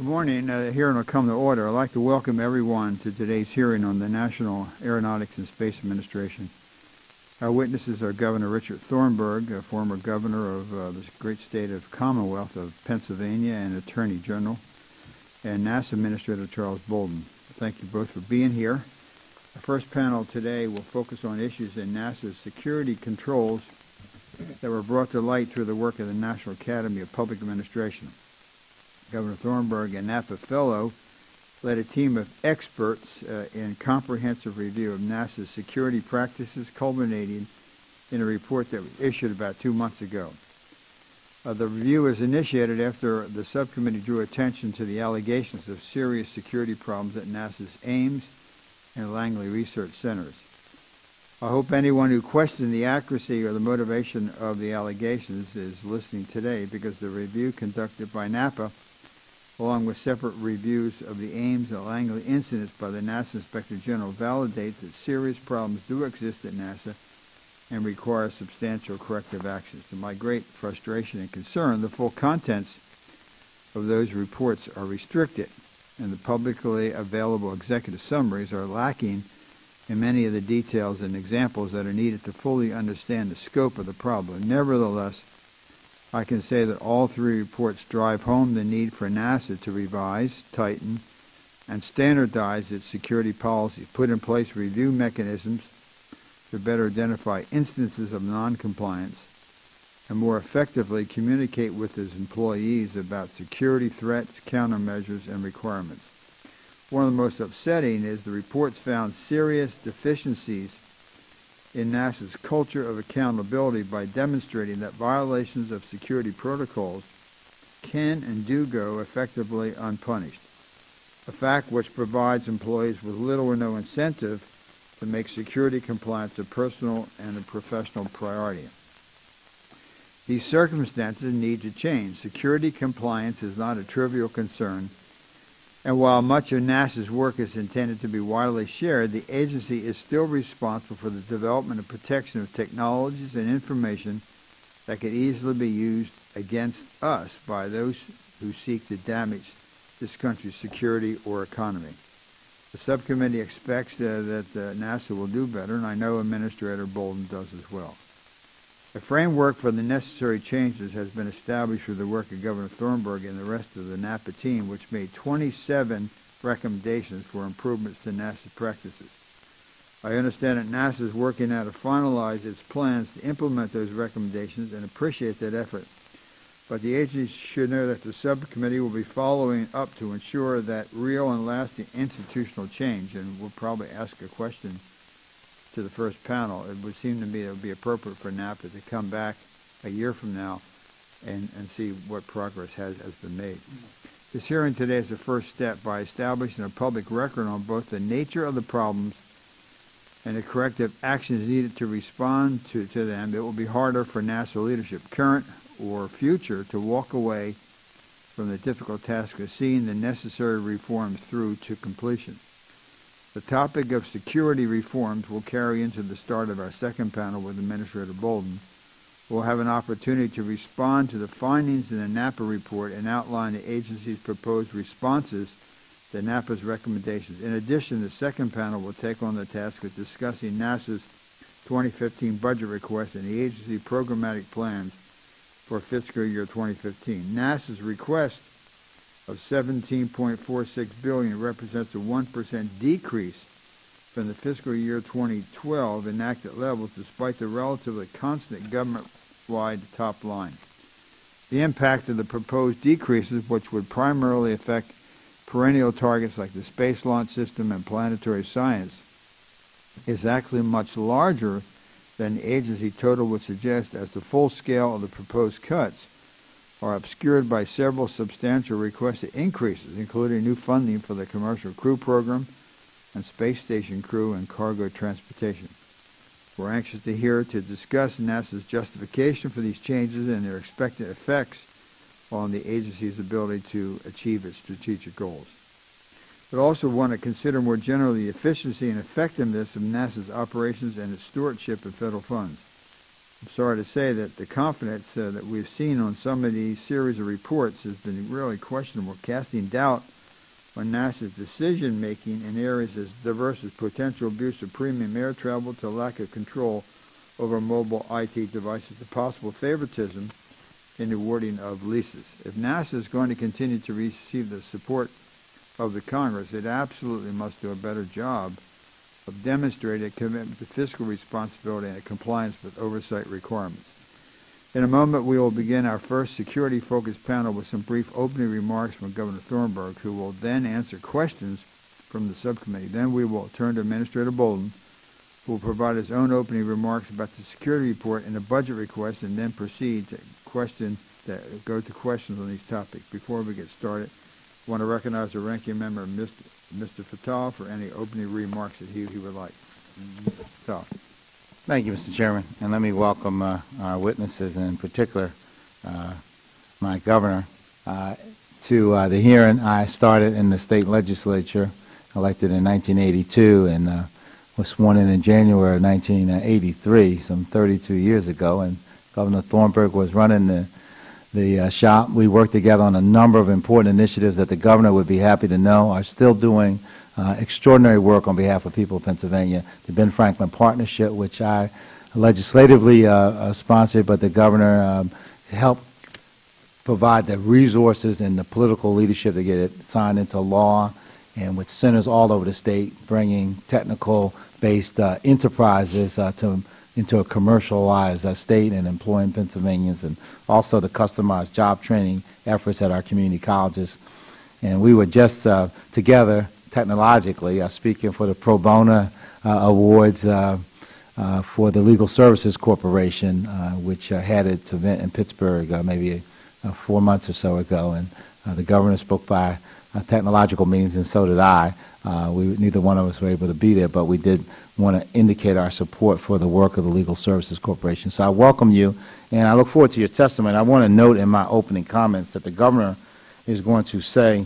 Good morning. Hearing will come to order. I'd like to welcome everyone to today's hearing on the National Aeronautics and Space Administration. Our witnesses are Governor Richard Thornburgh, a former governor of the great state of Commonwealth of Pennsylvania and Attorney General, and NASA Administrator Charles Bolden. Thank you both for being here. The first panel today will focus on issues in NASA's security controls that were brought to light through the work of the National Academy of Public Administration. Governor Thornburgh, a NAPA fellow, led a team of experts in comprehensive review of NASA's security practices, culminating in a report that was issued about 2 months ago. The review was initiated after the subcommittee drew attention to the allegations of serious security problems at NASA's Ames and Langley research centers. I hope anyone who questioned the accuracy or the motivation of the allegations is listening today, because the review conducted by NAPA, along with separate reviews of the Ames and Langley incidents by the NASA Inspector General, validates that serious problems do exist at NASA and require substantial corrective actions. To my great frustration and concern, the full contents of those reports are restricted, and the publicly available executive summaries are lacking in many of the details and examples that are needed to fully understand the scope of the problem. Nevertheless, I can say that all three reports drive home the need for NASA to revise, tighten, and standardize its security policies, put in place review mechanisms to better identify instances of noncompliance, and more effectively communicate with its employees about security threats, countermeasures, and requirements. One of the most upsetting is the reports found serious deficiencies in NASA's culture of accountability by demonstrating that violations of security protocols can and do go effectively unpunished, a fact which provides employees with little or no incentive to make security compliance a personal and a professional priority. These circumstances need to change. Security compliance is not a trivial concern, and while much of NASA's work is intended to be widely shared, the agency is still responsible for the development and protection of technologies and information that could easily be used against us by those who seek to damage this country's security or economy. The subcommittee expects that NASA will do better, and I know Administrator Bolden does as well. A framework for the necessary changes has been established through the work of Governor Thornburgh and the rest of the NAPA team, which made 27 recommendations for improvements to NASA's practices. I understand that NASA is working now to finalize its plans to implement those recommendations and appreciate that effort. But the agency should know that the subcommittee will be following up to ensure that real and lasting institutional change, and we'll probably ask a question to the first panel. It would seem to me it would be appropriate for NAPA to come back a year from now and see what progress has been made. This hearing today is the first step by establishing a public record on both the nature of the problems and the corrective actions needed to respond to them. It will be harder for NASA leadership, current or future, to walk away from the difficult task of seeing the necessary reforms through to completion. The topic of security reforms will carry into the start of our second panel with Administrator Bolden. We'll have an opportunity to respond to the findings in the NAPA report and outline the agency's proposed responses to NAPA's recommendations. In addition, the second panel will take on the task of discussing NASA's 2015 budget request and the agency programmatic plans for fiscal year 2015. NASA's request of $17.46 billion represents a 1% decrease from the fiscal year 2012 enacted levels, despite the relatively constant government-wide top line. The impact of the proposed decreases, which would primarily affect perennial targets like the Space Launch System and planetary science, is actually much larger than the agency total would suggest, as the full scale of the proposed cuts are obscured by several substantial requested increases, including new funding for the Commercial Crew Program and Space Station crew and cargo transportation. We're anxious to discuss NASA's justification for these changes and their expected effects on the agency's ability to achieve its strategic goals. But also want to consider more generally the efficiency and effectiveness of NASA's operations and its stewardship of federal funds. I'm sorry to say that the confidence that we've seen on some of these series of reports has been really questionable, casting doubt on NASA's decision-making in areas as diverse as potential abuse of premium air travel to lack of control over mobile IT devices to possible favoritism in the awarding of leases. If NASA is going to continue to receive the support of the Congress, it absolutely must do a better job of demonstrating a commitment to fiscal responsibility and compliance with oversight requirements. In a moment, we will begin our first security-focused panel with some brief opening remarks from Governor Thornburgh, who will then answer questions from the subcommittee. Then we will turn to Administrator Bolden, who will provide his own opening remarks about the security report and the budget request, and then proceed to go to questions on these topics. Before we get started, I want to recognize the ranking member, Mr. Fattah, for any opening remarks that he would like. Fattah. Thank you, Mr. Chairman, and let me welcome our witnesses, and in particular my governor, to the hearing. I started in the state legislature, elected in 1982, and was sworn in January of 1983, some 32 years ago, and Governor Thornburgh was running the shop. We worked together on a number of important initiatives that the governor would be happy to know are still doing extraordinary work on behalf of people of Pennsylvania. The Ben Franklin Partnership, which I legislatively sponsored, but the governor helped provide the resources and the political leadership to get it signed into law, and with centers all over the state bringing technical-based enterprises into a commercialized state and employing Pennsylvanians, and also the customized job training efforts at our community colleges. And we were just together technologically speaking for the Pro Bono Awards for the Legal Services Corporation, which had its event in Pittsburgh maybe 4 months or so ago. And the governor spoke by technological means, and so did I. Neither one of us were able to be there, but we did want to indicate our support for the work of the Legal Services Corporation. So I welcome you, and I look forward to your testimony. I want to note in my opening comments that the governor is going to say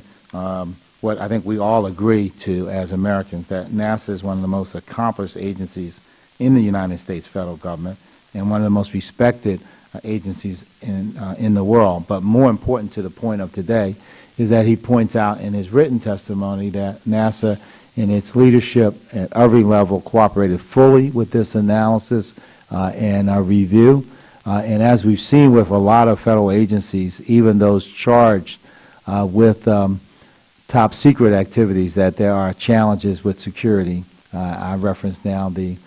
what I think we all agree to as Americans, that NASA is one of the most accomplished agencies in the United States federal government and one of the most respected agencies in the world. But more important to the point of today is that he points out in his written testimony that NASA in its leadership at every level cooperated fully with this analysis and review. And as we've seen with a lot of federal agencies, even those charged with top secret activities, that there are challenges with security. I referenced now the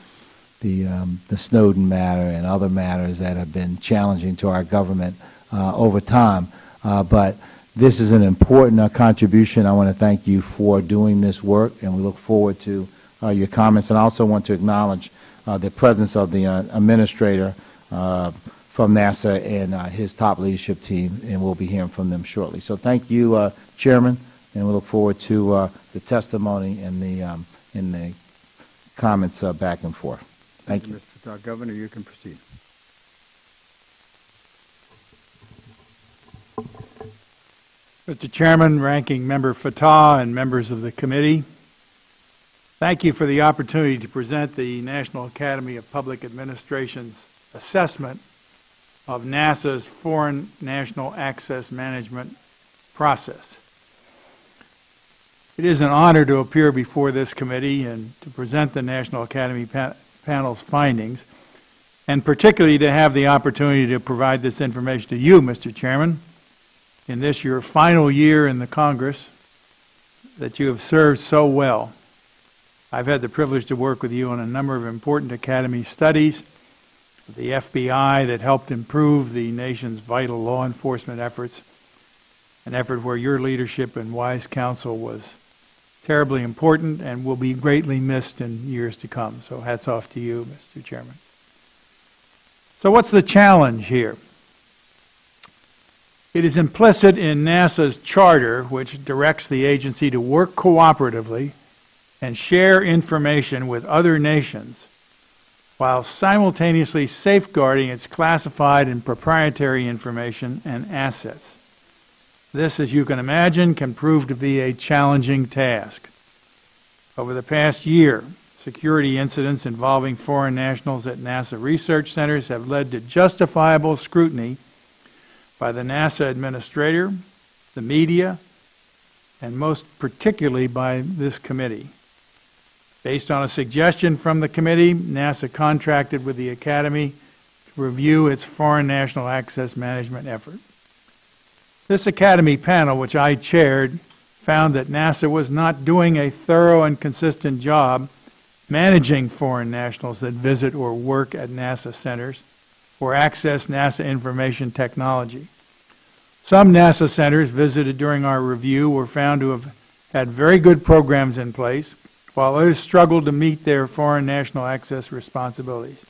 Snowden matter and other matters that have been challenging to our government over time. But this is an important contribution. I want to thank you for doing this work, and we look forward to your comments. And I also want to acknowledge the presence of the administrator from NASA and his top leadership team, and we'll be hearing from them shortly. So thank you, Chairman, and we look forward to the testimony and the comments back and forth. Thank you. Mr. Fattah. Governor, you can proceed. Mr. Chairman, Ranking Member Fattah, and members of the committee, thank you for the opportunity to present the National Academy of Public Administration's assessment of NASA's Foreign National Access Management process. It is an honor to appear before this committee and to present the National Academy panel's findings, and particularly to have the opportunity to provide this information to you, Mr. Chairman, in this your final year in the Congress that you have served so well. I've had the privilege to work with you on a number of important Academy studies, the FBI that helped improve the nation's vital law enforcement efforts, an effort where your leadership and wise counsel was terribly important and will be greatly missed in years to come. So hats off to you, Mr. Chairman. So what's the challenge here? It is implicit in NASA's charter, which directs the agency to work cooperatively and share information with other nations while simultaneously safeguarding its classified and proprietary information and assets. This, as you can imagine, can prove to be a challenging task. Over the past year, Security incidents involving foreign nationals at NASA research centers have led to justifiable scrutiny by the NASA administrator, the media, and most particularly by this committee. Based on a suggestion from the committee, NASA contracted with the Academy to review its foreign national access management effort. This Academy panel, which I chaired, found that NASA was not doing a thorough and consistent job managing foreign nationals that visit or work at NASA centers or access NASA information technology. Some NASA centers visited during our review were found to have had very good programs in place, while others struggled to meet their foreign national access responsibilities.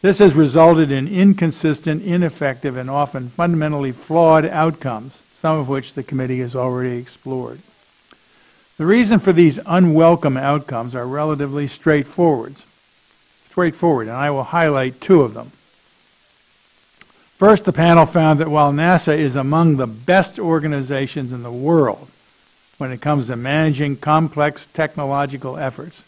This has resulted in inconsistent, ineffective, and often fundamentally flawed outcomes, some of which the committee has already explored. The reason for these unwelcome outcomes are relatively straightforward, and I will highlight two of them. First, the panel found that while NASA is among the best organizations in the world when it comes to managing complex technological efforts,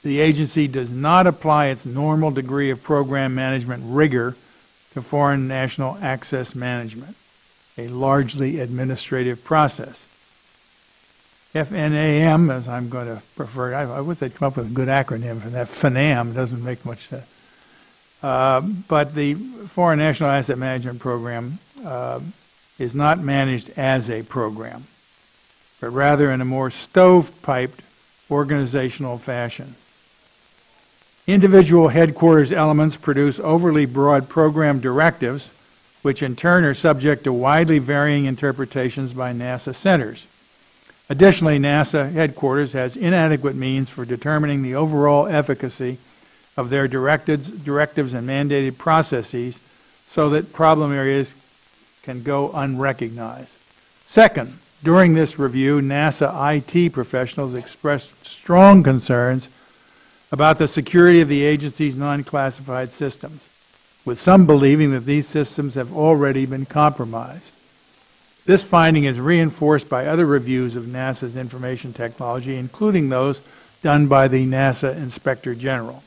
the agency does not apply its normal degree of program management rigor to foreign national access management, a largely administrative process. FNAM, as I'm going to prefer, I wish they'd come up with a good acronym for that. FNAM doesn't make much sense. But the Foreign National Asset Management Program is not managed as a program, but rather in a more stovepiped organizational fashion. Individual headquarters elements produce overly broad program directives, which in turn are subject to widely varying interpretations by NASA centers. Additionally, NASA headquarters has inadequate means for determining the overall efficacy of their directives and mandated processes so that problem areas can go unrecognized. Second, during this review, NASA IT professionals expressed strong concerns about the security of the agency's non-classified systems, with some believing that these systems have already been compromised. This finding is reinforced by other reviews of NASA's information technology, including those done by the NASA Inspector General.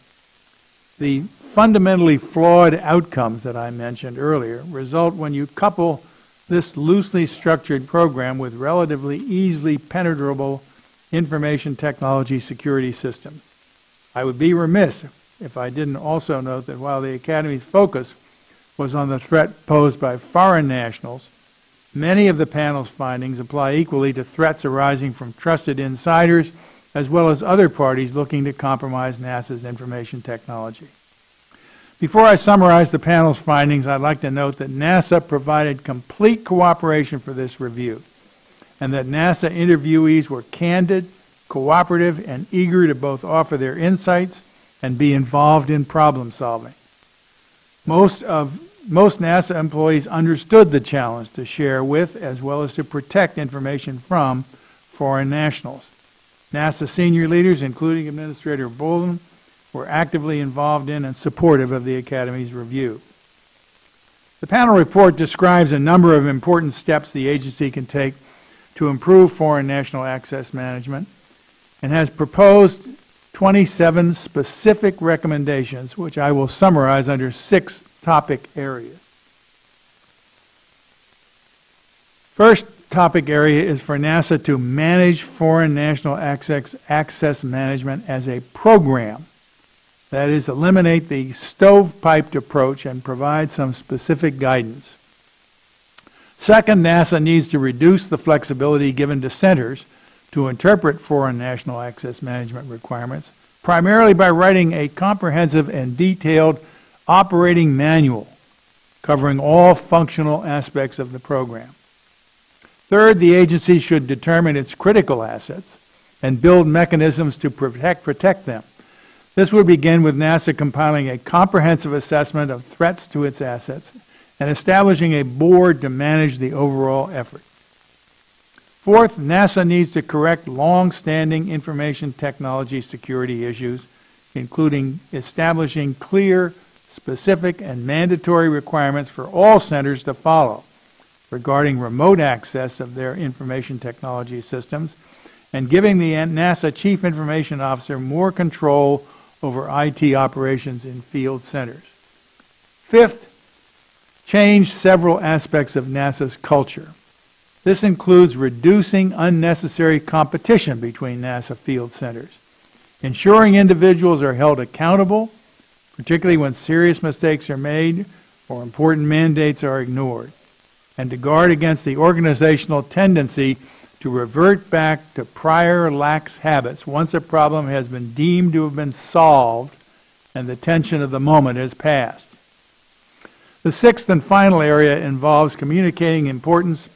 The fundamentally flawed outcomes that I mentioned earlier result when you couple this loosely structured program with relatively easily penetrable information technology security systems. I would be remiss if I didn't also note that while the Academy's focus was on the threat posed by foreign nationals, many of the panel's findings apply equally to threats arising from trusted insiders as well as other parties looking to compromise NASA's information technology. Before I summarize the panel's findings, I'd like to note that NASA provided complete cooperation for this review, and that NASA interviewees were candid, cooperative, and eager to both offer their insights and be involved in problem solving. Most NASA employees understood the challenge to share with as well as to protect information from foreign nationals. NASA senior leaders, including Administrator Bolden, were actively involved in and supportive of the Academy's review. The panel report describes a number of important steps the agency can take to improve foreign national access management and has proposed 27 specific recommendations, which I will summarize under 6 topic areas. First topic area is for NASA to manage foreign national access management as a program. That is, eliminate the stovepiped approach and provide some specific guidance. Second, NASA needs to reduce the flexibility given to centers to interpret foreign national access management requirements, primarily by writing a comprehensive and detailed operating manual covering all functional aspects of the program. Third, the agency should determine its critical assets and build mechanisms to protect them. This would begin with NASA compiling a comprehensive assessment of threats to its assets and establishing a board to manage the overall effort. Fourth, NASA needs to correct long-standing information technology security issues, including establishing clear, specific, and mandatory requirements for all centers to follow regarding remote access of their information technology systems and giving the NASA Chief Information Officer more control over IT operations in field centers. Fifth, change several aspects of NASA's culture. This includes reducing unnecessary competition between NASA field centers, ensuring individuals are held accountable, particularly when serious mistakes are made or important mandates are ignored, and to guard against the organizational tendency to revert back to prior lax habits once a problem has been deemed to have been solved and the tension of the moment has passed. The sixth and final area involves communicating the importance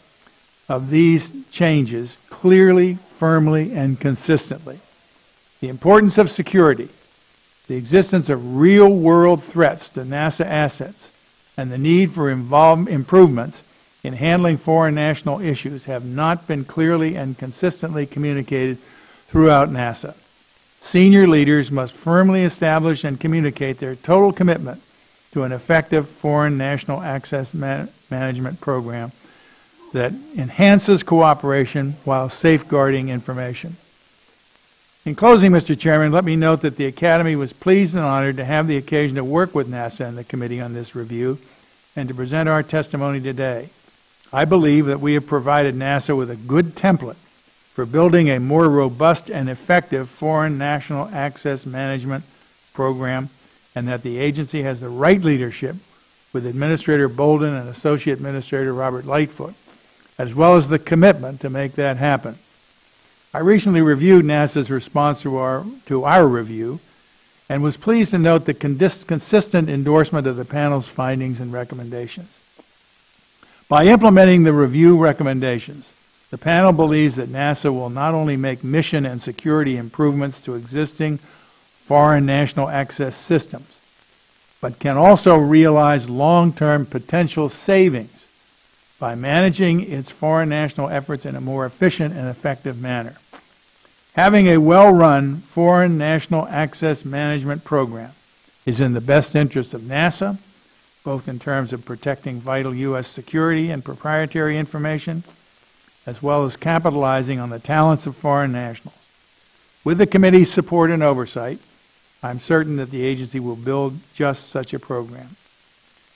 of these changes clearly, firmly, and consistently. The importance of security, the existence of real-world threats to NASA assets, and the need for improvements in handling foreign national issues have not been clearly and consistently communicated throughout NASA. Senior leaders must firmly establish and communicate their total commitment to an effective foreign national access management program that enhances cooperation while safeguarding information. In closing, Mr. Chairman, let me note that the Academy was pleased and honored to have the occasion to work with NASA and the committee on this review and to present our testimony today. I believe that we have provided NASA with a good template for building a more robust and effective foreign national access management program, and that the agency has the right leadership with Administrator Bolden and Associate Administrator Robert Lightfoot, as well as the commitment to make that happen. I recently reviewed NASA's response to our review and was pleased to note the consistent endorsement of the panel's findings and recommendations. By implementing the review recommendations, the panel believes that NASA will not only make mission and security improvements to existing foreign national access systems, but can also realize long-term potential savings by managing its foreign national efforts in a more efficient and effective manner. Having a well-run foreign national access management program is in the best interest of NASA, both in terms of protecting vital U.S. security and proprietary information, as well as capitalizing on the talents of foreign nationals. With the committee's support and oversight, I'm certain that the agency will build just such a program.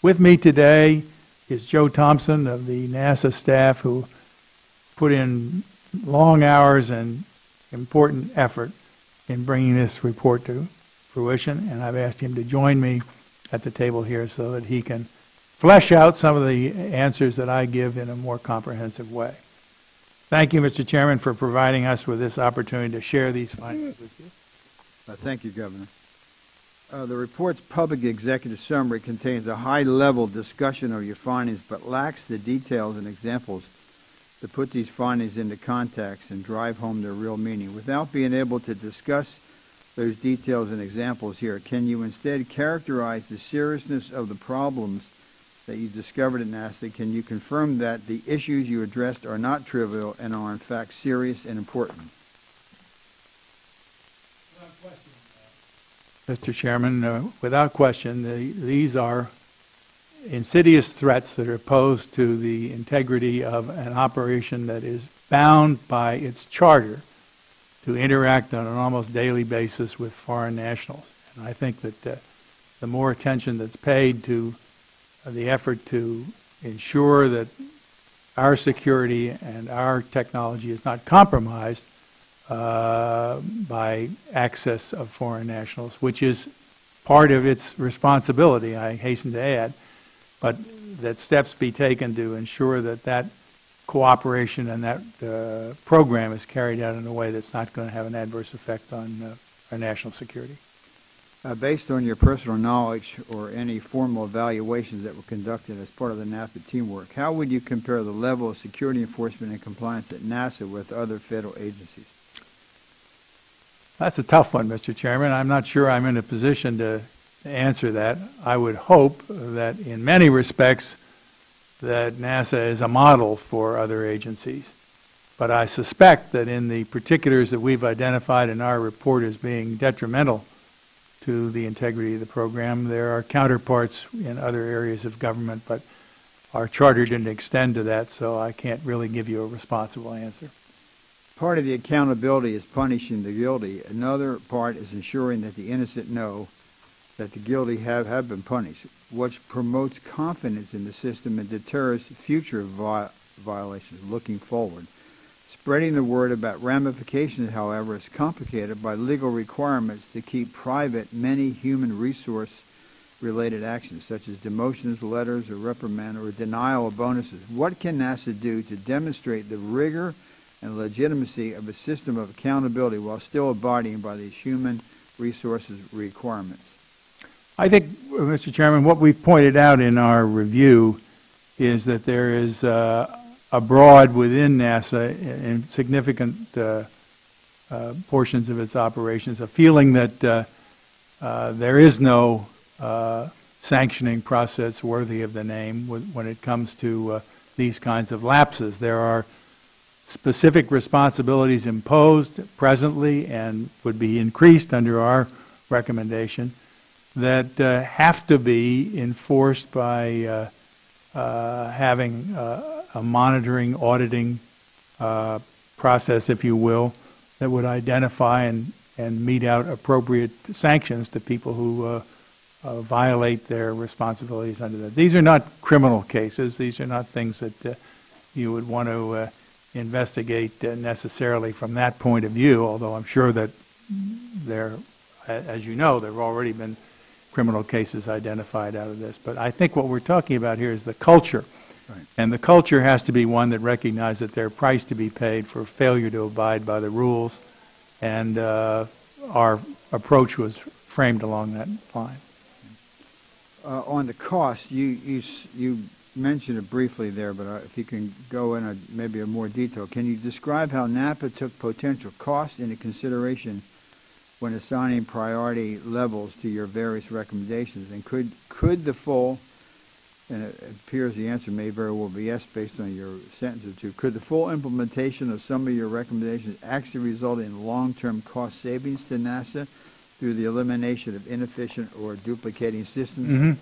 With me today is Joe Thompson of the NASA staff, who put in long hours and important effort in bringing this report to fruition, and I've asked him to join me at the table here so that he can flesh out some of the answers that I give in a more comprehensive way. Thank you, Mr. Chairman, for providing us with this opportunity to share these findings with you. Thank you, Governor. The report's public executive summary contains a high-level discussion of your findings, but lacks the details and examples to put these findings into context and drive home their real meaning. Without being able to discuss those details and examples here, can you instead characterize the seriousness of the problems that you discovered at NASA? Can you confirm that the issues you addressed are not trivial and are in fact serious and important? Mr. Chairman, without question, these are insidious threats that are posed to the integrity of an operation that is bound by its charter to interact on an almost daily basis with foreign nationals. And I think that the more attention that's paid to the effort to ensure that our security and our technology is not compromised by access of foreign nationals, which is part of its responsibility, I hasten to add, but that steps be taken to ensure that that cooperation and that program is carried out in a way that's not going to have an adverse effect on our national security. Based on your personal knowledge or any formal evaluations that were conducted as part of the NAFTA teamwork, how would you compare the level of security enforcement and compliance at NASA with other federal agencies? That's a tough one, Mr. Chairman. I'm not sure I'm in a position to answer that. I would hope that in many respects that NASA is a model for other agencies. But I suspect that in the particulars that we've identified in our report as being detrimental to the integrity of the program, there are counterparts in other areas of government, but our charter didn't extend to that, so I can't really give you a responsible answer. Part of the accountability is punishing the guilty. Another part is ensuring that the innocent know that the guilty have been punished, which promotes confidence in the system and deters future violations looking forward. Spreading the word about ramifications, however, is complicated by legal requirements to keep private many human resource-related actions, such as demotions, letters, or reprimand, or denial of bonuses. What can NASA do to demonstrate the rigor and legitimacy of a system of accountability while still abiding by these human resources requirements? I think, Mr. Chairman, what we've pointed out in our review is that there is abroad within NASA in significant portions of its operations a feeling that there is no sanctioning process worthy of the name when it comes to these kinds of lapses. There are specific responsibilities imposed presently and would be increased under our recommendation that have to be enforced by having a monitoring, auditing process, if you will, that would identify and mete out appropriate sanctions to people who violate their responsibilities under that. These are not criminal cases. These are not things that you would want to investigate necessarily from that point of view, although I'm sure that there, as you know, there have already been criminal cases identified out of this. But I think what we're talking about here is the culture. Right. And the culture has to be one that recognizes that there's a price to be paid for failure to abide by the rules. And our approach was framed along that line. On the cost, you mentioned it briefly there, but if you can go in maybe a more detail, can you describe how NAPA took potential cost into consideration when assigning priority levels to your various recommendations? And could the full, and it appears the answer may very well be yes based on your sentence or two, could the full implementation of some of your recommendations actually result in long-term cost savings to NASA through the elimination of inefficient or duplicating systems? Mm-hmm.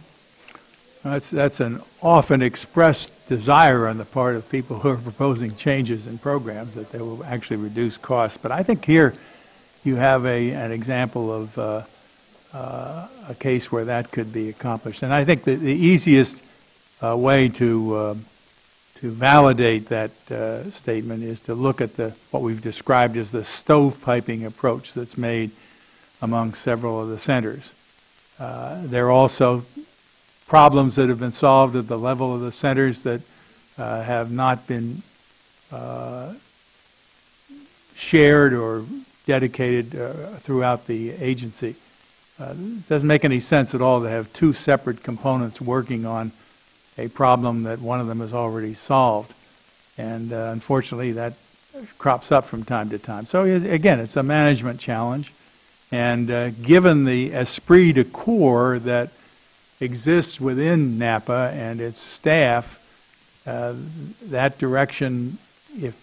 That's an often expressed desire on the part of people who are proposing changes in programs, that they will actually reduce costs. But I think here you have an example of a case where that could be accomplished. And I think that the easiest way to validate that statement is to look at what we've described as the stovepiping approach that's made among several of the centers. There are also problems that have been solved at the level of the centers that have not been shared or dedicated throughout the agency. It doesn't make any sense at all to have two separate components working on a problem that one of them has already solved. And unfortunately, that crops up from time to time. So again, it's a management challenge. And given the esprit de corps that exists within NAPA and its staff, that direction, if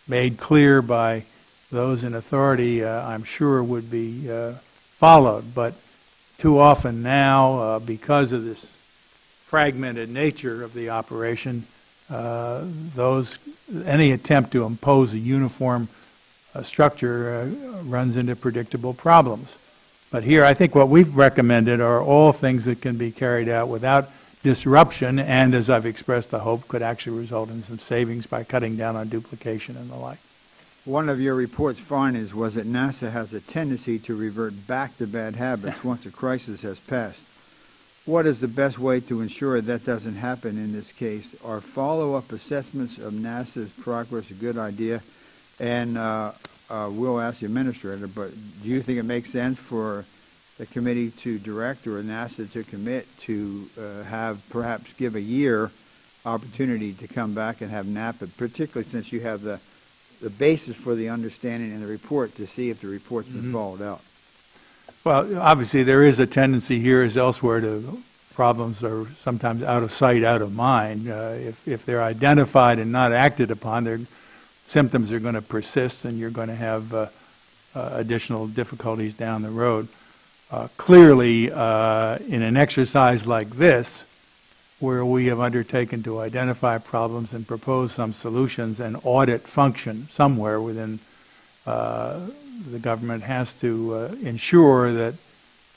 made clear by those in authority, I'm sure would be followed. But too often now, because of this fragmented nature of the operation, any attempt to impose a uniform structure runs into predictable problems. But here, I think what we've recommended are all things that can be carried out without disruption, and as I've expressed the hope, could actually result in some savings by cutting down on duplication and the like. One of your report's findings was that NASA has a tendency to revert back to bad habits once a crisis has passed. What is the best way to ensure that doesn't happen in this case? Are follow-up assessments of NASA's progress a good idea? And we'll ask the administrator, but do you think it makes sense for the committee to direct or NASA to commit to perhaps give a year opportunity to come back and have NAPA, particularly since you have the basis for the understanding in the report to see if the report's been followed out? Well, obviously there is a tendency here as elsewhere to problems are sometimes out of sight, out of mind. If they're identified and not acted upon, their symptoms are going to persist and you're going to have additional difficulties down the road. Clearly, in an exercise like this, where we have undertaken to identify problems and propose some solutions, and audit function somewhere within the government has to ensure that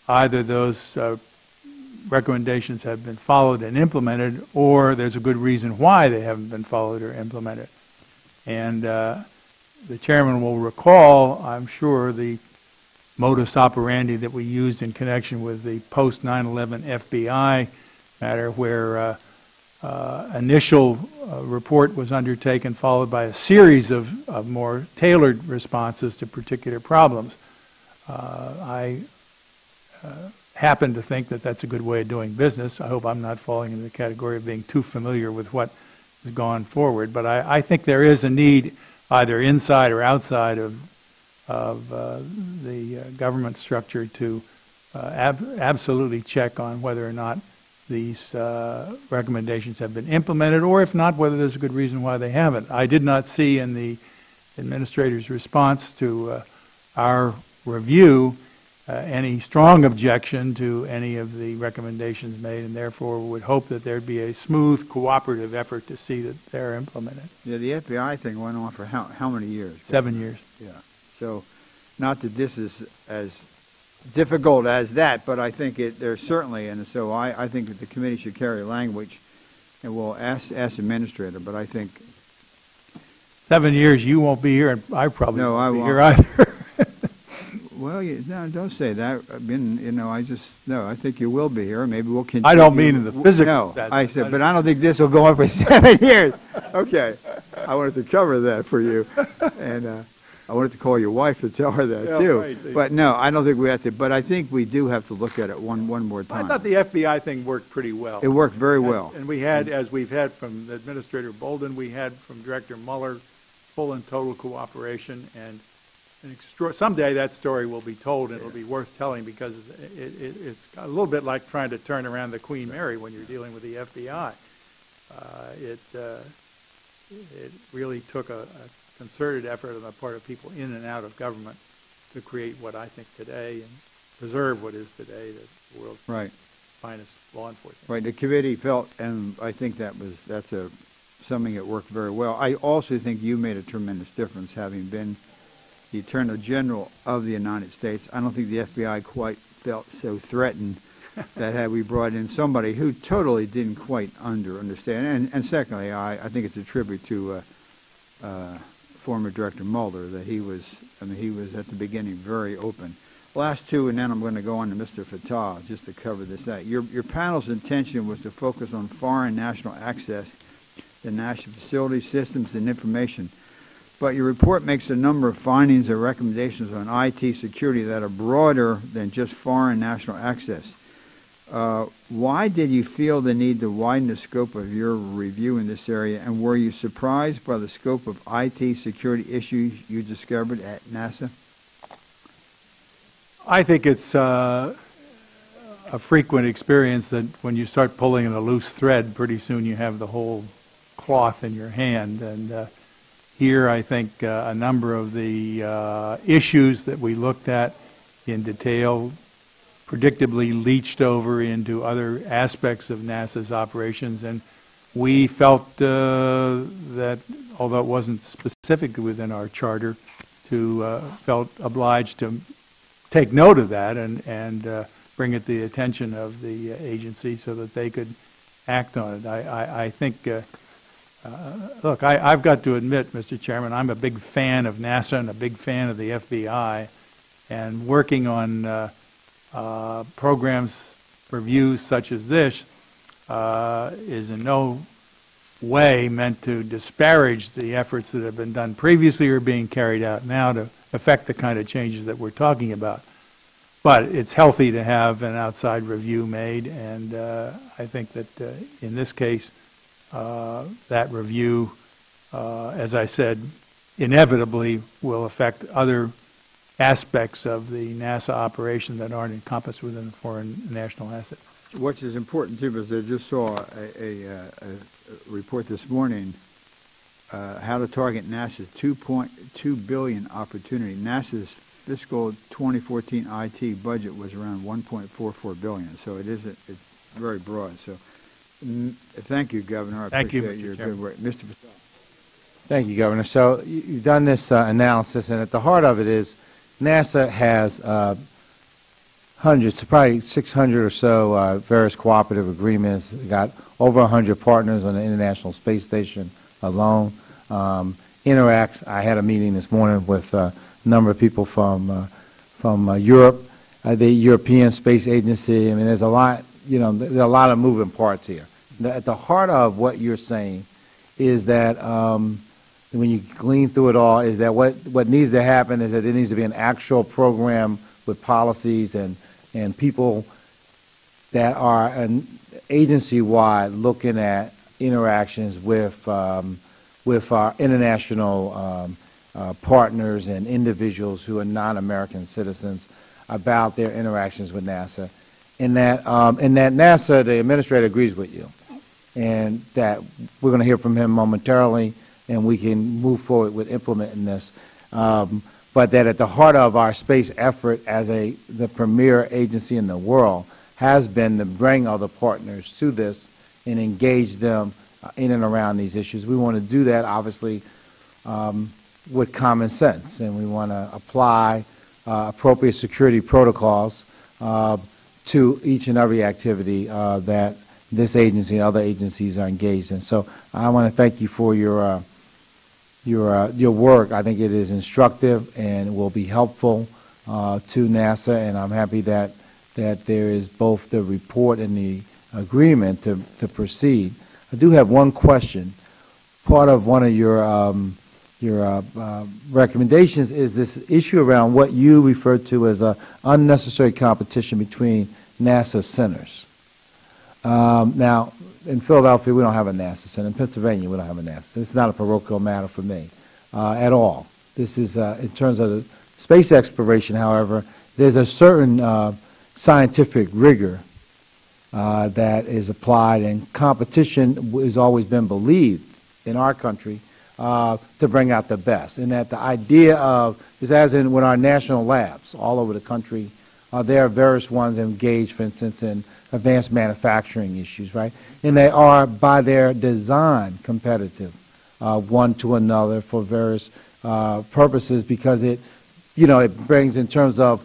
either those recommendations have been followed and implemented, or there's a good reason why they haven't been followed or implemented. And the chairman will recall, I'm sure, the modus operandi that we used in connection with the post 9/11 FBI matter, where initial report was undertaken, followed by a series of more tailored responses to particular problems. I happen to think that that's a good way of doing business. I hope I'm not falling into the category of being too familiar with what has gone forward, but I think there is a need, either inside or outside of the government structure, to absolutely check on whether or not these recommendations have been implemented, or if not, whether there's a good reason why they haven't. I did not see in the administrator's response to our review any strong objection to any of the recommendations made, and therefore would hope that there'd be a smooth, cooperative effort to see that they're implemented. Yeah, the FBI thing went on for how many years? 7 years. Yeah. So, not that this is as difficult as that, but I think there's certainly, and so I think that the committee should carry language, and we'll ask the administrator, but I think... 7 years, you won't be here, and I probably won't be here won't. either. Well, no, don't say that. I mean, I think you will be here. Maybe we'll continue. I don't mean in the physical sense. No, I said, but I don't think this will go on for 7 years. Okay. I wanted to cover that for you. And I wanted to call your wife to tell her that, too. Right. But no, I don't think we have to. But I think we do have to look at it one more time. I thought the FBI thing worked pretty well. It worked very well. And we had, as we've had from Administrator Bolden, we had from Director Mueller, full and total cooperation, and someday that story will be told, and it'll be worth telling, because it's a little bit like trying to turn around the Queen Mary when you're dealing with the FBI. It really took a concerted effort on the part of people in and out of government to create what I think today, and preserve what is today, the world's finest law enforcement. Right. The committee felt, and I think that's something that worked very well. I also think you made a tremendous difference, having been the Attorney General of the United States. I don't think the FBI quite felt so threatened that had we brought in somebody who totally didn't quite understand. And secondly, I think it's a tribute to former Director Mulder, that he was at the beginning very open. Last two, and then I'm going to go on to Mr. Fattah just to cover this out. Your panel's intention was to focus on foreign national access to national facilities, systems, and information. But your report makes a number of findings and recommendations on IT security that are broader than just foreign national access. Why did you feel the need to widen the scope of your review in this area, and were you surprised by the scope of IT security issues you discovered at NASA? I think it's a frequent experience that when you start pulling in a loose thread, pretty soon you have the whole cloth in your hand. And here, I think a number of the issues that we looked at in detail predictably leached over into other aspects of NASA's operations, and we felt that, although it wasn't specifically within our charter, felt obliged to take note of that and bring it to the attention of the agency so that they could act on it. I think... look, I've got to admit, Mr. Chairman, I'm a big fan of NASA and a big fan of the FBI, and working on programs, reviews such as this is in no way meant to disparage the efforts that have been done previously or being carried out now to affect the kind of changes that we're talking about. But it's healthy to have an outside review made, and I think that in this case, that review, as I said, inevitably will affect other aspects of the NASA operation that aren't encompassed within the foreign national asset. Which is important too, because I just saw a report this morning, how to target NASA's $2.2 billion opportunity. NASA's fiscal 2014 IT budget was around $1.44 billion, so it's very broad. So Thank you, Governor. I Thank you, appreciate Mr. your Chairman. good work. Mr. Patel. Thank you, Governor. So you've done this analysis, and at the heart of it is NASA has hundreds, probably 600 or so various cooperative agreements. We've got over 100 partners on the International Space Station alone. Interacts. I had a meeting this morning with a number of people from Europe, the European Space Agency. I mean, there's a lot. There's a lot of moving parts here. At the heart of what you're saying is that when you glean through it all, is that what needs to happen is that there needs to be an actual program with policies and people that are agency-wide looking at interactions with our international partners and individuals who are non-American citizens about their interactions with NASA. And that NASA, the administrator, agrees with you, and that we're going to hear from him momentarily, and we can move forward with implementing this. But that at the heart of our space effort as the premier agency in the world has been to bring other partners to this and engage them in and around these issues. We want to do that, obviously, with common sense, and we want to apply appropriate security protocols to each and every activity that this agency and other agencies are engaged in. So I want to thank you for your work. I think it is instructive and will be helpful to NASA, and I'm happy that there is both the report and the agreement to proceed. I do have one question. Part of one of your recommendations is this issue around what you refer to as a unnecessary competition between NASA centers. Now, in Philadelphia, we don't have a NASA center. In Pennsylvania, we don't have a NASA. This is not a parochial matter for me at all. This is, in terms of the space exploration, however, there's a certain scientific rigor that is applied, and competition has always been believed in our country to bring out the best. And that the idea of, is as in with our national labs all over the country, there are various ones engaged, for instance, in advanced manufacturing issues, right? And they are, by their design, competitive one to another for various purposes, because it brings, in terms of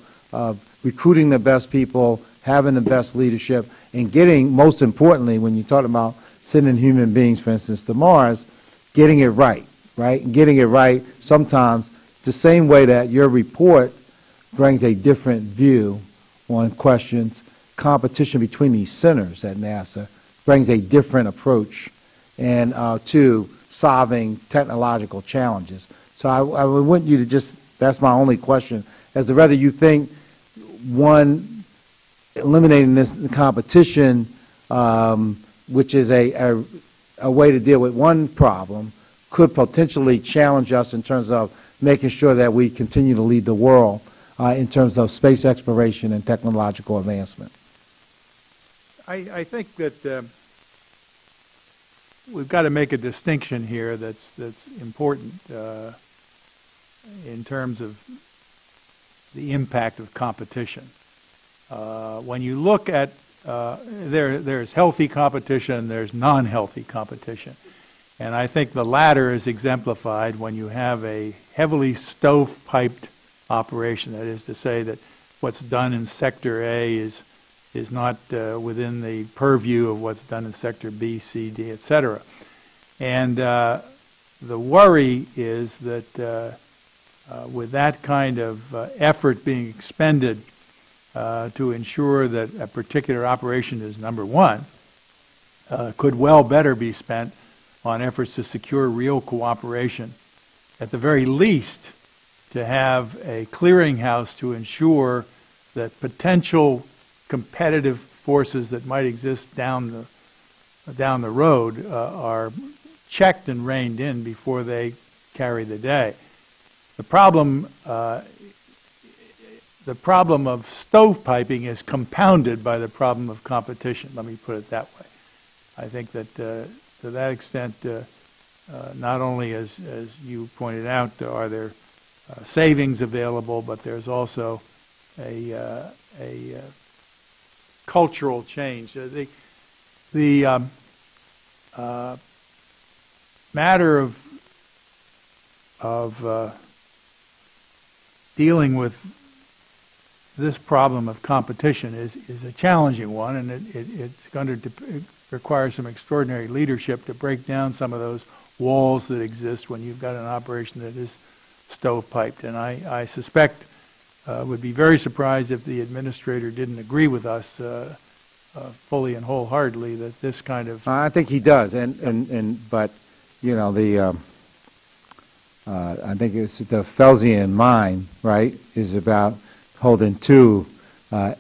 recruiting the best people, having the best leadership, and getting, most importantly, when you talk about sending human beings, for instance, to Mars, getting it right, right? And getting it right sometimes the same way that your report brings a different view on questions. Competition between these centers at NASA brings a different approach and to solving technological challenges. So I would want you to just, that's my only question, as to whether you think eliminating this competition, which is a way to deal with one problem, could potentially challenge us in terms of making sure that we continue to lead the world in terms of space exploration and technological advancement. I think that we've got to make a distinction here that's important in terms of the impact of competition. When you look at there's healthy competition, there's non-healthy competition. And I think the latter is exemplified when you have a heavily stovepiped operation. That is to say that what's done in Sector A is not within the purview of what's done in Sector B, C, D, etc. And the worry is that with that kind of effort being expended to ensure that a particular operation is number one, could well better be spent on efforts to secure real cooperation. At the very least, to have a clearinghouse to ensure that potential competitive forces that might exist down the road are checked and reined in before they carry the day. The problem of stovepiping is compounded by the problem of competition. Let me put it that way. I think that to that extent, not only as you pointed out, are there savings available, but there's also a cultural change. The matter of dealing with this problem of competition is a challenging one, and it's going to require some extraordinary leadership to break down some of those walls that exist when you've got an operation that is stovepiped. And I suspect, would be very surprised if the administrator didn't agree with us fully and wholeheartedly that this kind of... I think he does, but you know, I think it's the Fellsian mind, right, is about holding two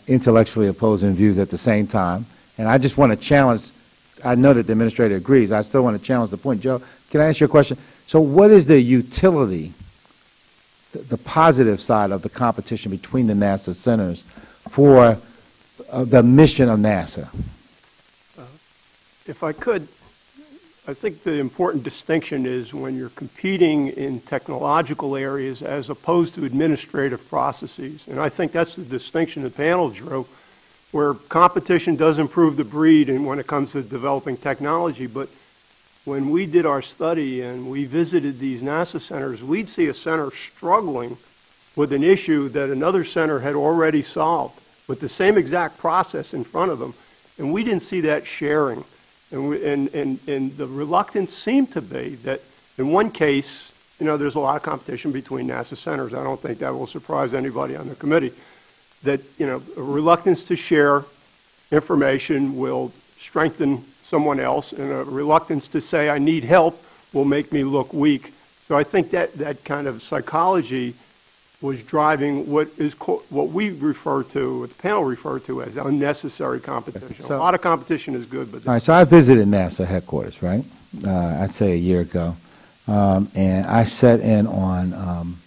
intellectually opposing views at the same time. And I just want to challenge, I know that the administrator agrees, I still want to challenge the point. Joe, can I ask you a question? So what is the utility, the positive side of the competition between the NASA centers for the mission of NASA? If I could, I think the important distinction is when you're competing in technological areas as opposed to administrative processes. And I think that's the distinction the panel drew, where competition does improve the breed and when it comes to developing technology. But when we did our study and we visited these NASA centers, we'd see a center struggling with an issue that another center had already solved with the same exact process in front of them. And we didn't see that sharing. And the reluctance seemed to be that in one case, you know, there's a lot of competition between NASA centers. I don't think that will surprise anybody on the committee. That, you know, a reluctance to share information will strengthen someone else, and a reluctance to say I need help will make me look weak. So I think that kind of psychology was driving what we refer to, what the panel referred to as unnecessary competition. So, a lot of competition is good, but... All right, so I visited NASA headquarters, right? I'd say a year ago. And I sat in on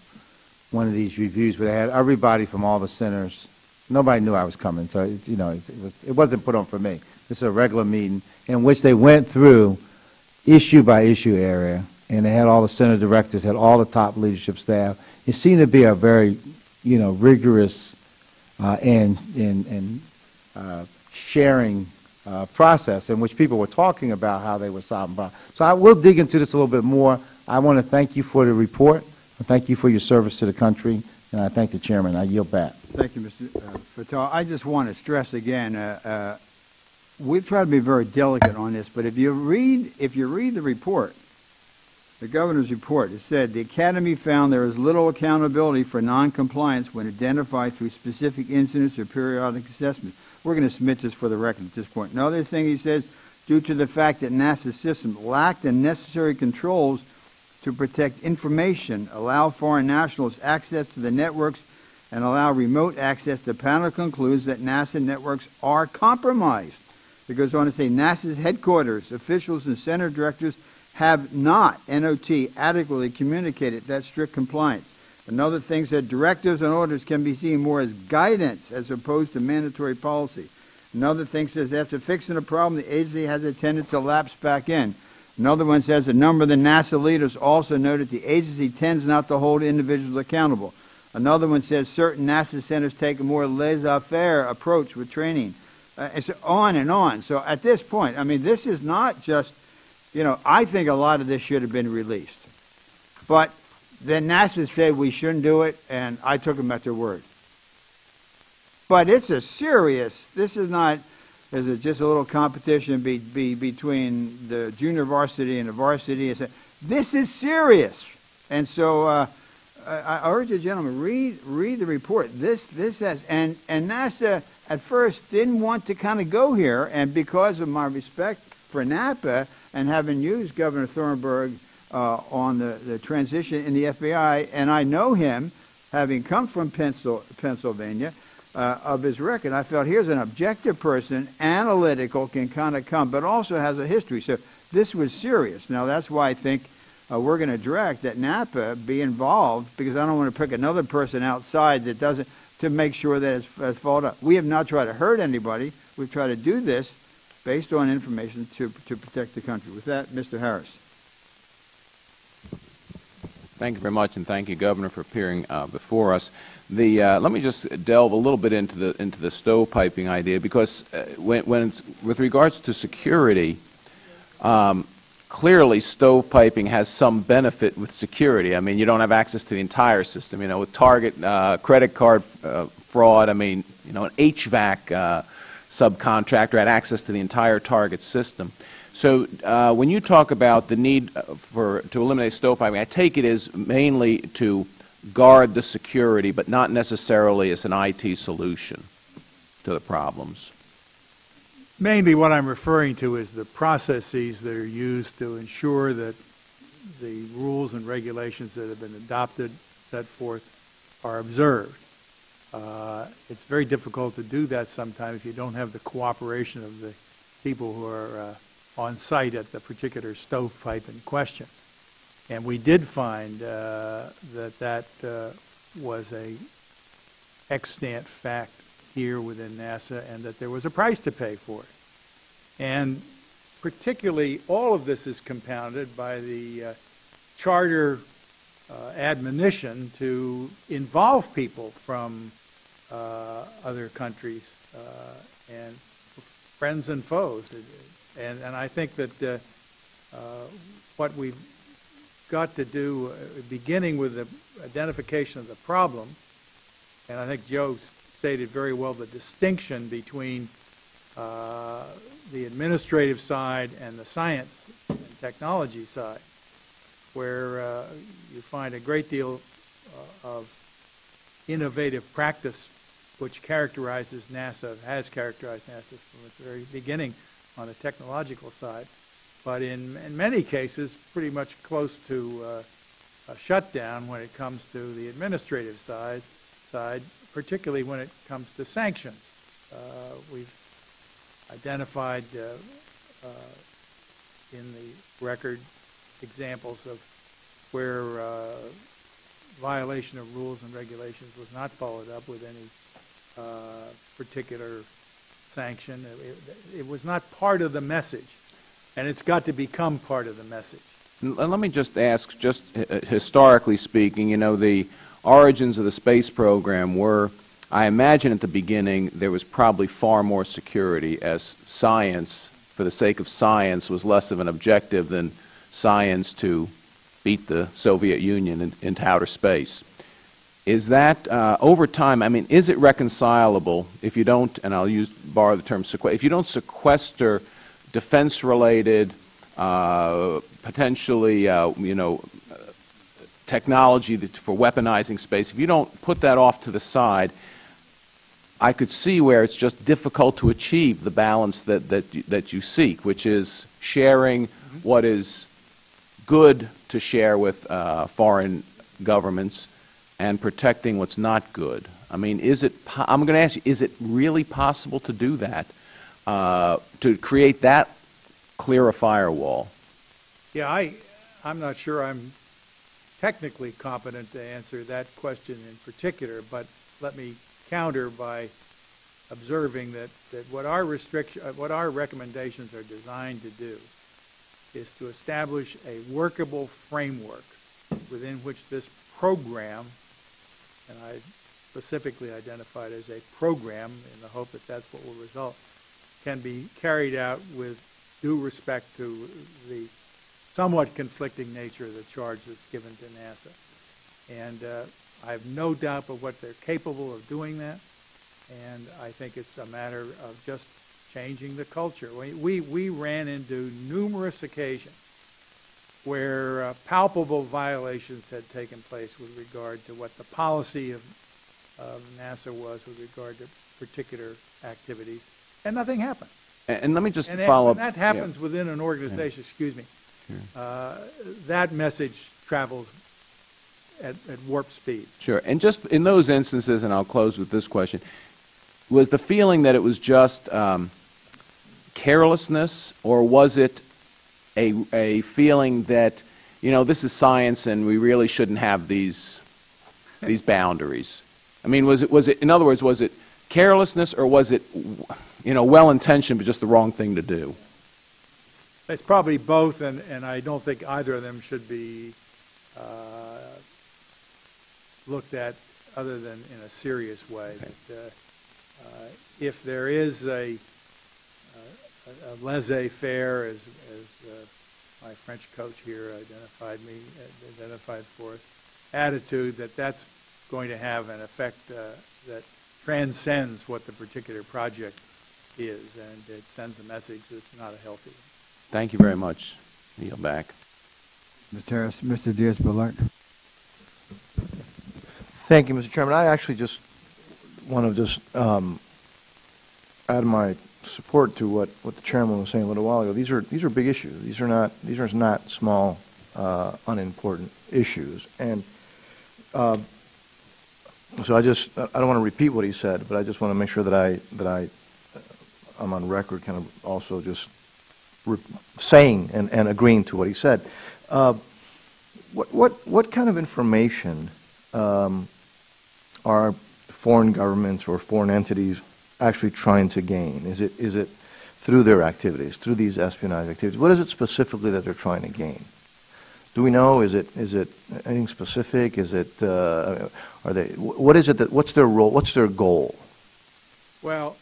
one of these reviews where they had everybody from all the centers. Nobody knew I was coming, so you know, it wasn't put on for me. This is a regular meeting in which they went through issue by issue area, and they had all the center directors, had all the top leadership staff. It seemed to be a very, you know, rigorous and sharing process in which people were talking about how they were solving problems. So I will dig into this a little bit more. I want to thank you for the report. Thank you for your service to the country, and I thank the chairman. I yield back. Thank you, Mr. Fatal. I just want to stress again, we've tried to be very delicate on this, but if you read the report, the governor's report, it said the Academy found there is little accountability for noncompliance when identified through specific incidents or periodic assessments. We're going to submit this for the record at this point. Another thing he says, due to the fact that NASA's system lacked the necessary controls to protect information, allow foreign nationals access to the networks, and allow remote access, the panel concludes that NASA networks are compromised. It goes on to say NASA's headquarters, officials, and center directors have not, NOT, adequately communicated that strict compliance. Another thing said directives and orders can be seen more as guidance as opposed to mandatory policy. Another thing says after fixing a problem, the agency has a tendency to lapse back in. Another one says a number of the NASA leaders also noted the agency tends not to hold individuals accountable. Another one says certain NASA centers take a more laissez-faire approach with training. And so on and on. So at this point, I mean, this is not just, you know, I think a lot of this should have been released. But then NASA said we shouldn't do it, and I took them at their word. But it's a serious, this is not, is it just a little competition between the junior varsity and the varsity? This is serious. And so I urge the gentleman, read the report. This has, and NASA at first didn't want to kind of go here, and because of my respect for NAPA and having used Governor Thornburgh on the transition in the FBI, and I know him, having come from Pennsylvania, of his record, I felt here's an objective person, analytical, can kind of come, but also has a history. So this was serious. Now that's why I think we're going to direct that NAPA be involved, because I don't want to pick another person outside that doesn't, to make sure that it's followed up. We have not tried to hurt anybody. We've tried to do this based on information to protect the country. With that, Mr. Harris. Thank you very much, and thank you, Governor, for appearing before us. Let me just delve a little bit into the stovepiping idea, because when it's, with regards to security, Clearly, stovepiping has some benefit with security. I mean, you don't have access to the entire system. You know, with Target credit card fraud, I mean, you know, an HVAC subcontractor had access to the entire Target system. So when you talk about the need to eliminate stovepiping, I take it is mainly to guard the security, but not necessarily as an IT solution to the problems. Mainly what I'm referring to is the processes that are used to ensure that the rules and regulations that have been adopted, set forth, are observed. It's very difficult to do that sometimes if you don't have the cooperation of the people who are on site at the particular stovepipe in question. And we did find that was a extant fact here within NASA, and that there was a price to pay for it. And particularly, all of this is compounded by the charter admonition to involve people from other countries and friends and foes. And I think that what we've got to do, beginning with the identification of the problem, and I think Joe stated very well the distinction between the administrative side and the science and technology side, where you find a great deal of innovative practice which characterizes NASA, has characterized NASA from its very beginning on the technological side, but in many cases pretty much close to a shutdown when it comes to the administrative side, particularly when it comes to sanctions. We've identified in the record examples of where violation of rules and regulations was not followed up with any particular sanction. It was not part of the message, and it's got to become part of the message. And let me just ask, just historically speaking, you know, the origins of the space program were, I imagine at the beginning, there was probably far more security, as science, for the sake of science, was less of an objective than science to beat the Soviet Union into outer space. Is that, over time, I mean, is it reconcilable if you don't, and I'll borrow the term, if you don't sequester defense-related, potentially, you know, technology for weaponizing space, if you don't put that off to the side, I could see where it's just difficult to achieve the balance that you seek, which is sharing what is good to share with foreign governments and protecting what's not good. I mean, I'm going to ask you, is it really possible to do that, to create that clear a firewall? Yeah, I'm not sure I'm technically competent to answer that question in particular, but let me counter by observing that what our recommendations are designed to do is to establish a workable framework within which this program, and I specifically identified as a program in the hope that that's what will result, can be carried out with due respect to the somewhat conflicting nature of the charge that's given to NASA. And I have no doubt but what they're capable of doing that, and I think it's a matter of just changing the culture. We ran into numerous occasions where palpable violations had taken place with regard to what the policy of NASA was with regard to particular activities, and nothing happened. And let me just follow up. And that happens within an organization, excuse me. Sure. That message travels at warp speed. Sure. And just in those instances, and I'll close with this question, was the feeling that it was just carelessness, or was it a feeling that, you know, this is science and we really shouldn't have these boundaries? I mean, was it, in other words, was it carelessness, or was it, you know, well-intentioned but just the wrong thing to do? It's probably both, and I don't think either of them should be looked at other than in a serious way. Okay. If there is a a laissez-faire, as my French coach here identified for us, attitude that's going to have an effect that transcends what the particular project is, and it sends a message that's not a healthy one. Thank you very much. Kneel back. Mr. Harris, Mr. Diaz-Balart. Thank you, Mr. Chairman. I actually just want to add my support to what the chairman was saying a little while ago. These are big issues. These are not small, unimportant issues. And so I don't want to repeat what he said, but I just want to make sure that I'm on record, kind of also just saying and agreeing to what he said. What kind of information are foreign governments or foreign entities actually trying to gain? Is it through their activities, through these espionage activities? What is it specifically that they're trying to gain? Do we know? Is it anything specific? Is it are they? What is it that? What's their role? What's their goal? Well,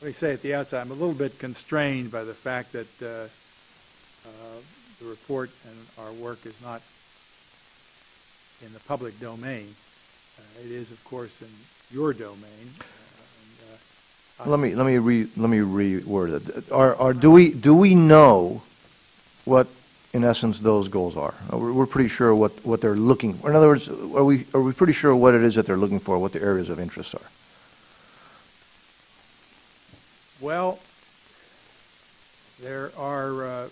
let me say at the outset, I'm a little bit constrained by the fact that the report and our work is not in the public domain. It is, of course, in your domain. Let me reword it. Do we know what, in essence, those goals are? We're pretty sure what they're looking for. In other words, are we pretty sure what it is that they're looking for, what the areas of interest are? Well, there are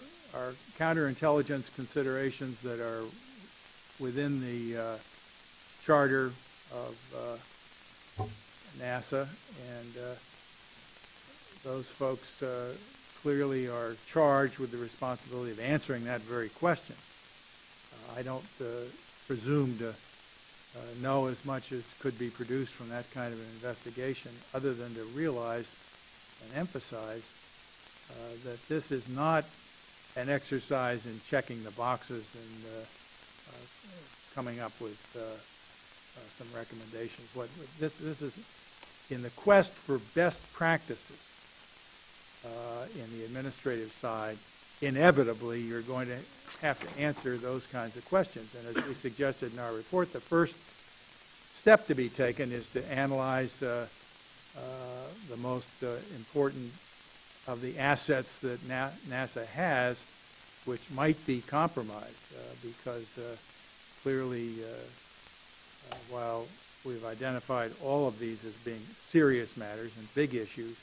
counterintelligence considerations that are within the charter of NASA, and those folks clearly are charged with the responsibility of answering that very question. I don't presume to know as much as could be produced from that kind of an investigation, other than to realize and emphasize that this is not an exercise in checking the boxes and coming up with some recommendations. This is in the quest for best practices in the administrative side. Inevitably, you're going to have to answer those kinds of questions. And as we suggested in our report, the first step to be taken is to analyze the most important of the assets that NASA has, which might be compromised, because clearly, while we've identified all of these as being serious matters and big issues,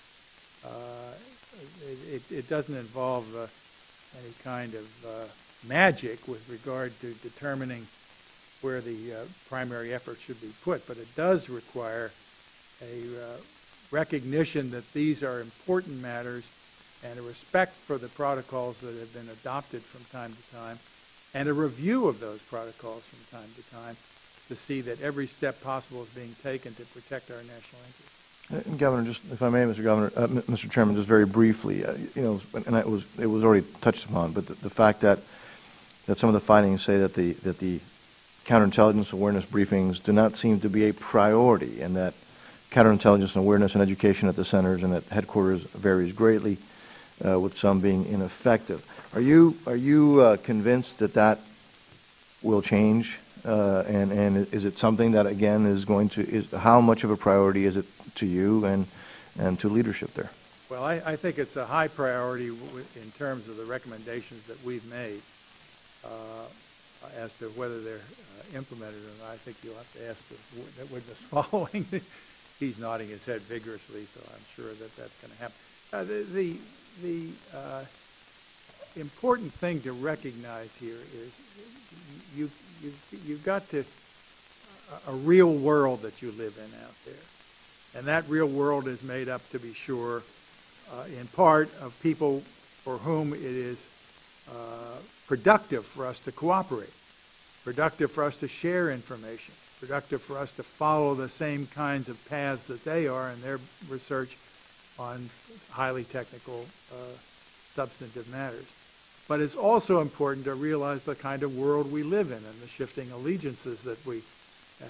it doesn't involve any kind of magic with regard to determining where the primary effort should be put, but it does require a recognition that these are important matters and a respect for the protocols that have been adopted from time to time, and a review of those protocols from time to time to see that every step possible is being taken to protect our national interests. Governor, just if I may, Mr. Chairman, just very briefly, and it was already touched upon, but the fact that some of the findings say that the counterintelligence awareness briefings do not seem to be a priority, and that counterintelligence and awareness and education at the centers and at headquarters varies greatly, with some being ineffective. Are you convinced that will change? And is it something that, again, how much of a priority is it to you and to leadership there? Well, I think it's a high priority in terms of the recommendations that we've made. As to whether they're implemented or not, I think you'll have to ask the witness following. He's nodding his head vigorously, so I'm sure that that's going to happen. The important thing to recognize here is you've got a real world that you live in out there. And that real world is made up, to be sure, in part of people for whom it is productive for us to cooperate, productive for us to share information, productive for us to follow the same kinds of paths that they are in their research on highly technical, substantive matters. But it's also important to realize the kind of world we live in and the shifting allegiances that we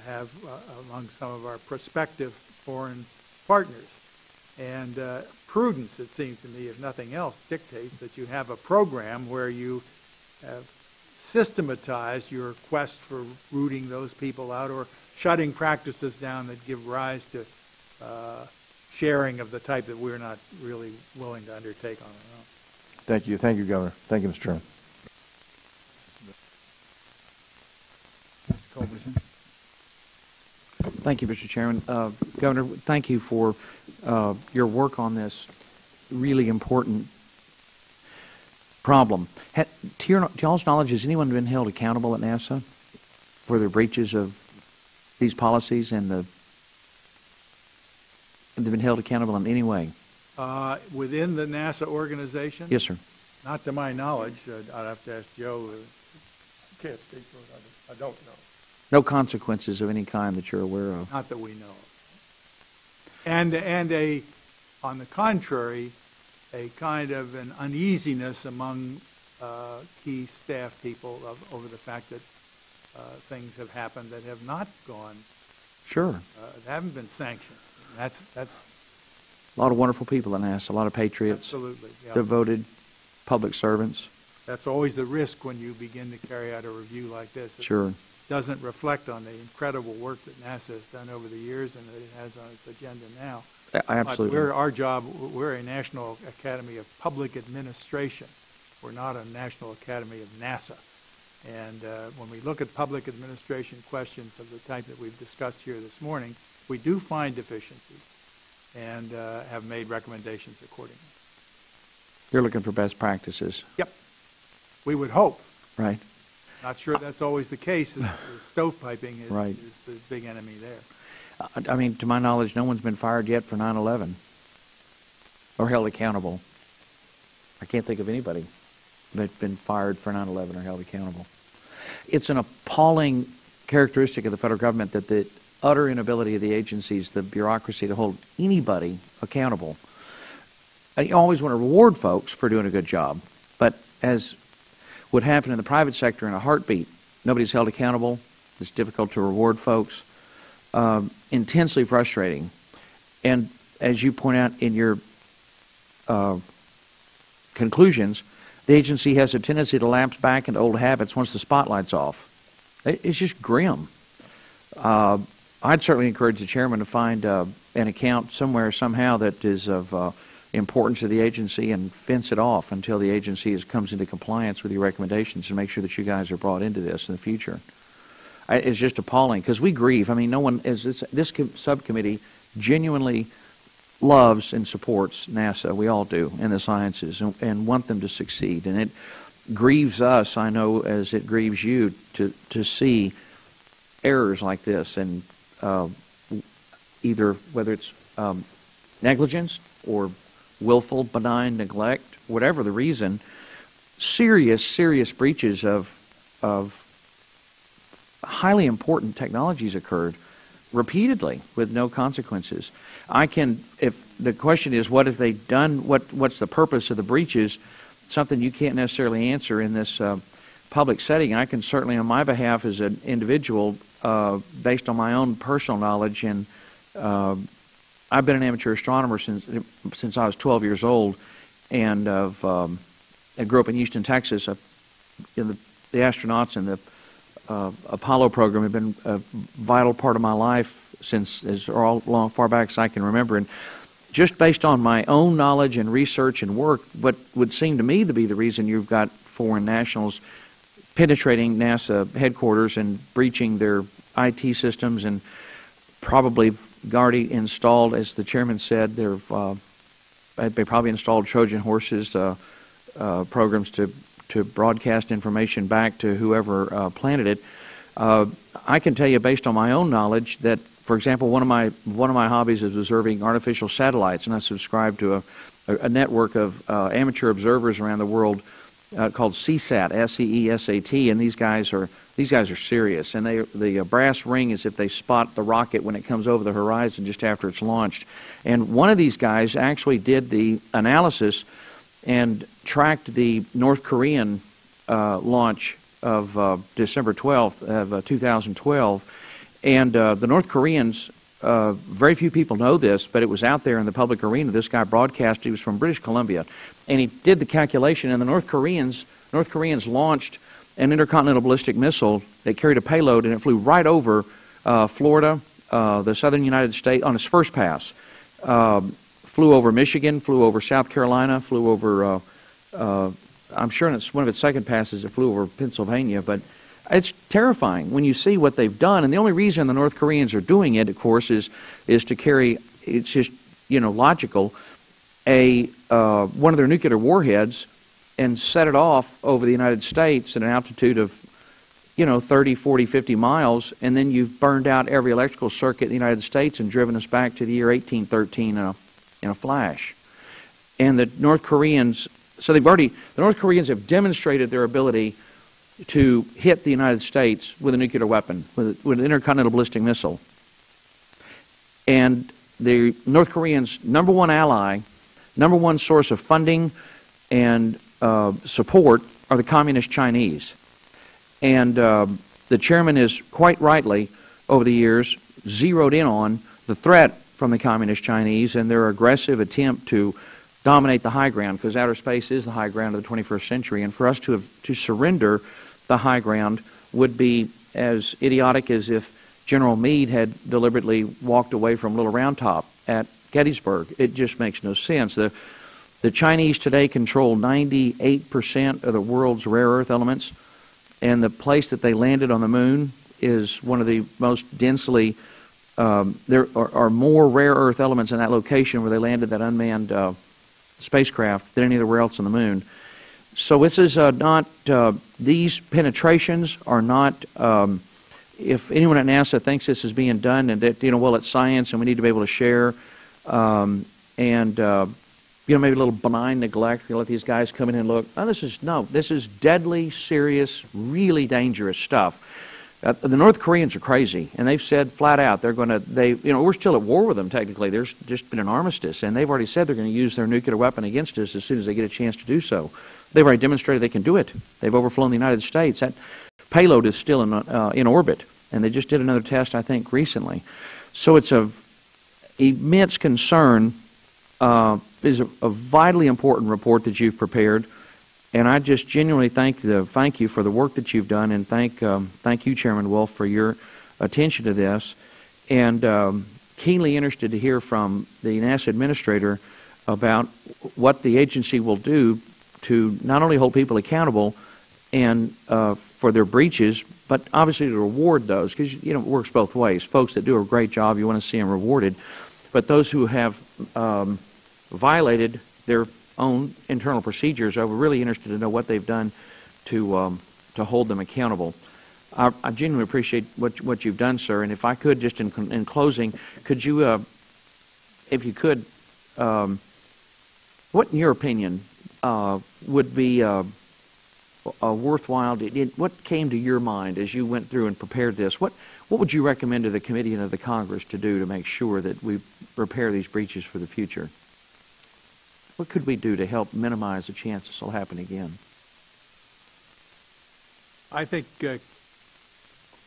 have among some of our prospective foreign partners. And prudence, it seems to me, if nothing else, dictates that you have a program where you have systematized your quest for rooting those people out or shutting practices down that give rise to sharing of the type that we're not really willing to undertake on our own. Thank you. Thank you, Governor. Thank you, Mr. Chairman. Mr. Culberson. Thank you, Mr. Chairman. Governor, thank you for your work on this really important problem. To y'all's knowledge, has anyone been held accountable at NASA for their breaches of these policies and have they been held accountable in any way? Within the NASA organization? Yes, sir. Not to my knowledge. I'd have to ask Joe. Can't speak for it. I don't know. No consequences of any kind that you're aware of? Not that we know of. And on the contrary, a kind of an uneasiness among key staff people over the fact that things have happened that have not gone. Sure. Haven't been sanctioned. That's a lot of wonderful people at NASA, a lot of patriots. Absolutely. Yeah. Devoted public servants. That's always the risk when you begin to carry out a review like this. Sure. It doesn't reflect on the incredible work that NASA has done over the years and that it has on its agenda now. Absolutely. But we're a National Academy of Public Administration. We're not a National Academy of NASA. And when we look at public administration questions of the type that we've discussed here this morning, we do find deficiencies and have made recommendations accordingly. You're looking for best practices. Yep. We would hope. Right. Not sure that's always the case. Stovepiping is, right. is the big enemy there. I mean, to my knowledge, no one's been fired yet for 9/11 or held accountable. I can't think of anybody that's been fired for 9/11 or held accountable. It's an appalling characteristic of the federal government that the utter inability of the agencies, the bureaucracy, to hold anybody accountable. And you always want to reward folks for doing a good job, but as would happen in the private sector in a heartbeat, nobody's held accountable. It's difficult to reward folks. Intensely frustrating. And as you point out in your conclusions, the agency has a tendency to lapse back into old habits once the spotlight's off. It's just grim. I'd certainly encourage the chairman to find an account somewhere, somehow, that is of importance to the agency and fence it off until the agency comes into compliance with your recommendations and make sure that you guys are brought into this in the future. It's just appalling because we grieve. I mean, no one this subcommittee genuinely loves and supports NASA. We all do in the sciences and want them to succeed. And it grieves us, I know, as it grieves you to see errors like this and either whether it's negligence or willful, benign neglect, whatever the reason, serious breaches of highly important technologies occurred repeatedly with no consequences. If the question is, what have they done, what's the purpose of the breaches, something you can't necessarily answer in this public setting. I can certainly, on my behalf as an individual, based on my own personal knowledge, and I've been an amateur astronomer since I was 12 years old, and I grew up in Houston, Texas. The astronauts and the Apollo program have been a vital part of my life since far back as I can remember. And just based on my own knowledge and research and work, what would seem to me to be the reason you've got foreign nationals penetrating NASA headquarters and breaching their IT systems and probably already installed, as the chairman said, they probably installed Trojan horses, programs to broadcast information back to whoever planted it. I can tell you, based on my own knowledge, that, for example, one of my hobbies is observing artificial satellites, and I subscribe to a network of amateur observers around the world called CSAT, SEESAT, and these guys are serious. And the brass ring is if they spot the rocket when it comes over the horizon just after it's launched. And one of these guys actually did the analysis and tracked the North Korean launch of December 12th of 2012. And the North Koreans very few people know this, but it was out there in the public arena. This guy broadcast. He was from British Columbia, and he did the calculation. And the North Koreans launched an intercontinental ballistic missile that carried a payload, and it flew right over Florida, the southern United States, on its first pass. Flew over Michigan, flew over South Carolina, flew over, I'm sure it's one of its second passes, it flew over Pennsylvania. But it's terrifying when you see what they've done. And the only reason the North Koreans are doing it, of course, is to carry, it's just, logical, one of their nuclear warheads and set it off over the United States at an altitude of 30, 40, 50 miles, and then you've burned out every electrical circuit in the United States and driven us back to the year 1813 in a flash. And the North Koreans, the North Koreans have demonstrated their ability to hit the United States with a nuclear weapon, with an intercontinental ballistic missile. And the North Koreans' number one ally, number one source of funding and support are the Communist Chinese. And the chairman is quite rightly, over the years, zeroed in on the threat from the Communist Chinese and their aggressive attempt to dominate the high ground, because outer space is the high ground of the 21st century. And for us to surrender the high ground would be as idiotic as if General Meade had deliberately walked away from Little Round Top at Gettysburg. It just makes no sense. The Chinese today control 98% of the world's rare earth elements, and the place that they landed on the moon is one of the most densely, there are more rare earth elements in that location where they landed that unmanned spacecraft than anywhere else on the moon. So this is not, these penetrations are not, if anyone at NASA thinks this is being done and that, well, it's science and we need to be able to share, maybe a little benign neglect, let these guys come in and look. This is deadly, serious, really dangerous stuff. The North Koreans are crazy, and they've said flat out we're still at war with them technically. There's just been an armistice, and they've already said they're going to use their nuclear weapon against us as soon as they get a chance to do so. They've already demonstrated they can do it. They've overflown the United States. That payload is still in orbit, and they just did another test, I think, recently. So it's of immense concern. Is a vitally important report that you've prepared, and I just genuinely thank you for the work that you've done, and thank you, Chairman Wolf, for your attention to this, and keenly interested to hear from the NASA administrator about what the agency will do to not only hold people accountable and for their breaches, but obviously to reward those, because it works both ways. Folks that do a great job, you want to see them rewarded, but those who have violated their own internal procedures, I was really interested to know what they've done to hold them accountable. I genuinely appreciate what you've done, sir. And if I could, just in closing, could you, if you could, what in your opinion would be a worthwhile? What came to your mind as you went through and prepared this? What would you recommend to the committee and to the Congress to do to make sure that we repair these breaches for the future? What could we do to help minimize the chance this will happen again? I think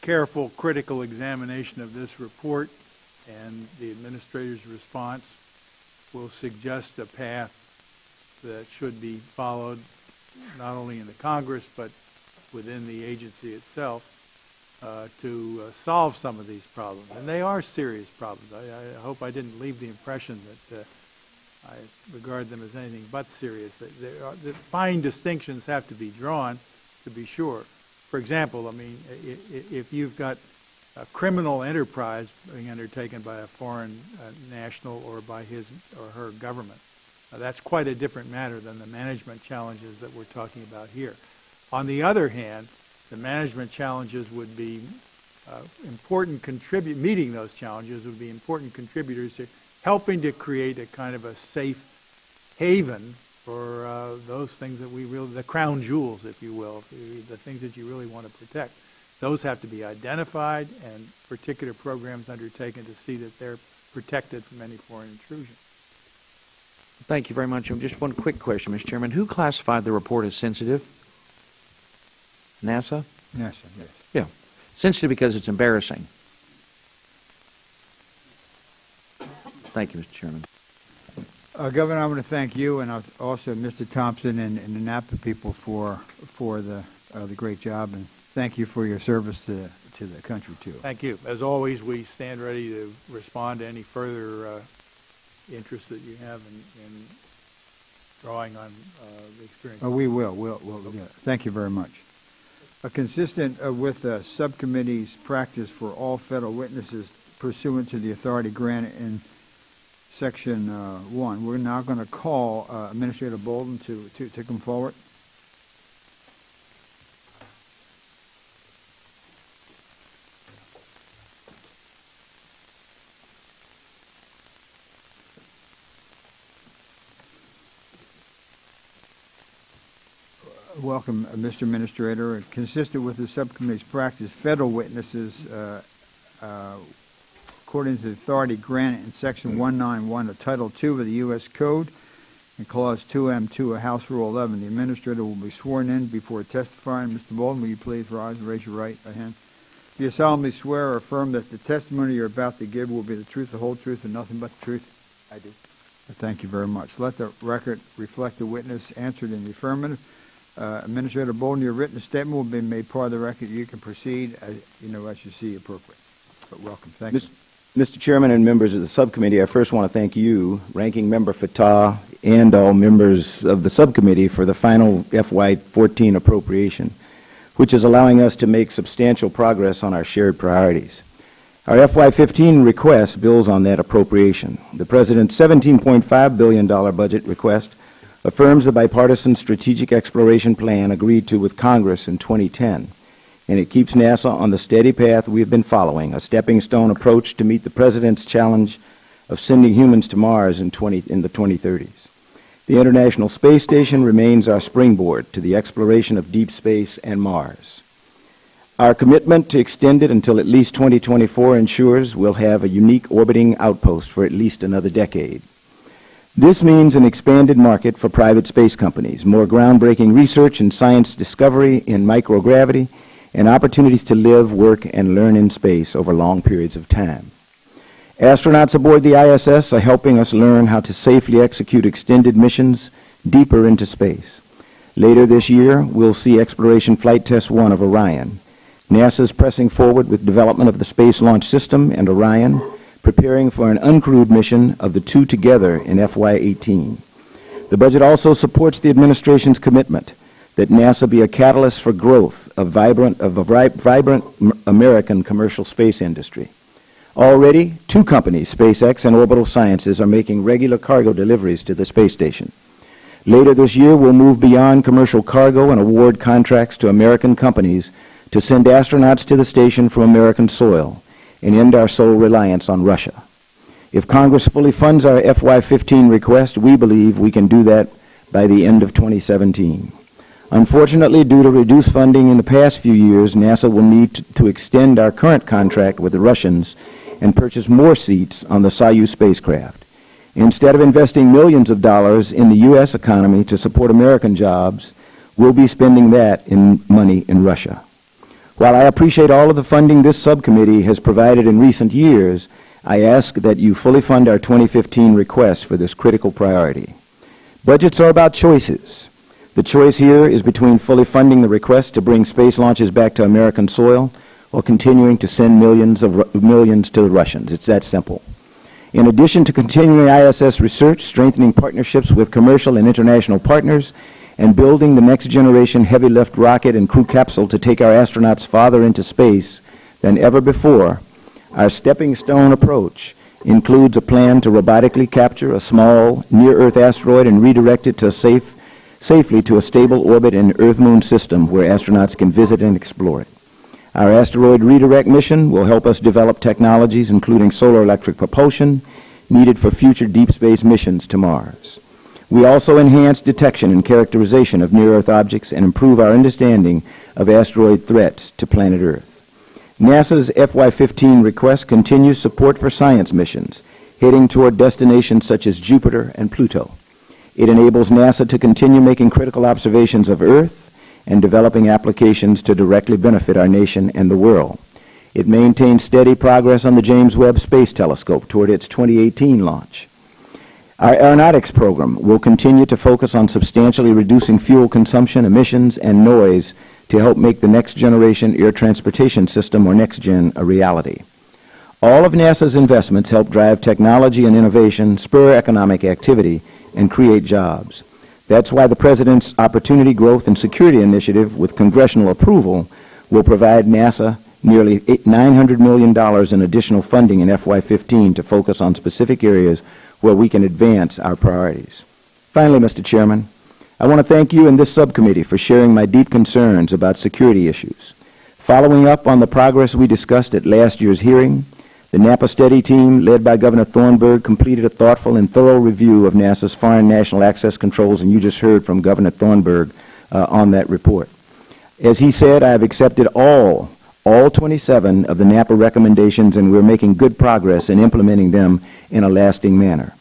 careful, critical examination of this report and the administrator's response will suggest a path that should be followed not only in the Congress but within the agency itself to solve some of these problems. And they are serious problems. I hope I didn't leave the impression that I regard them as anything but serious. The fine distinctions have to be drawn, to be sure. For example, I mean, if you've got a criminal enterprise being undertaken by a foreign national or by his or her government, that's quite a different matter than the management challenges that we're talking about here. On the other hand, the management challenges would be meeting those challenges would be important contributors to helping to create a kind of a safe haven for those things that the crown jewels, if you will, the things that you really want to protect. Those have to be identified and particular programs undertaken to see that they're protected from any foreign intrusion. Thank you very much. Just one quick question, Mr. Chairman. Who classified the report as sensitive? NASA? NASA, yes. Yeah. Sensitive because it's embarrassing. Thank you, Mr. Chairman. Governor, I want to thank you and also Mr. Thompson and the NAPA people for the great job, and thank you for your service to the country too. Thank you. As always, we stand ready to respond to any further interest that you have in drawing on the experience. We will. We'll do it. Thank you very much. Consistent with the subcommittee's practice for all federal witnesses pursuant to the authority granted in Section 1, we're now going to call Administrator Bolden to come forward. Welcome, Mr. Administrator. Consistent with the subcommittee's practice, federal witnesses, according to the authority granted in Section 191 of Title II of the U.S. Code and Clause 2M2 of House Rule 11, the Administrator will be sworn in before testifying. Mr. Bolden, will you please rise and raise your right hand? Do you solemnly swear or affirm that the testimony you're about to give will be the truth, the whole truth, and nothing but the truth? I do. Thank you very much. Let the record reflect the witness answered in the affirmative. Administrator Bolden, your written statement will be made part of the record. You can proceed as you see appropriate. But welcome. Thank you. Mr. Chairman and members of the subcommittee, I first want to thank you, Ranking Member Fattah, and all members of the subcommittee for the final FY14 appropriation, which is allowing us to make substantial progress on our shared priorities. Our FY15 request builds on that appropriation. The President's $17.5 billion budget request affirms the bipartisan strategic exploration plan agreed to with Congress in 2010, and it keeps NASA on the steady path we have been following, a stepping stone approach to meet the President's challenge of sending humans to Mars in the 2030s. The International Space Station remains our springboard to the exploration of deep space and Mars. Our commitment to extend it until at least 2024 ensures we'll have a unique orbiting outpost for at least another decade. This means an expanded market for private space companies, more groundbreaking research and science discovery in microgravity, and opportunities to live, work, and learn in space over long periods of time. Astronauts aboard the ISS are helping us learn how to safely execute extended missions deeper into space. Later this year, we'll see Exploration Flight Test 1 of Orion. NASA's pressing forward with development of the Space Launch System and Orion, preparing for an uncrewed mission of the two together in FY18. The budget also supports the administration's commitment that NASA be a catalyst for growth of a vibrant American commercial space industry. Already, two companies, SpaceX and Orbital Sciences, are making regular cargo deliveries to the space station. Later this year, we'll move beyond commercial cargo and award contracts to American companies to send astronauts to the station from American soil and end our sole reliance on Russia. If Congress fully funds our FY15 request, we believe we can do that by the end of 2017. Unfortunately, due to reduced funding in the past few years, NASA will need to extend our current contract with the Russians and purchase more seats on the Soyuz spacecraft. Instead of investing millions of dollars in the U.S. economy to support American jobs, we'll be spending that money in Russia. While I appreciate all of the funding this subcommittee has provided in recent years, I ask that you fully fund our 2015 request for this critical priority. Budgets are about choices. The choice here is between fully funding the request to bring space launches back to American soil or continuing to send millions to the Russians. It's that simple. In addition to continuing ISS research, strengthening partnerships with commercial and international partners, and building the next generation heavy lift rocket and crew capsule to take our astronauts farther into space than ever before, our stepping stone approach includes a plan to robotically capture a small near-Earth asteroid and redirect it to safely to a stable orbit in the Earth-Moon system where astronauts can visit and explore it. Our asteroid redirect mission will help us develop technologies including solar electric propulsion needed for future deep space missions to Mars. We also enhance detection and characterization of near-Earth objects and improve our understanding of asteroid threats to planet Earth. NASA's FY15 request continues support for science missions, heading toward destinations such as Jupiter and Pluto. It enables NASA to continue making critical observations of Earth and developing applications to directly benefit our nation and the world. It maintains steady progress on the James Webb Space Telescope toward its 2018 launch. Our aeronautics program will continue to focus on substantially reducing fuel consumption, emissions, and noise to help make the Next Generation Air Transportation System, or NextGen, a reality. All of NASA's investments help drive technology and innovation, spur economic activity, and create jobs. That's why the President's Opportunity, Growth, and Security Initiative, with congressional approval, will provide NASA nearly $900 million in additional funding in FY15 to focus on specific areas where we can advance our priorities. Finally, Mr. Chairman, I want to thank you and this subcommittee for sharing my deep concerns about security issues. Following up on the progress we discussed at last year's hearing, the NAPA study team, led by Governor Thornburgh, completed a thoughtful and thorough review of NASA's foreign national access controls, and you just heard from Governor Thornburgh on that report. As he said, I have accepted all 27 of the NAPA recommendations, and we're making good progress in implementing them in a lasting manner.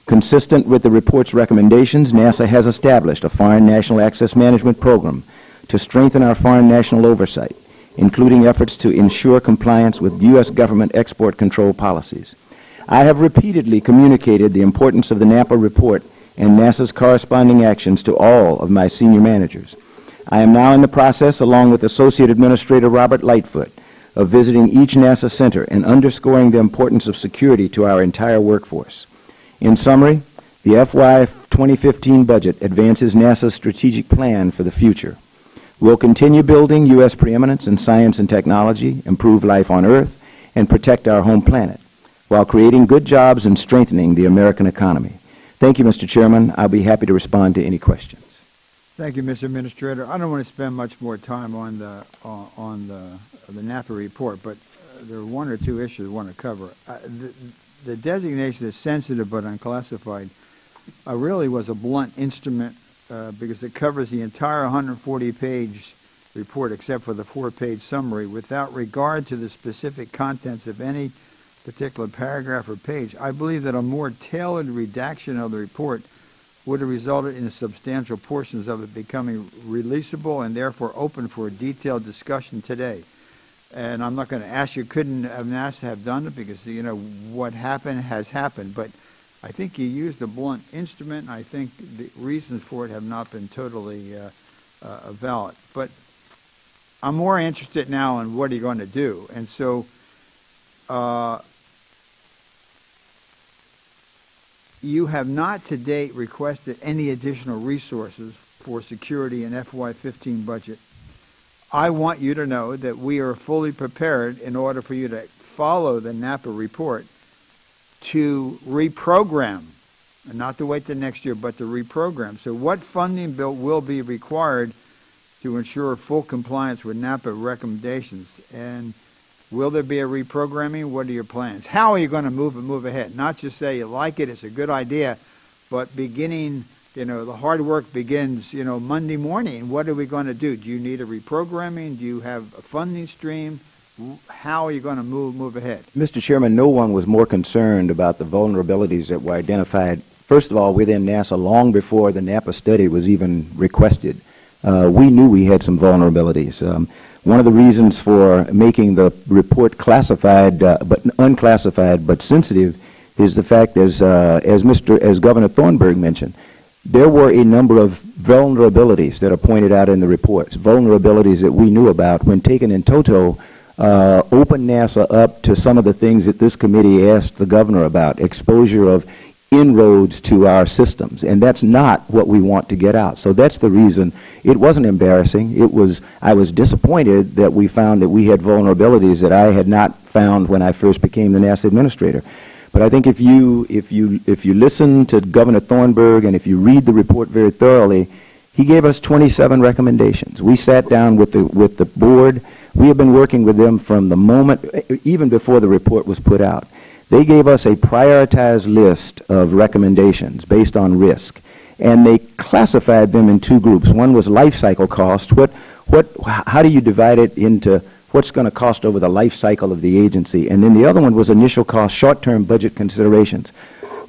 Consistent with the report's recommendations, NASA has established a Foreign National Access Management Program to strengthen our foreign national oversight, including efforts to ensure compliance with U.S. government export control policies. I have repeatedly communicated the importance of the NAPA report and NASA's corresponding actions to all of my senior managers. I am now in the process, along with Associate Administrator Robert Lightfoot, of visiting each NASA center and underscoring the importance of security to our entire workforce. In summary, the FY 2015 budget advances NASA's strategic plan for the future. We'll continue building U.S. preeminence in science and technology, improve life on Earth, and protect our home planet, while creating good jobs and strengthening the American economy. Thank you, Mr. Chairman. I'll be happy to respond to any questions. Thank you, Mr. Administrator. I don't want to spend much more time on the NAPA report, but there are one or two issues I want to cover. The designation is sensitive but unclassified really was a blunt instrument because it covers the entire 140-page report except for the 4-page summary without regard to the specific contents of any particular paragraph or page. I believe that a more tailored redaction of the report would have resulted in substantial portions of it becoming releasable and therefore open for a detailed discussion today. And I'm not going to ask you, couldn't NASA have done it because, you know, what happened has happened. But I think you used a blunt instrument, and I think the reasons for it have not been totally valid. But I'm more interested now in what are you going to do. And so you have not to date requested any additional resources for security in FY15 budget. I want you to know that we are fully prepared in order for you to follow the NAPA report to reprogram, and not to wait till next year, but to reprogram. So what funding bill will be required to ensure full compliance with NAPA recommendations? And will there be a reprogramming? What are your plans? How are you going to move ahead? Not just say you like it, it's a good idea, but beginning, you know, the hard work begins, you know, Monday morning. What are we going to do? Do you need a reprogramming? Do you have a funding stream? How are you going to move ahead? Mr. Chairman, no one was more concerned about the vulnerabilities that were identified, first of all, within NASA long before the NAPA study was even requested. We knew we had some vulnerabilities. One of the reasons for making the report classified, but unclassified, but sensitive, is the fact, as Governor Thornburgh mentioned, there were a number of vulnerabilities that are pointed out in the reports, vulnerabilities that we knew about. When taken in toto, opened NASA up to some of the things that this committee asked the governor about, exposure of inroads to our systems, and that's not what we want to get out. So that's the reason. It wasn't embarrassing. I was disappointed that we found that we had vulnerabilities that I had not found when I first became the NASA administrator. But I think if you listen to Governor Thornburgh and if you read the report very thoroughly, he gave us 27 recommendations. We sat down with the board. We have been working with them from the moment, even before the report was put out. They gave us a prioritized list of recommendations based on risk, and they classified them in two groups. One was life cycle cost. How do you divide it into what's going to cost over the life cycle of the agency? And then the other one was initial cost, short-term budget considerations.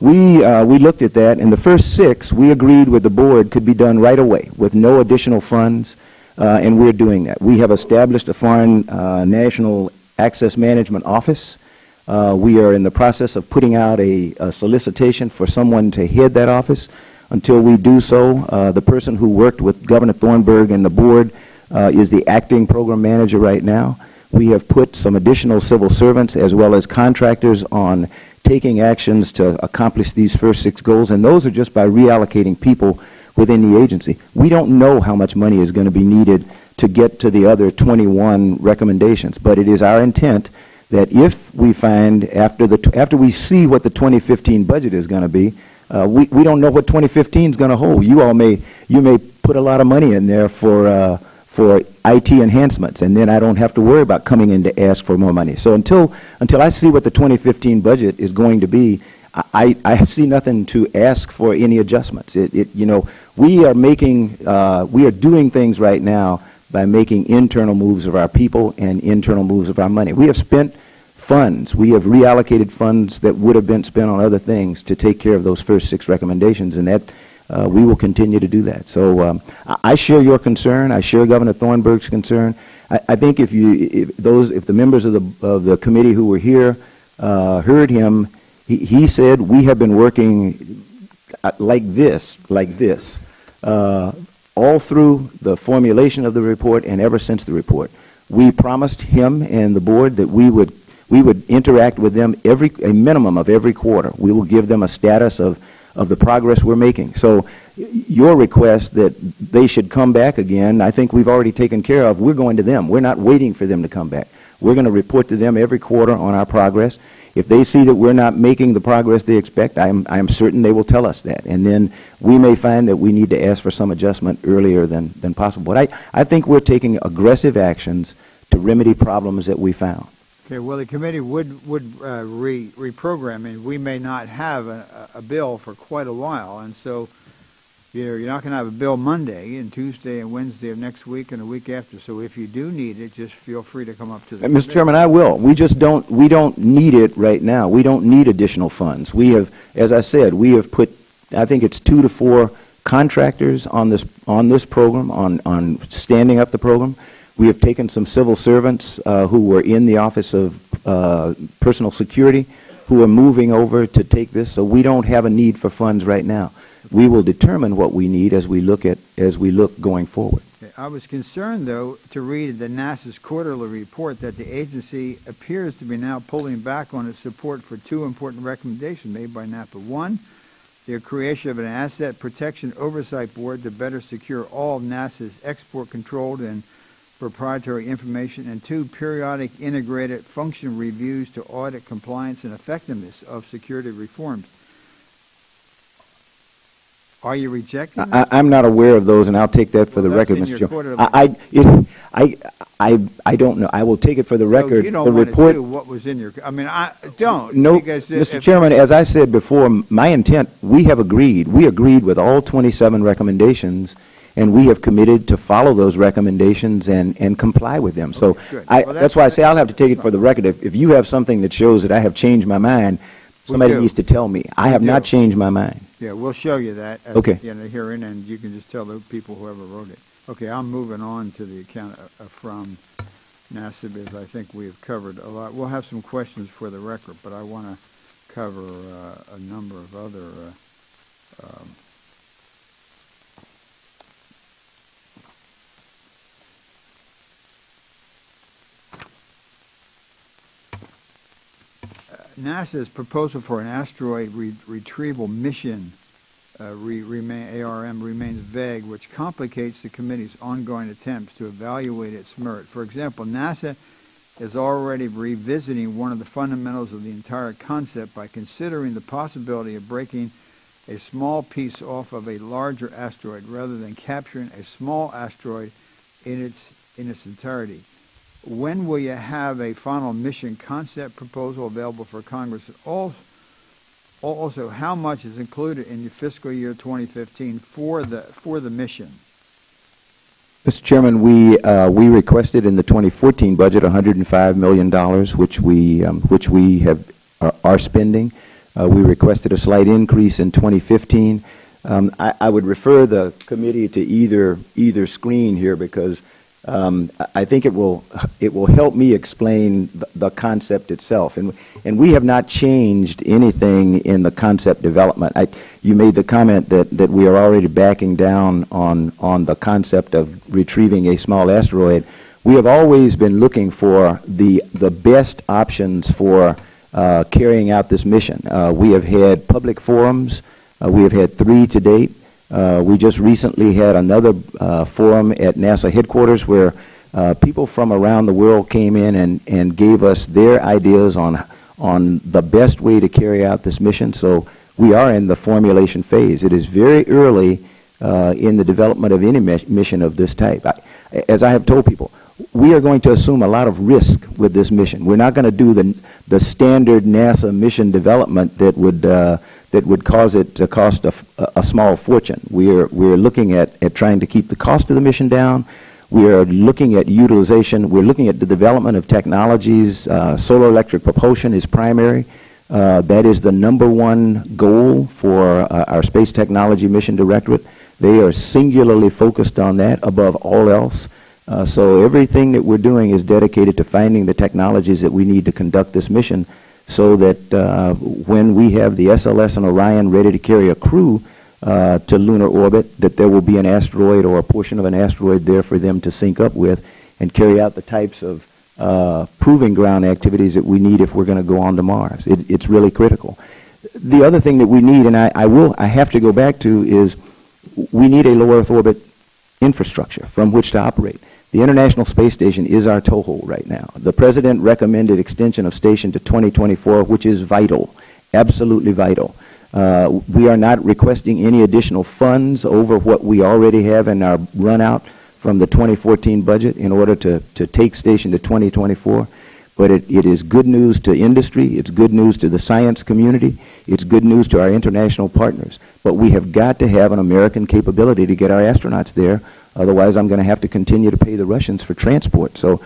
We looked at that, and the first 6 we agreed with the board could be done right away with no additional funds, and we're doing that. We have established a foreign national Access Management Office. We are in the process of putting out a solicitation for someone to head that office. Until we do so, the person who worked with Governor Thornburgh and the board is the acting program manager right now. We have put some additional civil servants as well as contractors on taking actions to accomplish these first 6 goals, and those are just by reallocating people within the agency. We don't know how much money is going to be needed to get to the other 21 recommendations, but it is our intent that if we find after we see what the 2015 budget is going to be, we don't know what 2015 is going to hold. You may put a lot of money in there for IT enhancements, and then I don't have to worry about coming in to ask for more money. So until I see what the 2015 budget is going to be, I see nothing to ask for any adjustments. We are doing things right now by making internal moves of our people and internal moves of our money. We have spent funds. We have reallocated funds that would have been spent on other things to take care of those first 6 recommendations, and that we will continue to do that. So I share your concern. I share Governor Thornburgh's concern. I think if the members of the committee who were here heard him, he said we have been working like this, all through the formulation of the report and ever since the report. We promised him and the board that we would interact with them a minimum of every quarter. We will give them a status of the progress we're making. So your request that they should come back again, I think we've already taken care of. We're going to them. We're not waiting for them to come back. We're going to report to them every quarter on our progress. If they see that we're not making the progress they expect, I am certain they will tell us that. And then we may find that we need to ask for some adjustment earlier than possible. But I think we're taking aggressive actions to remedy problems that we found. Okay, well, the committee would reprogram, and we may not have a bill for quite a while, and so you're not going to have a bill Monday and Tuesday and Wednesday of next week and the week after. So if you do need it, just feel free to come up to the Mr. Chairman, I will. We don't need it right now. We don't need additional funds. We have, as I said, we have put, I think it's 2 to 4 contractors on this program, on standing up the program. We have taken some civil servants who were in the Office of Personal Security who are moving over to take this, so we don't have a need for funds right now. We will determine what we need as we look going forward. Okay. I was concerned, though, to read the NASA's quarterly report that the agency appears to be now pulling back on its support for 2 important recommendations made by NAPA. 1, the creation of an asset protection oversight board to better secure all of NASA's export-controlled and proprietary information, and 2, periodic integrated function reviews to audit compliance and effectiveness of security reforms. Are you rejecting that? I'm not aware of those, and I'll take that for the record, Mr. Chairman. I don't know. I will take it for the record. You don't want to do what was in your... I mean, I don't. No, Mr. Chairman, as I said before, my intent, we agreed with all 27 recommendations, and we have committed to follow those recommendations and comply with them. So that's why I say I'll have to take it for the record. If you have something that shows that I have changed my mind, somebody needs to tell me. I have not changed my mind. Yeah, we'll show you that at the end of the hearing, and you can just tell the people whoever wrote it. Okay, I'm moving on to the account from NASA because I think we have covered a lot. We'll have some questions for the record, but I want to cover a number of other NASA's proposal for an asteroid retrieval mission, ARM, remains vague, which complicates the committee's ongoing attempts to evaluate its merit. For example, NASA is already revisiting one of the fundamentals of the entire concept by considering the possibility of breaking a small piece off of a larger asteroid rather than capturing a small asteroid in its entirety. When will you have a final mission concept proposal available for Congress? Also, how much is included in your fiscal year 2015 for the mission? Mr. Chairman, we requested in the 2014 budget $105 million, which we are spending. We requested a slight increase in 2015. I would refer the committee to either screen here because I think it will help me explain the concept itself. And we have not changed anything in the concept development. You made the comment that we are already backing down on the concept of retrieving a small asteroid. We have always been looking for the best options for carrying out this mission. We have had public forums. We have had 3 to date. We just recently had another forum at NASA headquarters where people from around the world came in and gave us their ideas on the best way to carry out this mission. So we are in the formulation phase. It is very early in the development of any mission of this type. As I have told people, we are going to assume a lot of risk with this mission. We're not going to do the standard NASA mission development that would cause it to cost a small fortune. We're looking at trying to keep the cost of the mission down. We are looking at utilization. We're looking at the development of technologies. Solar electric propulsion is primary. That is the #1 goal for our Space Technology Mission Directorate. They are singularly focused on that above all else. So everything that we're doing is dedicated to finding the technologies that we need to conduct this mission, so that when we have the SLS and Orion ready to carry a crew to lunar orbit, that there will be an asteroid or a portion of an asteroid there for them to sync up with and carry out the types of proving ground activities that we need if we're going to go on to Mars. It's really critical. The other thing that we need, and I have to go back to, is we need a low Earth orbit infrastructure from which to operate. The International Space Station is our toehold right now. The President recommended extension of station to 2024, which is vital, absolutely vital. We are not requesting any additional funds over what we already have in our run out from the 2014 budget in order to take station to 2024. But it is good news to industry, it's good news to the science community, it's good news to our international partners. But we have got to have an American capability to get our astronauts there. Otherwise, I'm going to have to continue to pay the Russians for transport. So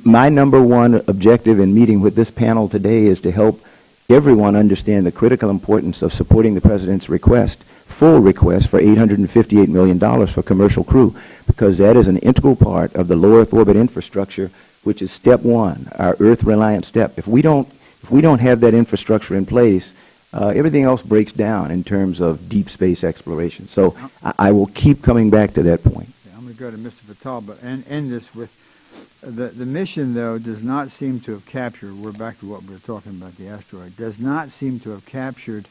my #1 objective in meeting with this panel today is to help everyone understand the critical importance of supporting the President's request, full request for $858 million for commercial crew, because that is an integral part of the low Earth orbit infrastructure, which is step 1, our Earth-reliant step. If we don't have that infrastructure in place, everything else breaks down in terms of deep space exploration. So I will keep coming back to that point. I'm going to go to Mr. Vitale, but end this with the mission, though, does not seem to have captured, we're back to what we were talking about, the asteroid, does not seem to have captured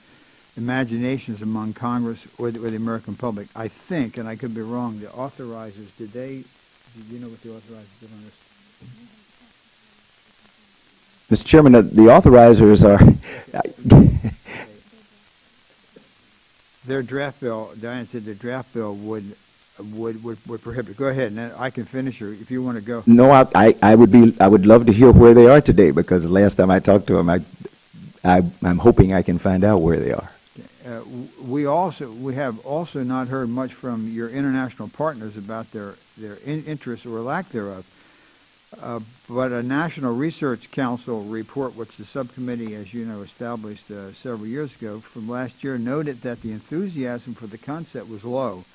imaginations among Congress or the American public. I think, and I could be wrong, the authorizers, did you know what the authorizers did on this? Mr. Chairman, the authorizers are... Their draft bill, Diane said the draft bill would prohibit. Go ahead, and then I can finish, or if you want to go. No, I would love to hear where they are today, because the last time I talked to them, I'm hoping I can find out where they are. We have also not heard much from your international partners about their interest or lack thereof. But a National Research Council report, which the subcommittee, as you know, established several years ago, from last year, noted that the enthusiasm for the concept was low.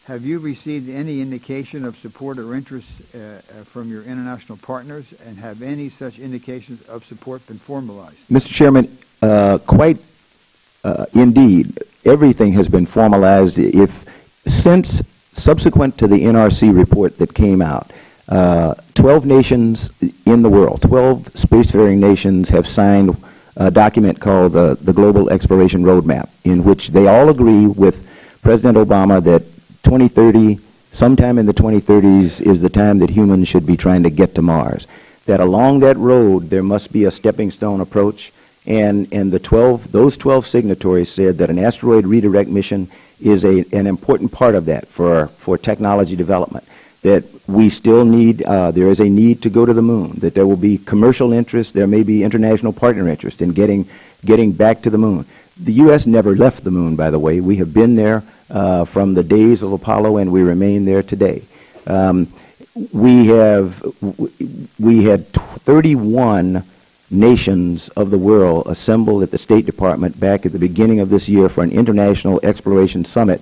Have you received any indication of support or interest from your international partners, and have any such indications of support been formalized? Mr. Chairman, quite indeed, everything has been formalized. Since subsequent to the NRC report that came out, 12 nations in the world, 12 spacefaring nations have signed a document called the Global Exploration Roadmap, in which they all agree with President Obama that 2030, sometime in the 2030s, is the time that humans should be trying to get to Mars. That along that road, there must be a stepping stone approach, and those 12 signatories said that an asteroid redirect mission is an important part of that for technology development. That we still need, there is a need to go to the moon, that there will be commercial interest, there may be international partner interest in getting back to the moon. The U.S. never left the moon, by the way. We have been there from the days of Apollo, and we remain there today. We had 31 nations of the world assembled at the State Department back at the beginning of this year for an international exploration summit.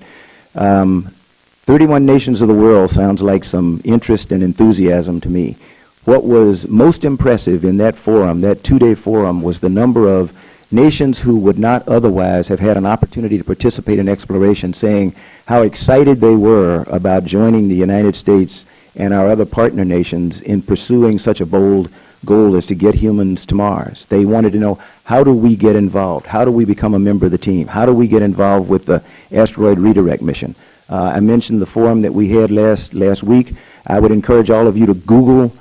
31 nations of the world sounds like some interest and enthusiasm to me. What was most impressive in that forum, that two-day forum, was the number of nations who would not otherwise have had an opportunity to participate in exploration, saying how excited they were about joining the United States and our other partner nations in pursuing such a bold goal as to get humans to Mars. They wanted to know, how do we get involved? How do we become a member of the team? How do we get involved with the asteroid redirect mission? I mentioned the forum that we had last week. I would encourage all of you to Google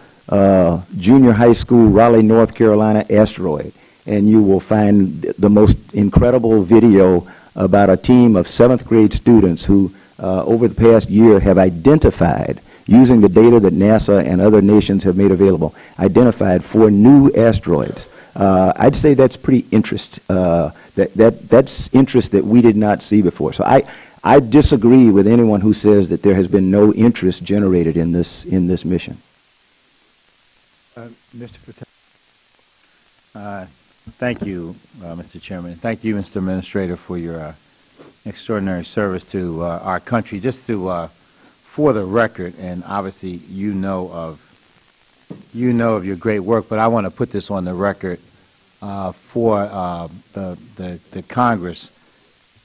junior high school, Raleigh, North Carolina asteroid, and you will find the most incredible video about a team of 7th grade students who, over the past year, have identified, using the data that NASA and other nations have made available, identified 4 new asteroids. I'd say that's pretty interest. That's interest that we did not see before. So I disagree with anyone who says that there has been no interest generated in this mission. Mr. Patel. Thank you, Mr. Chairman. Thank you, Mr. Administrator, for your extraordinary service to our country. Just to, for the record, and obviously you know of your great work, but I want to put this on the record for the Congress.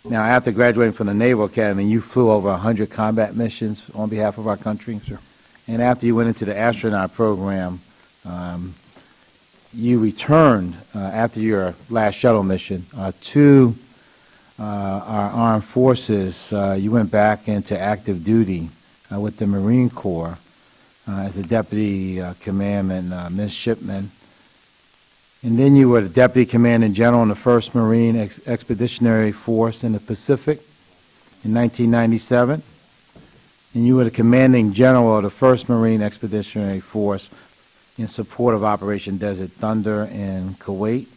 Now, after graduating from the Naval Academy, you flew over 100 combat missions on behalf of our country. Sure. And after you went into the astronaut program, you returned after your last shuttle mission to our armed forces. You went back into active duty with the Marine Corps as a deputy commandant midshipman. And then you were the Deputy Commanding General in the 1st Marine Expeditionary Force in the Pacific in 1997. And you were the Commanding General of the 1st Marine Expeditionary Force in support of Operation Desert Thunder in Kuwait.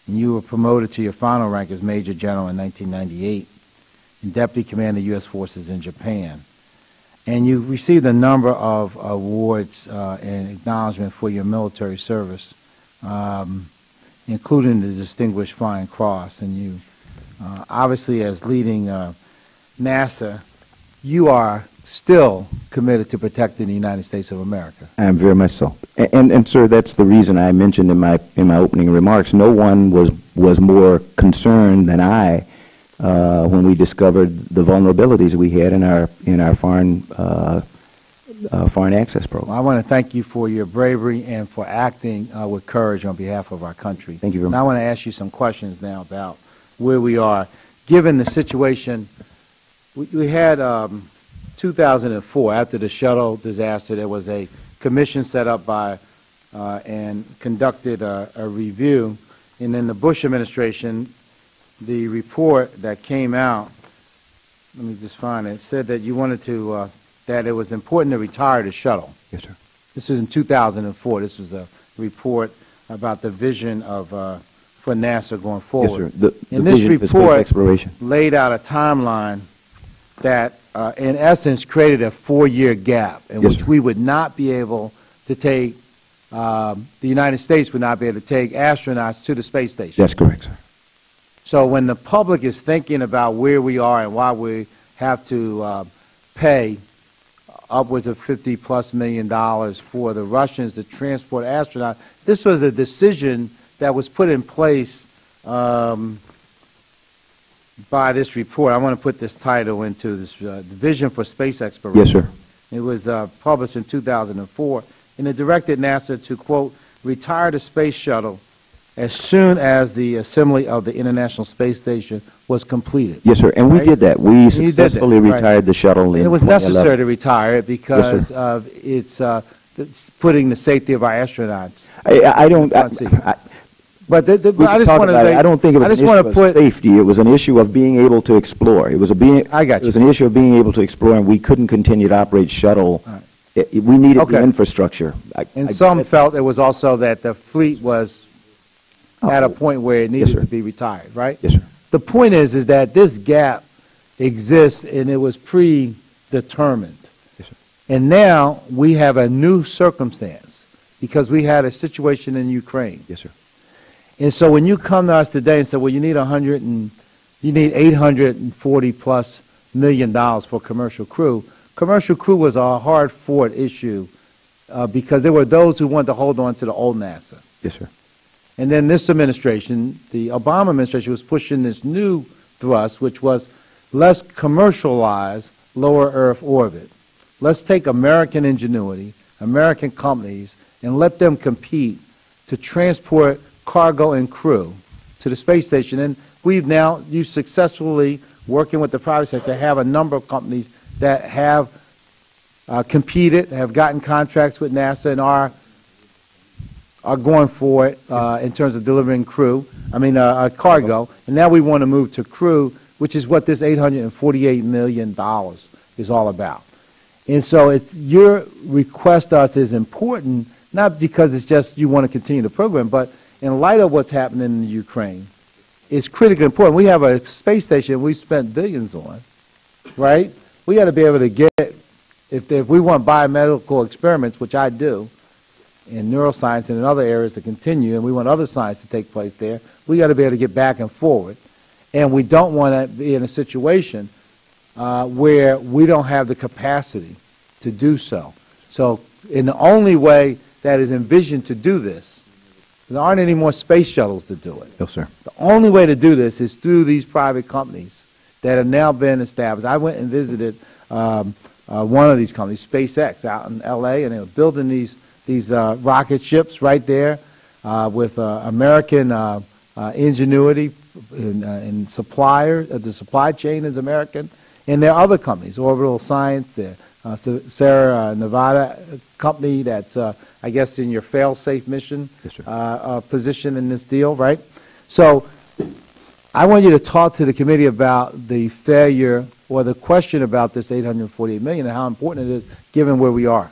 And you were promoted to your final rank as Major General in 1998 and Deputy Commander of U.S. Forces in Japan. And you received a number of awards and acknowledgement for your military service, including the Distinguished Flying Cross. And you, obviously, as leading NASA, you are still committed to protecting the United States of America. I am very much so. And sir, that's the reason I mentioned in my opening remarks. No one was more concerned than I when we discovered the vulnerabilities we had in our foreign access program. Well, I want to thank you for your bravery and for acting with courage on behalf of our country. Thank you very much. And I want to ask you some questions now about where we are. Given the situation, we had 2004, after the shuttle disaster, there was a commission set up by and conducted a review. And in the Bush administration, the report that came out, let me just find it, said that you wanted to, that it was important to retire the shuttle. Yes, sir. This was in 2004. This was a report about the vision of for NASA going forward. Yes, sir. The and this vision for space report exploration laid out a timeline that, in essence, created a 4-year gap in yes, which sir. we would not be able to take, the United States would not be able to take astronauts to the space station. That's correct, sir. So when the public is thinking about where we are and why we have to pay upwards of $50+ million for the Russians to transport astronauts, this was a decision that was put in place by this report. I want to put this title into this Vision for Space Exploration. Yes, sir. It was published in 2004, and it directed NASA to, quote, retire the space shuttle as soon as the assembly of the International Space Station was completed. Yes, sir. And we did that. We successfully right. retired the shuttle in 2011. It was necessary to retire it because yes, of it's putting the safety of our astronauts. I don't. But I just want to. I don't think it was an issue of safety. It was an issue of being able to explore. It was a being. I got you. It was an issue of being able to explore, and we couldn't continue to operate shuttle. Right. We needed the infrastructure. Some felt it was also that the fleet was at a point where it needed to be retired, right? Yes, sir. The point is that this gap exists, and it was predetermined. Yes, sir. And now we have a new circumstance because we had a situation in Ukraine. Yes, sir. And so when you come to us today and say, well, you need 840+ million for commercial crew. Commercial crew was a hard-fought issue because there were those who wanted to hold on to the old NASA. Yes, sir. And then this administration, the Obama administration, was pushing this new thrust, which was let's commercialize lower Earth orbit. Let's take American ingenuity, American companies, and let them compete to transport cargo and crew to the space station. And we've now, you successfully, working with the private sector, have a number of companies that have competed, have gotten contracts with NASA, and are going for it in terms of delivering cargo. And now we want to move to crew, which is what this $848 million is all about. And so your request to us is important, not because it's just you want to continue the program, but in light of what's happening in the Ukraine, it's critically important. We have a space station we spent billions on, right? We got to be able to get, if we want biomedical experiments, which I do, in neuroscience and in other areas to continue, and we want other science to take place there, we got to be able to get back and forward. And we don't want to be in a situation where we don't have the capacity to do so. So in the only way that is envisioned to do this, there aren't any more space shuttles to do it. No, sir. The only way to do this is through these private companies that have now been established. I went and visited one of these companies, SpaceX, out in L.A., and they were building these rocket ships right there with American ingenuity and suppliers. The supply chain is American. And there are other companies, Orbital Science, Sierra Nevada company that's, I guess, in your fail-safe mission position in this deal, right? So I want you to talk to the committee about the failure or the question about this $848 million and how important it is given where we are.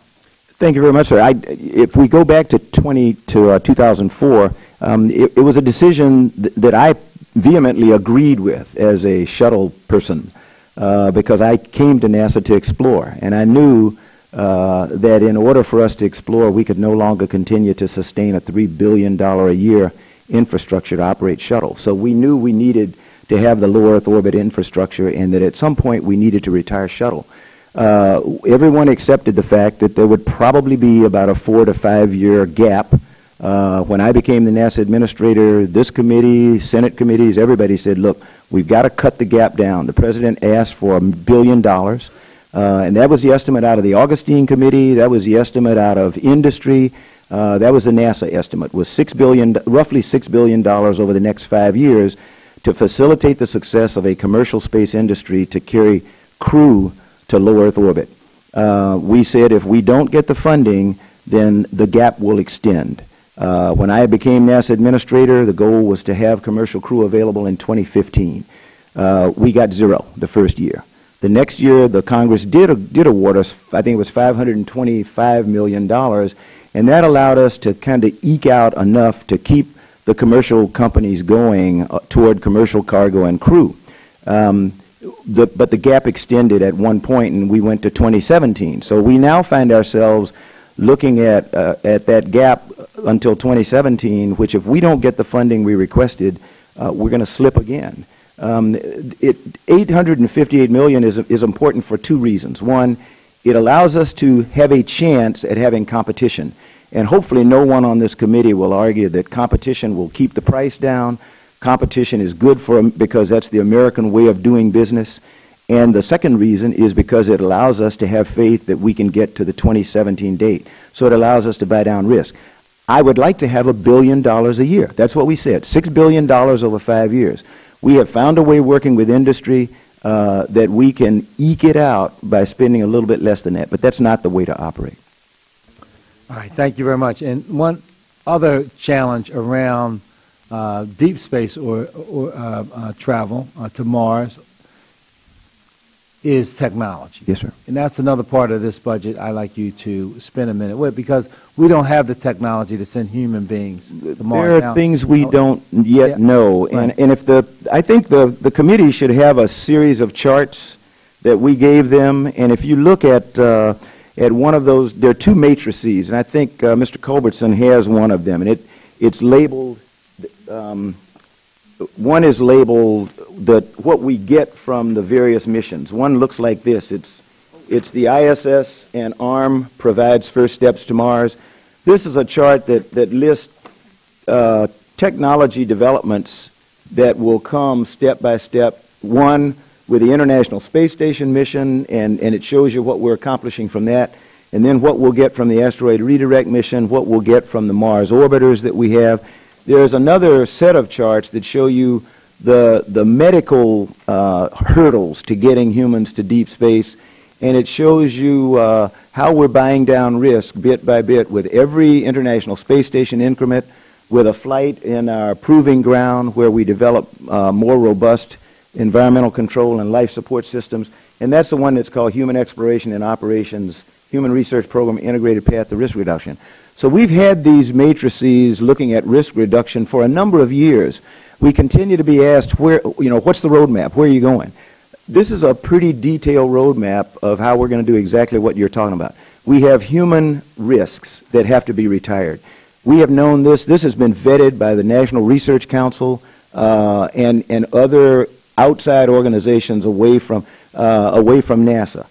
Thank you very much, sir. If we go back to 2004, it was a decision that I vehemently agreed with as a shuttle person because I came to NASA to explore, and I knew that in order for us to explore, we could no longer continue to sustain a $3 billion a year infrastructure to operate shuttles. So we knew we needed to have the low Earth orbit infrastructure, and that at some point we needed to retire shuttle. Everyone accepted the fact that there would probably be about a 4 to 5 year gap. When I became the NASA administrator, this committee, Senate committees, everybody said, look, we've got to cut the gap down. The President asked for $1 billion, and that was the estimate out of the Augustine Committee. That was the estimate out of industry. That was the NASA estimate, was roughly $6 billion over the next 5 years to facilitate the success of a commercial space industry to carry crew to low Earth orbit. We said if we don't get the funding, then the gap will extend. When I became NASA administrator, the goal was to have commercial crew available in 2015. We got zero the first year. The next year, the Congress did award us, I think it was $525 million, and that allowed us to kind of eke out enough to keep the commercial companies going toward commercial cargo and crew. But the gap extended at one point, and we went to 2017. So we now find ourselves looking at that gap until 2017, which if we don't get the funding we requested, we're going to slip again. $858 million is important for two reasons. One, it allows us to have a chance at having competition. And hopefully no one on this committee will argue that competition will keep the price down. Competition is good because that's the American way of doing business. And the second reason is because it allows us to have faith that we can get to the 2017 date. So it allows us to buy down risk. I would like to have $1 billion a year. That's what we said, $6 billion over 5 years. We have found a way working with industry that we can eke it out by spending a little bit less than that. But that's not the way to operate. All right, thank you very much. And one other challenge around deep space or travel to Mars is technology. Yes, sir. And that's another part of this budget I'd like you to spend a minute with, because we don't have the technology to send human beings to Mars. There are things we don't yet know. Right. And I think the committee should have a series of charts that we gave them. And if you look at one of those, there are two matrices, and I think Mr. Culbertson has one of them, and it's labeled, one is labeled what we get from the various missions. One looks like this. It's the ISS and ARM provides first steps to Mars. This is a chart that lists technology developments that will come step by step. One with the International Space Station mission, and it shows you what we're accomplishing from that. And then what we'll get from the asteroid redirect mission, what we'll get from the Mars orbiters that we have. There's another set of charts that show you the medical hurdles to getting humans to deep space, and it shows you how we're buying down risk bit by bit with every International Space Station increment, with a flight in our proving ground where we develop more robust environmental control and life support systems, and that's the one that's called Human Exploration and Operations Human Research Program Integrated Path to Risk Reduction. So we've had these matrices looking at risk reduction for a number of years. We continue to be asked, what's the roadmap? Where are you going? This is a pretty detailed roadmap of how we're going to do exactly what you're talking about. We have human risks that have to be retired. We have known this. This has been vetted by the National Research Council and other outside organizations away from NASA.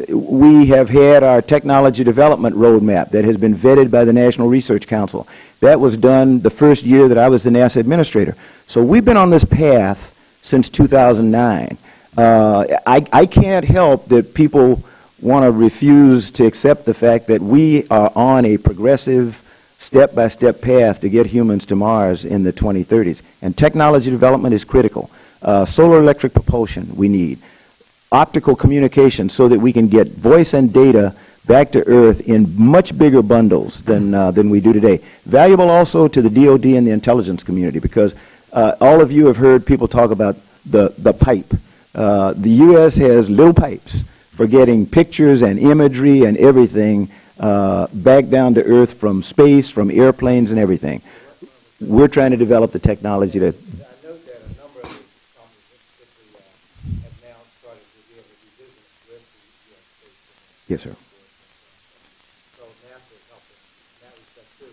We have had our technology development roadmap that has been vetted by the National Research Council. That was done the first year that I was the NASA administrator. So we've been on this path since 2009. I can't help that people want to refuse to accept the fact that we are on a progressive, step-by-step path to get humans to Mars in the 2030s. And technology development is critical. Solar electric propulsion we need. Optical communication so that we can get voice and data back to Earth in much bigger bundles than we do today. Valuable also to the DoD and the intelligence community, because all of you have heard people talk about the pipe. The U.S. has little pipes for getting pictures and imagery and everything back down to Earth from space, from airplanes and everything. We're trying to develop the technology to... Yes, sir. So NASA is helping in that respect too.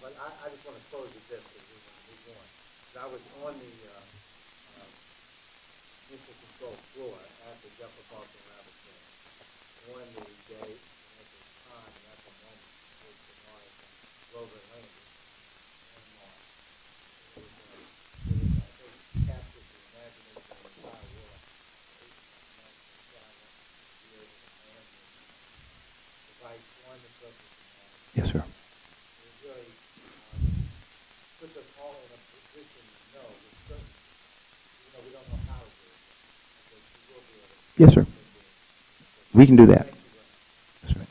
But I just want to close with this because we're going to move on. I was on the missile control floor at the Jeffrey Parker Laboratory on the day and at the time, and at the moment, which the Mars rover landed on Mars. It was, I think, captured the imagination of the entire world. Yes, sir. It really puts us all in a position to know with certainty, even though we don't know how to do it, that we will be able to. Yes, sir. We can do that. That's right.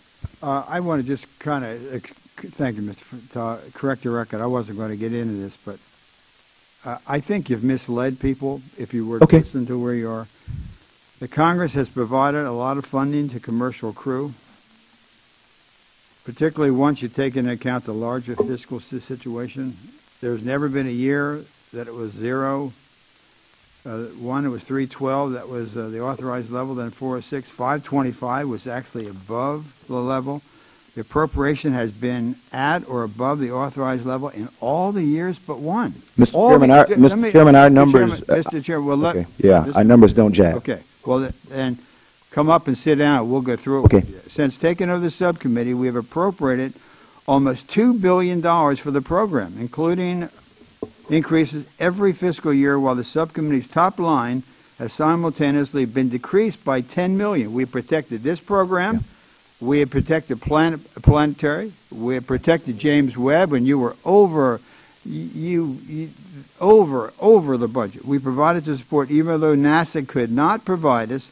I want to just kind of, thank you, Mr. Correct your record. I wasn't going to get into this, but I think you've misled people if you were to listen to where you are. The Congress has provided a lot of funding to commercial crew, particularly once you take into account the larger fiscal situation. There's never been a year that it was zero. One, it was 312, that was the authorized level, then 406. 525 was actually above the level. The appropriation has been at or above the authorized level in all the years but one. Mr. Chairman, our numbers... Mr. Chairman, our numbers don't jive. Okay, well, then come up and sit down. We'll go through it. Okay. Since taking over the subcommittee, we have appropriated almost $2 billion for the program, including increases every fiscal year, while the subcommittee's top line has simultaneously been decreased by $10 million. We protected this program. Yeah. We have protected Planetary. We have protected James Webb, and you were over the budget. We provided to support, even though NASA could not provide us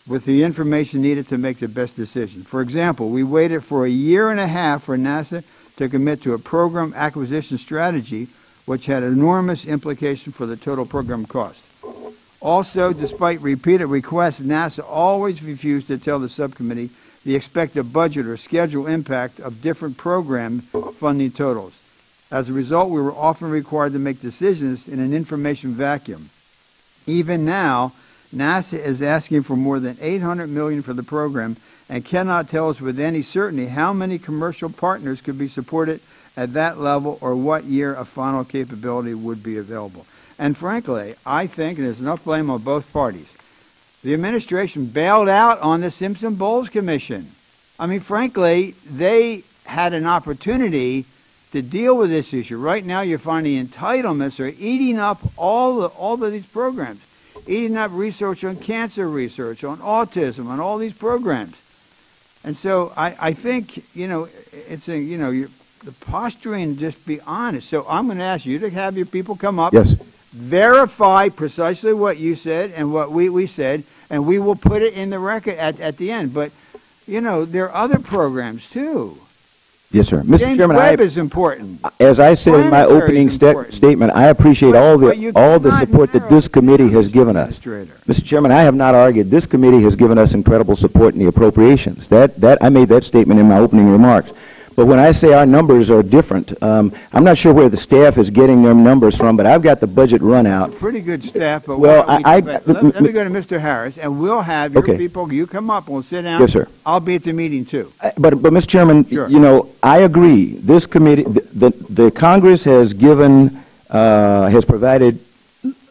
with the information needed to make the best decision. For example, we waited for a year and a half for NASA to commit to a program acquisition strategy, which had enormous implications for the total program cost. Also, despite repeated requests, NASA always refused to tell the subcommittee the expected budget or schedule impact of different program funding totals. As a result, we were often required to make decisions in an information vacuum. Even now, NASA is asking for more than $800 million for the program, and cannot tell us with any certainty how many commercial partners could be supported at that level or what year a final capability would be available. And frankly, I think, and there's enough blame on both parties, the administration bailed out on the Simpson-Bowles Commission. I mean, frankly, they had an opportunity to deal with this issue. Right now, you're finding entitlements are eating up all of these programs, eating up research on cancer research, on autism, on all these programs. And so I think, it's the posturing, just be honest. So I'm going to ask you to have your people come up. Yes. Verify precisely what you said and what we said, and we will put it in the record at the end. But, there are other programs, too. Yes, sir. Mr. James Chairman, Webb is important. as I said in my Planetary opening is important. statement, I appreciate all But you the cannot support that narrow this it committee down, has Mr. given us. Administrator. Mr. Chairman, I have not argued. This committee has given us incredible support in the appropriations. I made that statement in my opening remarks. But when I say our numbers are different, I'm not sure where the staff is getting their numbers from, but I've got the budget run out. Pretty good staff, but Well, let me go to Mr. Harris, and we'll have your Okay. people, you come up, and we'll sit down. Yes, sir. I'll be at the meeting, too. But Mr. Chairman, Sure. I agree. This committee, the Congress has has provided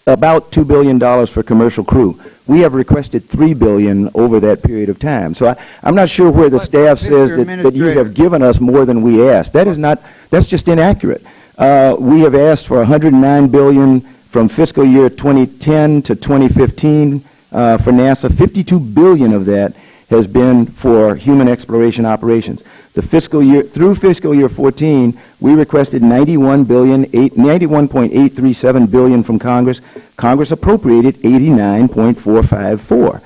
about $2 billion for commercial crew. We have requested $3 billion over that period of time. So I'm not sure where the But, staff Mr. says that you Administrator. have given us more than we asked. That's just inaccurate. We have asked for $109 billion from fiscal year 2010 to 2015 for NASA. $52 billion of that has been for human exploration operations. The fiscal year, through fiscal year 14, we requested $91.837 billion from Congress. Congress appropriated $89.454.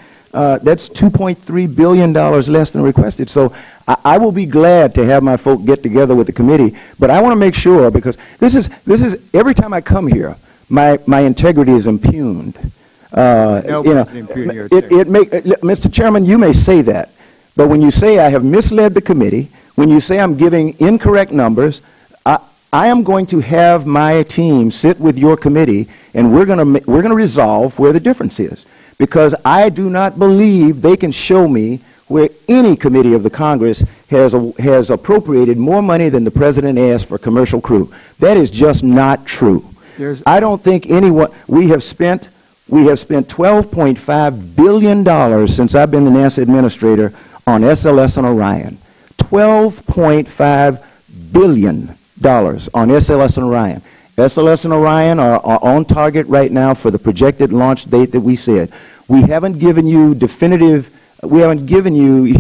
That's $2.3 billion less than requested. So I will be glad to have my folk get together with the committee, but I want to make sure, because this is every time I come here, my integrity is impugned. Mr. Chairman, you may say that, but when you say I have misled the committee, when you say I'm giving incorrect numbers, I am going to have my team sit with your committee, and we're going to resolve where the difference is, because I do not believe they can show me where any committee of the Congress has appropriated more money than the president asked for commercial crew. That is just not true. I don't think anyone. We have spent $12.5 billion since I've been the NASA administrator on SLS and Orion. $12.5 billion on SLS and Orion. SLS and Orion are on target right now for the projected launch date that we said. We haven't given you definitive, we haven't given you,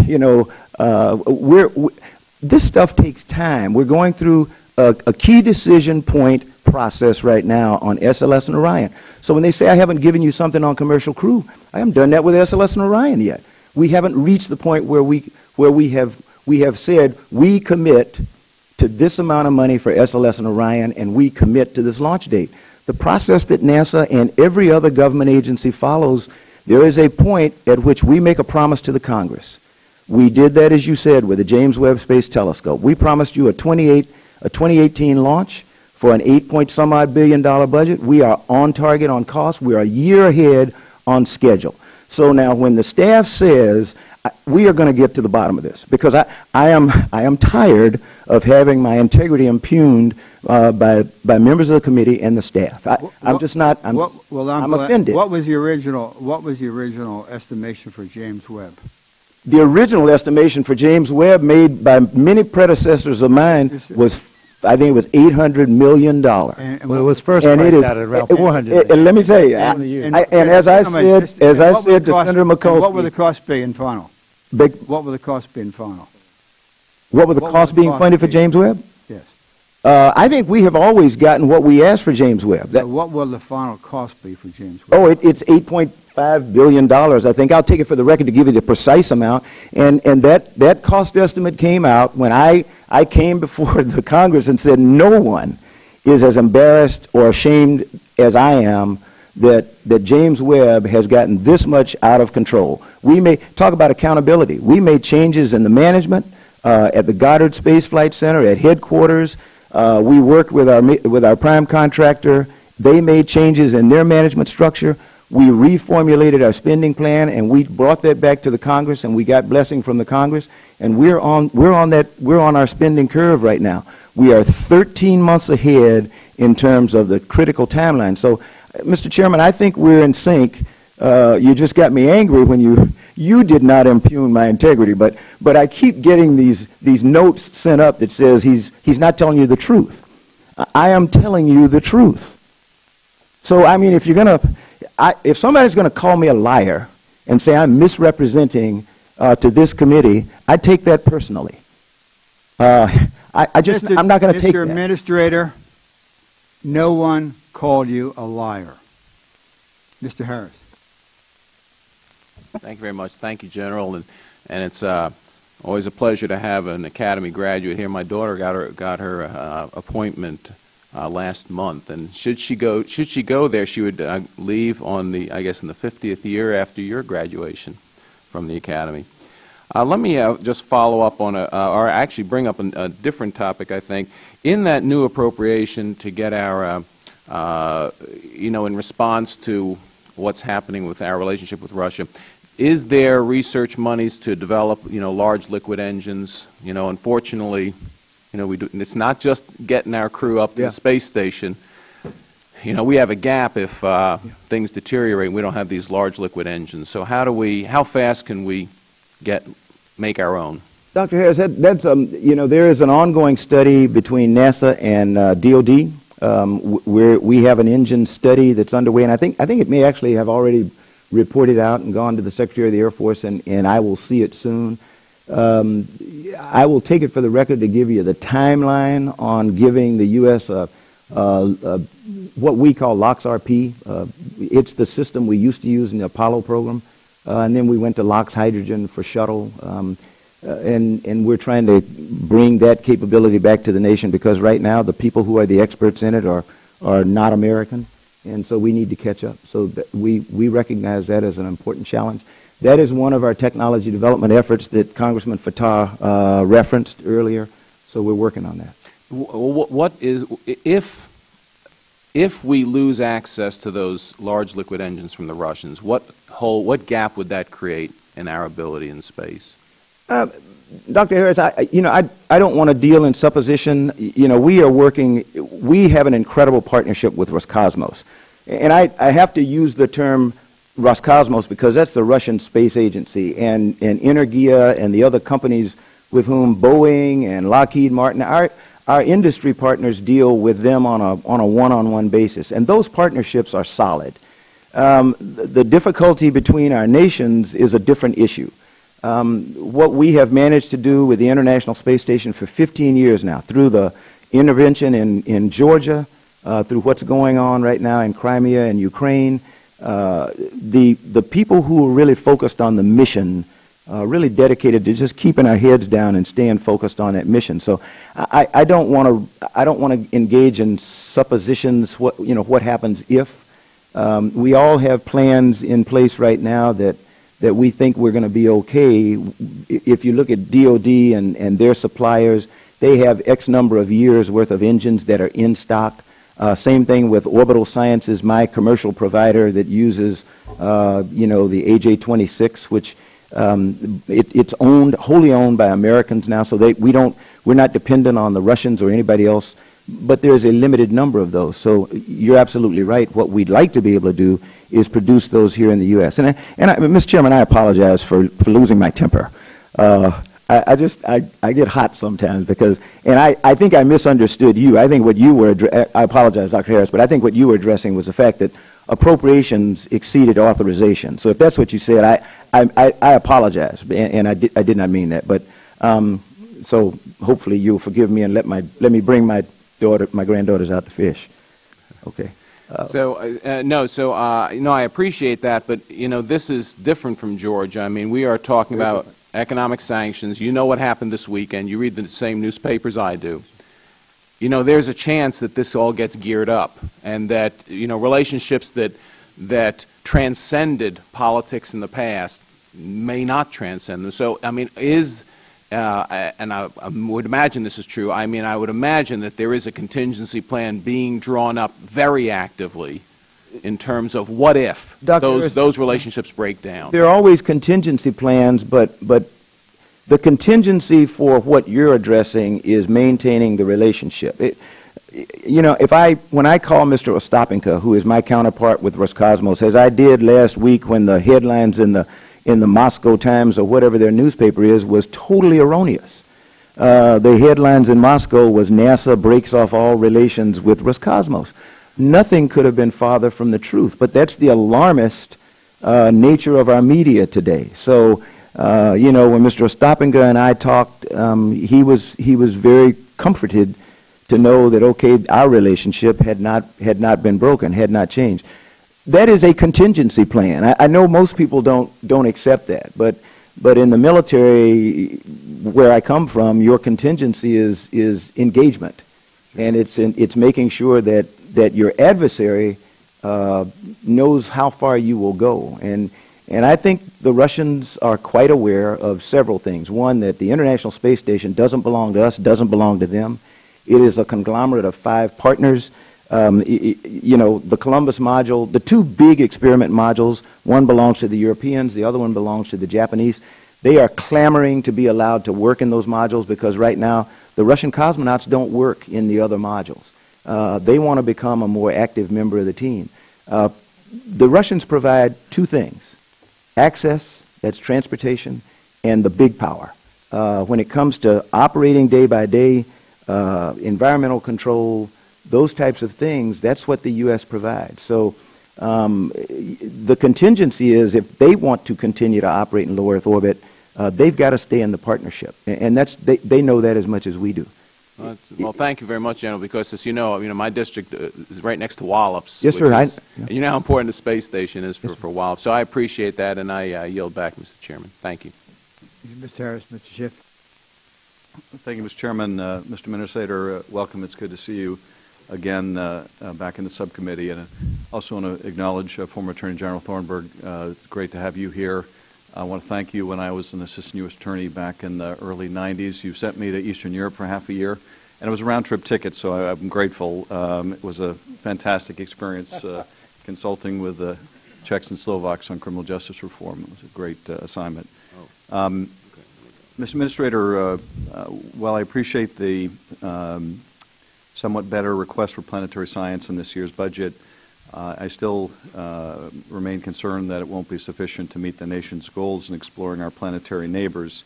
this stuff takes time. We're going through a key decision point process right now on SLS and Orion. So when they say I haven't given you something on commercial crew, I haven't done that with SLS and Orion yet. We haven't reached the point where we have said we commit to this amount of money for SLS and Orion, and we commit to this launch date. The process that NASA and every other government agency follows, there is a point at which we make a promise to the Congress. We did that, as you said, with the James Webb Space Telescope. We promised you a 2018 launch for an $8-point-some-odd billion budget. We are on target on cost. We are a year ahead on schedule. So now when the staff says we are going to get to the bottom of this, because I am tired of having my integrity impugned by members of the committee and the staff. I'm just not. I'm offended. What was the original estimation for James Webb? The original estimation for James Webb, made by many predecessors of mine, was, I think it was $800 million. Well, it was first priced out at around $400. And let me tell you, as I said to Senator Mikulski, what will the cost be in final? What will the cost be in final? What will the cost being funded for James Webb? Yes. I think we have always gotten what we asked for James Webb. What will the final cost be for James Webb? Oh, it's $8.5 billion, I think. I'll take it for the record to give you the precise amount. And that cost estimate came out when I came before the Congress and said no one is as embarrassed or ashamed as I am that James Webb has gotten this much out of control. We may talk about accountability. We made changes in the management at the Goddard Space Flight Center, at headquarters. We worked with our prime contractor. They made changes in their management structure. We reformulated our spending plan, and we brought that back to the Congress, and we got blessing from the Congress, and we're on our spending curve right now. We are 13 months ahead in terms of the critical timeline. So, Mr. Chairman, I think we're in sync. You just got me angry when you did not impugn my integrity, but I keep getting these notes sent up that says he's not telling you the truth. I am telling you the truth. So, I mean, if somebody's going to call me a liar and say I'm misrepresenting to this committee, I take that personally. I'm not going to take that. Mr. Administrator, no one called you a liar. Mr. Harris. Thank you very much. Thank you, General. And it's always a pleasure to have an Academy graduate here. My daughter got her appointment last month, and should she go there, she would leave on I guess in the 50th year after your graduation from the Academy. Let me just follow up on or actually bring up a different topic. I think in that new appropriation to get our, in response to what's happening with our relationship with Russia, is there research monies to develop, large liquid engines? Unfortunately, it's not just getting our crew up to the space station. We have a gap if things deteriorate and we don't have these large liquid engines. So how fast can we make our own? Dr. Harris, there is an ongoing study between NASA and DOD where we have an engine study that's underway, and I think it may actually have already reported out and gone to the Secretary of the Air Force, and I will see it soon. I will take it for the record to give you the timeline on giving the U.S. what we call LOX-RP. It's the system we used to use in the Apollo program, and then we went to LOX hydrogen for shuttle, and we're trying to bring that capability back to the nation because right now the people who are the experts in it are not American, and so we need to catch up. So we recognize that as an important challenge. That is one of our technology development efforts that Congressman Fatah referenced earlier, so we're working on that. What is, if we lose access to those large liquid engines from the Russians, what gap would that create in our ability in space? Dr. Harris, I don't want to deal in supposition. We have an incredible partnership with Roscosmos. And I have to use the term Roscosmos because that's the Russian space agency, and Energia and the other companies with whom Boeing and Lockheed Martin, our industry partners deal with them on a one-on-one basis. And those partnerships are solid. The difficulty between our nations is a different issue. What we have managed to do with the International Space Station for 15 years now, through the intervention in Georgia, through what's going on right now in Crimea and Ukraine, the people who are really focused on the mission, really dedicated to just keeping our heads down and staying focused on that mission. So I don't want to engage in suppositions. What happens if? We all have plans in place right now that we think we're going to be okay. If you look at DOD and their suppliers, they have X number of years worth of engines that are in stock. Same thing with Orbital Sciences, my commercial provider that uses, the AJ-26, which it's wholly owned by Americans now. So we're not dependent on the Russians or anybody else. But there's a limited number of those. So you're absolutely right. What we'd like to be able to do is produce those here in the U.S. And Mr. Chairman, I apologize for losing my temper. I get hot sometimes because, and I think I misunderstood you. I think what you were, I apologize, Dr. Harris, but I think what you were addressing was the fact that appropriations exceeded authorization. So if that's what you said, I apologize, and I did not mean that. But so hopefully you'll forgive me and let me bring my granddaughters out to fish. Okay. I appreciate that, but this is different from Georgia. I mean, we are talking about economic sanctions. You know what happened this weekend. You read the same newspapers I do. There's a chance that this all gets geared up, and that relationships that transcended politics in the past may not transcend them. So, I mean, and I would imagine this is true. I mean, I would imagine that there is a contingency plan being drawn up very actively in terms of what if those relationships break down? There are always contingency plans, but the contingency for what you're addressing is maintaining the relationship. You know, when I call Mr. Ostapенko, who is my counterpart with Roscosmos, as I did last week when the headlines in the Moscow Times or whatever their newspaper is was totally erroneous. The headlines in Moscow was NASA breaks off all relations with Roscosmos. Nothing could have been farther from the truth, but that's the alarmist nature of our media today. So, you know, when Mr. Ostapенko and I talked, he was very comforted to know that, okay, our relationship had not been broken, had not changed. That is a contingency plan. I know most people don't accept that, but in the military, where I come from, your contingency is engagement, and it's making sure that your adversary knows how far you will go. And I think the Russians are quite aware of several things. One, that the International Space Station doesn't belong to us, doesn't belong to them. It is a conglomerate of 5 partners. You know, the Columbus module, the 2 big experiment modules, one belongs to the Europeans, the other one belongs to the Japanese. They are clamoring to be allowed to work in those modules because right now the Russian cosmonauts don't work in the other modules. They want to become a more active member of the team. The Russians provide 2 things: access, that's transportation, and the big power. When it comes to operating day by day, environmental control, those types of things, that's what the U.S. provides. So the contingency is if they want to continue to operate in low Earth orbit, they've got to stay in the partnership. And they know that as much as we do. Well, thank you very much, General, because as you know, my district is right next to Wallops. Yes, sir. And you know how important the space station is for Wallops. So I appreciate that, and I yield back, Mr. Chairman. Thank you. Mr. Harris, Mr. Schiff. Thank you, Mr. Chairman. Mr. Administrator, welcome. It's good to see you again back in the subcommittee. And I also want to acknowledge former Attorney General Thornburgh. It's great to have you here. I want to thank you. When I was an assistant U.S. attorney back in the early 90s, you sent me to Eastern Europe for half a year. And it was a round-trip ticket, so I'm grateful. It was a fantastic experience consulting with the Czechs and Slovaks on criminal justice reform. It was a great assignment. Mr. Administrator, while I appreciate the somewhat better request for planetary science in this year's budget, I still remain concerned that it won't be sufficient to meet the nation's goals in exploring our planetary neighbors.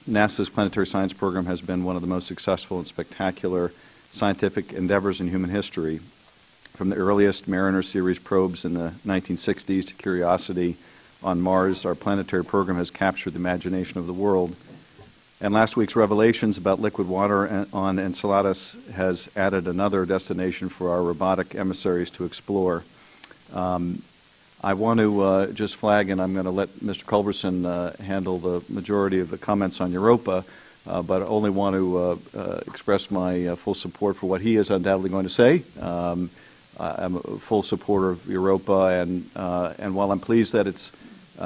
NASA's planetary science program has been one of the most successful and spectacular scientific endeavors in human history. From the earliest Mariner series probes in the 1960s to Curiosity on Mars, our planetary program has captured the imagination of the world. And last week's revelations about liquid water on Enceladus has added another destination for our robotic emissaries to explore. I want to just flag, and I'm going to let Mr. Culberson handle the majority of the comments on Europa, but I only want to express my full support for what he is undoubtedly going to say. I'm a full supporter of Europa, and while I'm pleased that it's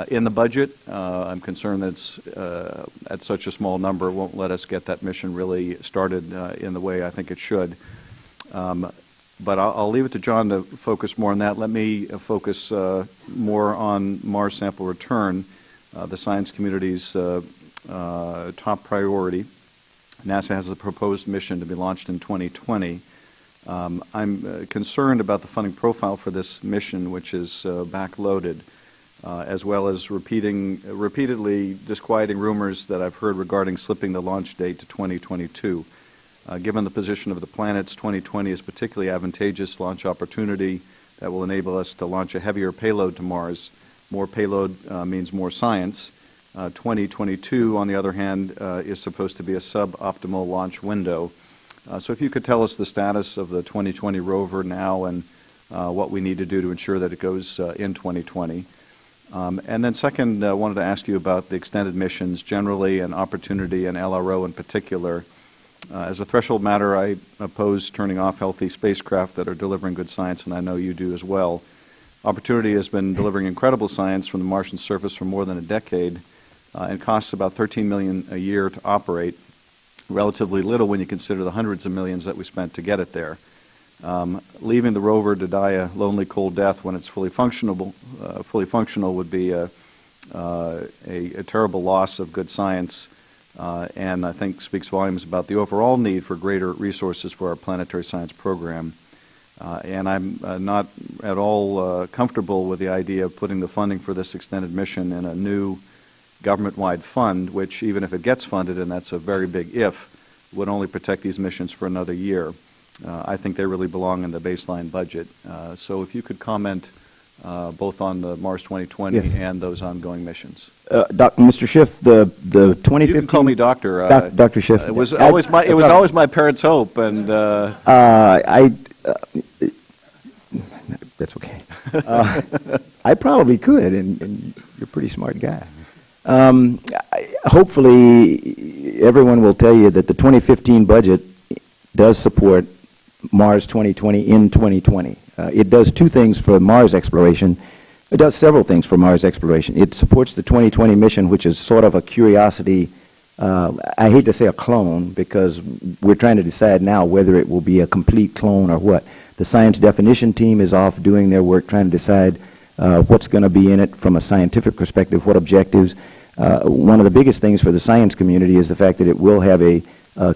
in the budget, I'm concerned that it's at such a small number, it won't let us get that mission really started in the way I think it should. But I'll leave it to John to focus more on that. Let me focus more on Mars sample return, the science community's top priority. NASA has a proposed mission to be launched in 2020. I'm concerned about the funding profile for this mission, which is backloaded, as well as repeatedly disquieting rumors that I've heard regarding slipping the launch date to 2022. Given the position of the planets, 2020 is particularly advantageous launch opportunity that will enable us to launch a heavier payload to Mars. More payload means more science. 2022, on the other hand, is supposed to be a suboptimal launch window. So if you could tell us the status of the 2020 rover now and what we need to do to ensure that it goes in 2020. And then second, I wanted to ask you about the extended missions generally and Opportunity and LRO in particular. As a threshold matter, I oppose turning off healthy spacecraft that are delivering good science, and I know you do as well. Opportunity has been delivering incredible science from the Martian surface for more than a decade and costs about $13 million a year to operate, relatively little when you consider the hundreds of millions that we spent to get it there. Leaving the rover to die a lonely, cold death when it's fully functional would be a terrible loss of good science, and I think speaks volumes about the overall need for greater resources for our planetary science program. And I'm not at all comfortable with the idea of putting the funding for this extended mission in a new government-wide fund, which, even if it gets funded, and that's a very big if, would only protect these missions for another year. I think they really belong in the baseline budget. So if you could comment both on the Mars 2020 yes. and those ongoing missions. Mr. Schiff, the 2015. You can call me Doctor. Dr. Schiff. It was always my parents' hope, and that's okay. I probably could, and you're a pretty smart guy. Hopefully, everyone will tell you that the 2015 budget does support Mars 2020 in 2020. It does two things for Mars exploration. It does several things for Mars exploration. It supports the 2020 mission, which is sort of a curiosity. I hate to say a clone, because we're trying to decide now whether it will be a complete clone or what. The science definition team is off doing their work, trying to decide what's going to be in it from a scientific perspective, what objectives. One of the biggest things for the science community is the fact that it will have a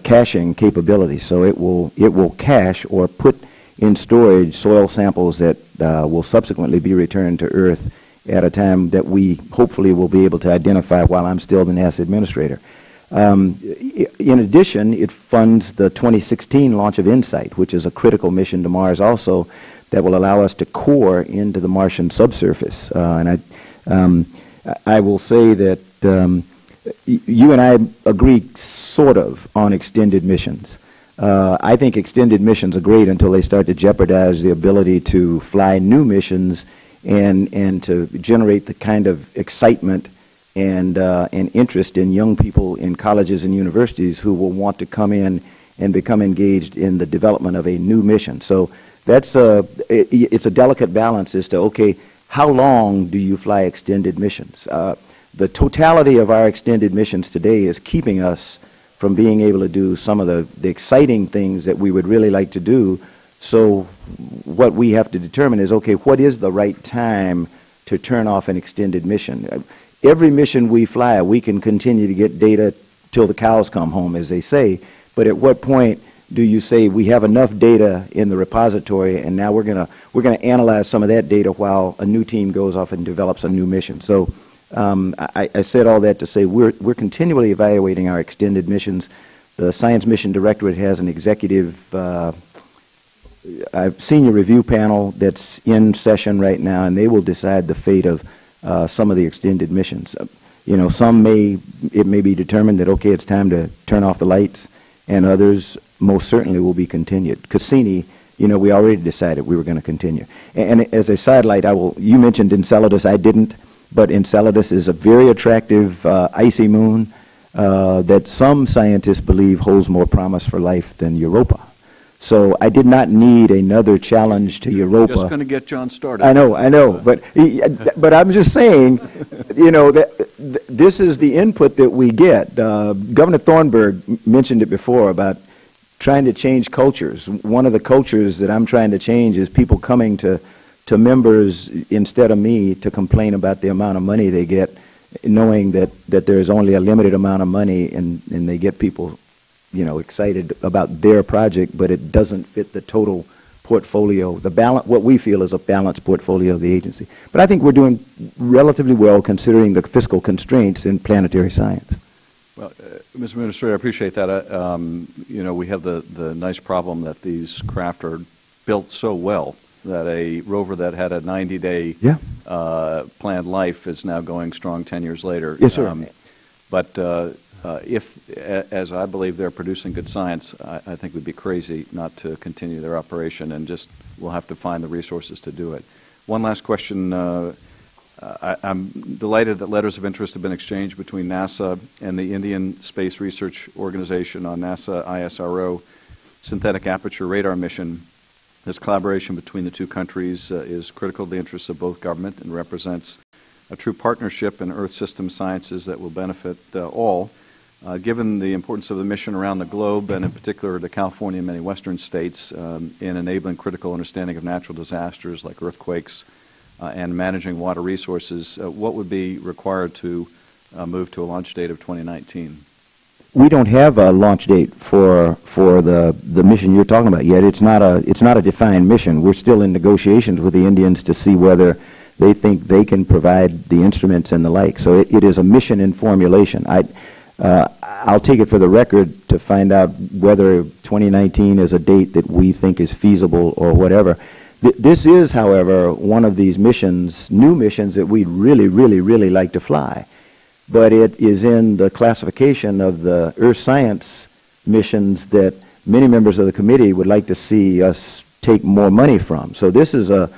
caching capability. So it will cache or put in storage soil samples that will subsequently be returned to Earth at a time that we hopefully will be able to identify while I'm still the NASA administrator. In addition, it funds the 2016 launch of InSight, which is a critical mission to Mars also that will allow us to core into the Martian subsurface. And I will say that you and I agree sort of on extended missions. I think extended missions are great until they start to jeopardize the ability to fly new missions and to generate the kind of excitement and interest in young people in colleges and universities who will want to come in and become engaged in the development of a new mission. So that's it's a delicate balance as to, okay, how long do you fly extended missions? The totality of our extended missions today is keeping us from being able to do some of the exciting things that we would really like to do. So what we have to determine is, okay, what is the right time to turn off an extended mission? Every mission we fly, we can continue to get data till the cows come home, as they say, but at what point do you say we have enough data in the repository and now we're gonna analyze some of that data while a new team goes off and develops a new mission? So I said all that to say we're continually evaluating our extended missions. The Science Mission Directorate has an executive senior review panel that's in session right now, and they will decide the fate of some of the extended missions. You know, it may be determined that, okay, it's time to turn off the lights, and others most certainly will be continued. Cassini, you know, we already decided we were going to continue. And as a sidelight, you mentioned Enceladus, I didn't, but Enceladus is a very attractive icy moon that some scientists believe holds more promise for life than Europa. So I did not need another challenge to Europa. Just going to get John started. I know, but I'm just saying, you know, that this is the input that we get. Governor Thornburgh mentioned it before about trying to change cultures. One of the cultures that I'm trying to change is people coming to members instead of me to complain about the amount of money they get, knowing that there's only a limited amount of money, and they get people, you know, excited about their project, but it doesn't fit the total portfolio, what we feel is a balanced portfolio of the agency. But I think we're doing relatively well considering the fiscal constraints in planetary science. Well, Mr. Administrator, I appreciate that. You know, we have the nice problem that these craft are built so well that a rover that had a 90-day planned life is now going strong 10 years later. Yes, sir. But if, as I believe they're producing good science, I think we'd be crazy not to continue their operation, and just we'll have to find the resources to do it. One last question. I'm delighted that letters of interest have been exchanged between NASA and the Indian Space Research Organization on NASA ISRO synthetic aperture radar mission. This collaboration between the two countries is critical to the interests of both government and represents a true partnership in Earth system sciences that will benefit all. Given the importance of the mission around the globe, and in particular to California and many western states, in enabling critical understanding of natural disasters like earthquakes and managing water resources, what would be required to move to a launch date of 2019? We don't have a launch date for the mission you're talking about yet. It's not a defined mission. We're still in negotiations with the Indians to see whether they think they can provide the instruments and the like. So it is a mission in formulation. I'll take it for the record to find out whether 2019 is a date that we think is feasible or whatever. This is, however, one of these missions, new missions, that we'd really, really, really like to fly. But it is in the classification of the earth science missions that many members of the committee would like to see us take more money from. So this is a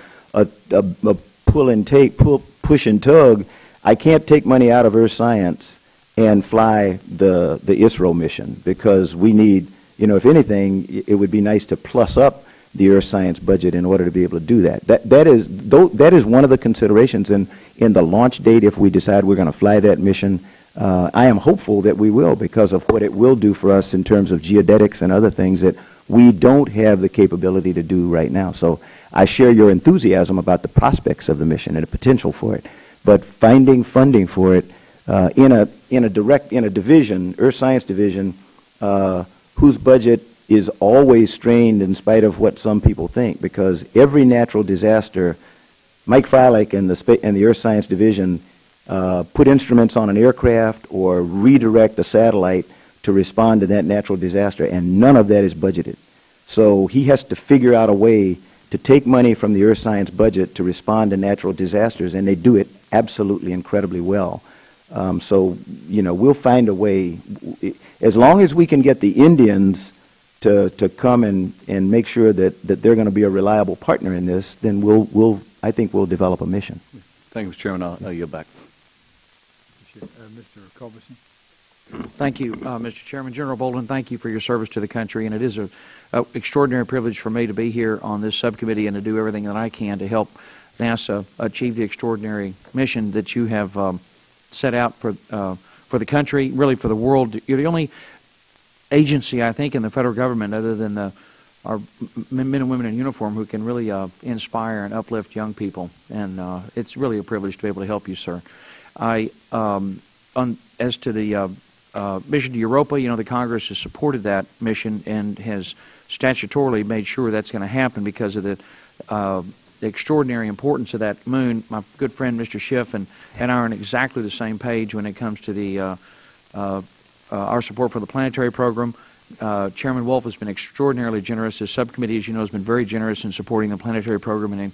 pull and take, push and tug. I can't take money out of earth science and fly the ISRO mission, because we need, if anything, it would be nice to plus up the earth science budget in order to be able to do that. That is one of the considerations in the launch date if we decide we're going to fly that mission. I am hopeful that we will, because of what it will do for us in terms of geodetics and other things that we don't have the capability to do right now. So I share your enthusiasm about the prospects of the mission and the potential for it, but finding funding for it in a division, earth science division, whose budget is always strained in spite of what some people think, because every natural disaster, Mike Freilich and the Earth Science Division put instruments on an aircraft or redirect a satellite to respond to that natural disaster, and none of that is budgeted. So he has to figure out a way to take money from the Earth Science budget to respond to natural disasters, and they do it absolutely incredibly well. So, we'll find a way. As long as we can get the Indians to come and make sure that they're going to be a reliable partner in this, then I think we'll develop a mission. Thank you, Mr. Chairman. I'll yield back. Mr. Culberson. Thank you, Mr. Chairman. General Bolden, thank you for your service to the country, and it is an extraordinary privilege for me to be here on this subcommittee and to do everything that I can to help NASA achieve the extraordinary mission that you have set out for the country, really for the world. You're the only agency, I think, in the federal government, other than our men and women in uniform, who can really inspire and uplift young people, and it's really a privilege to be able to help you, sir. As to the mission to Europa, the Congress has supported that mission and has statutorily made sure that's going to happen because of the extraordinary importance of that moon. My good friend Mr. Schiff and I are on exactly the same page when it comes to the our support for the planetary program. Chairman Wolf has been extraordinarily generous. His subcommittee, as you know, has been very generous in supporting the planetary program and in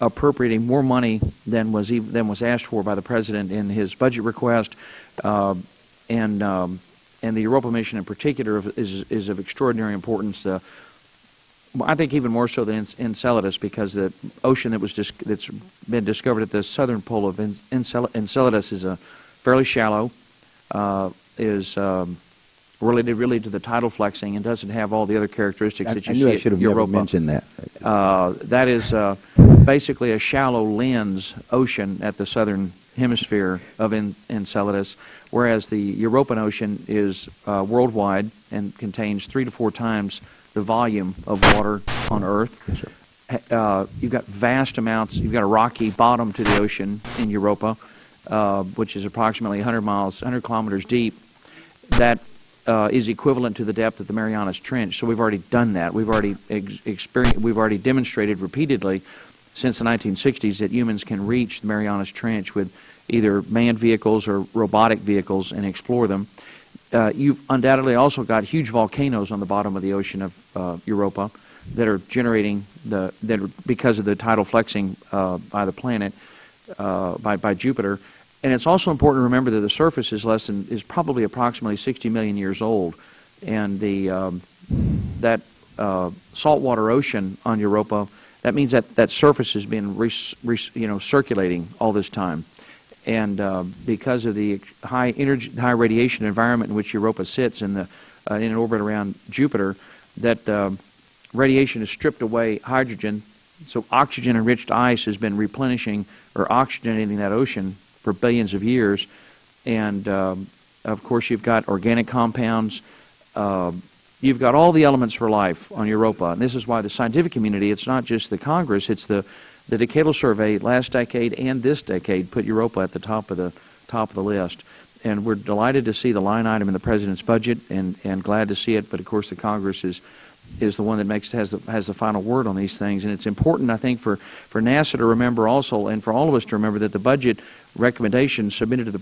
appropriating more money than was asked for by the President in his budget request. And the Europa mission in particular is of extraordinary importance. I think even more so than Enceladus, because the ocean that's been discovered at the southern pole of Enceladus is fairly shallow, is related really to the tidal flexing, and doesn't have all the other characteristics that you see I should have at Europa. never mentioned that. That is basically a shallow lens ocean at the southern hemisphere of Enceladus, whereas the European Ocean is worldwide and contains 3 to 4 times the volume of water on Earth. Sure. You've got vast amounts. You've got a rocky bottom to the ocean in Europa, which is approximately 100 kilometers deep. That is equivalent to the depth of the Marianas Trench. So we've already done that. We've already We've already demonstrated repeatedly since the 1960s that humans can reach the Marianas Trench with either manned vehicles or robotic vehicles and explore them. You've undoubtedly also got huge volcanoes on the bottom of the ocean of Europa that are generating because of the tidal flexing by the planet, by Jupiter. And it's also important to remember that the surface is probably approximately 60 million years old, and that saltwater ocean on Europa, that means that surface has been circulating all this time. And because of the high radiation environment in which Europa sits in an orbit around Jupiter, that radiation has stripped away hydrogen. So oxygen-enriched ice has been replenishing or oxygenating that ocean for billions of years, and Of course, you've got organic compounds. You've got all the elements for life on Europa. And this is why the scientific community, it's not just the Congress, it's the decadal survey last decade and this decade put Europa at the top of the list. And we're delighted to see the line item in the President's budget and glad to see it. But, of course, the Congress is the one that has the final word on these things. And it's important, I think, for NASA to remember also, and for all of us to remember, that the budget recommendation submitted to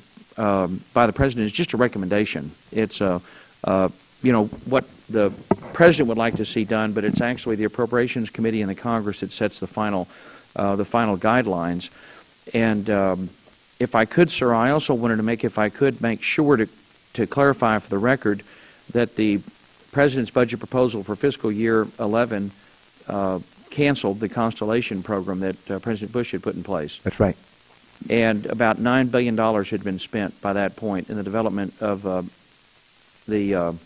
by the President is just a recommendation. It's what the President would like to see done, but it's actually the Appropriations Committee and the Congress that sets the final guidelines. And if I could, sir, I also wanted to make sure to clarify for the record that the President's budget proposal for fiscal year 11 canceled the Constellation program that President Bush had put in place. That's right. And about $9 billion had been spent by that point in the development of the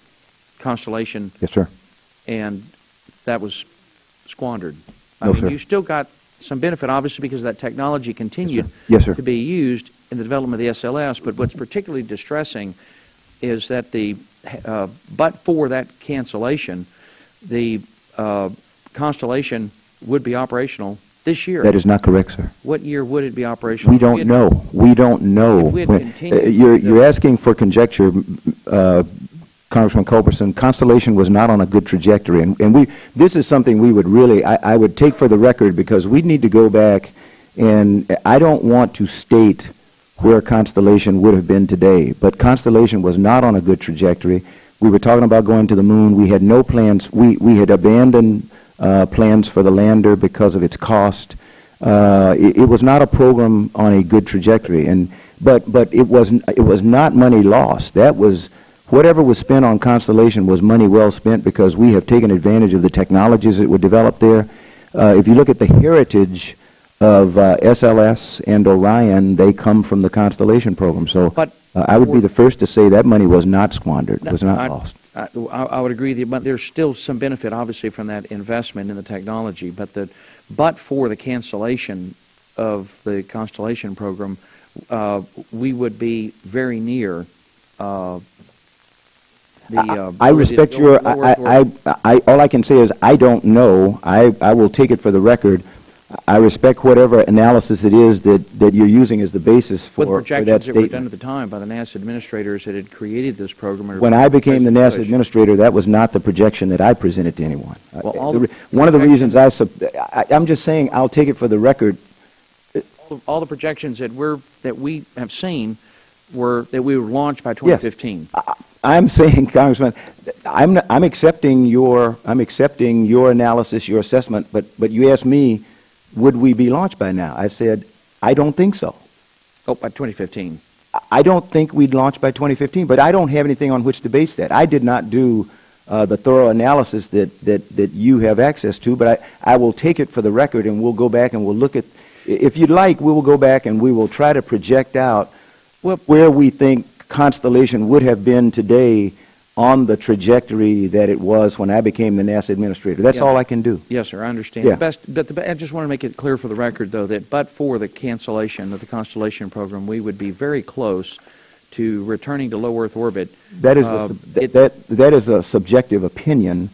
Constellation. Yes, sir. And that was squandered. No, sir. You still got some benefit, obviously, because that technology continued Yes, sir. to be used in the development of the SLS. But what's particularly distressing is that but for that cancellation, the Constellation would be operational this year. That is not correct, sir. What year would it be operational? We don't know. We don't know. If we had continued You're asking for conjecture, Congressman Culberson. Constellation was not on a good trajectory, and this is something we would really, I would take for the record, because we need to go back, and I don't want to state where Constellation would have been today, but Constellation was not on a good trajectory. We were talking about going to the moon. We had no plans. We had abandoned plans for the lander because of its cost. It was not a program on a good trajectory, but it was not money lost. That was whatever was spent on Constellation was money well spent, because we have taken advantage of the technologies that were developed there. If you look at the heritage of SLS and Orion, they come from the Constellation program. So I would be the first to say that money was not squandered, was not lost. I would agree with you, but there's still some benefit, obviously, from that investment in the technology. But for the cancellation of the Constellation program, we would be very near I respect your. All I can say is I don't know. I will take it for the record. I respect whatever analysis it is that you're using as the basis for that statement. With projections that were done at the time by the NASA administrators that had created this program. When I became the NASA administrator, that was not the projection that I presented to anyone. Well, one of the reasons I'm just saying, I'll take it for the record. All the projections that we have seen were that we would launch by 2015. Yes. I'm saying, Congressman, I'm accepting your analysis, your assessment, but you asked me, would we be launched by now? I said, I don't think so. Oh, by 2015. I don't think we'd launch by 2015, but I don't have anything on which to base that. I did not do the thorough analysis that you have access to, but I will take it for the record, and we'll go back and we'll look at, if you'd like, we will go back and we will try to project out where we think Constellation would have been today on the trajectory that it was when I became the NASA administrator. That's all I can do. Yes, sir, I understand. Yeah. I just want to make it clear for the record, though, that but for the cancellation of the Constellation program, we would be very close to returning to low Earth orbit. That is a subjective opinion,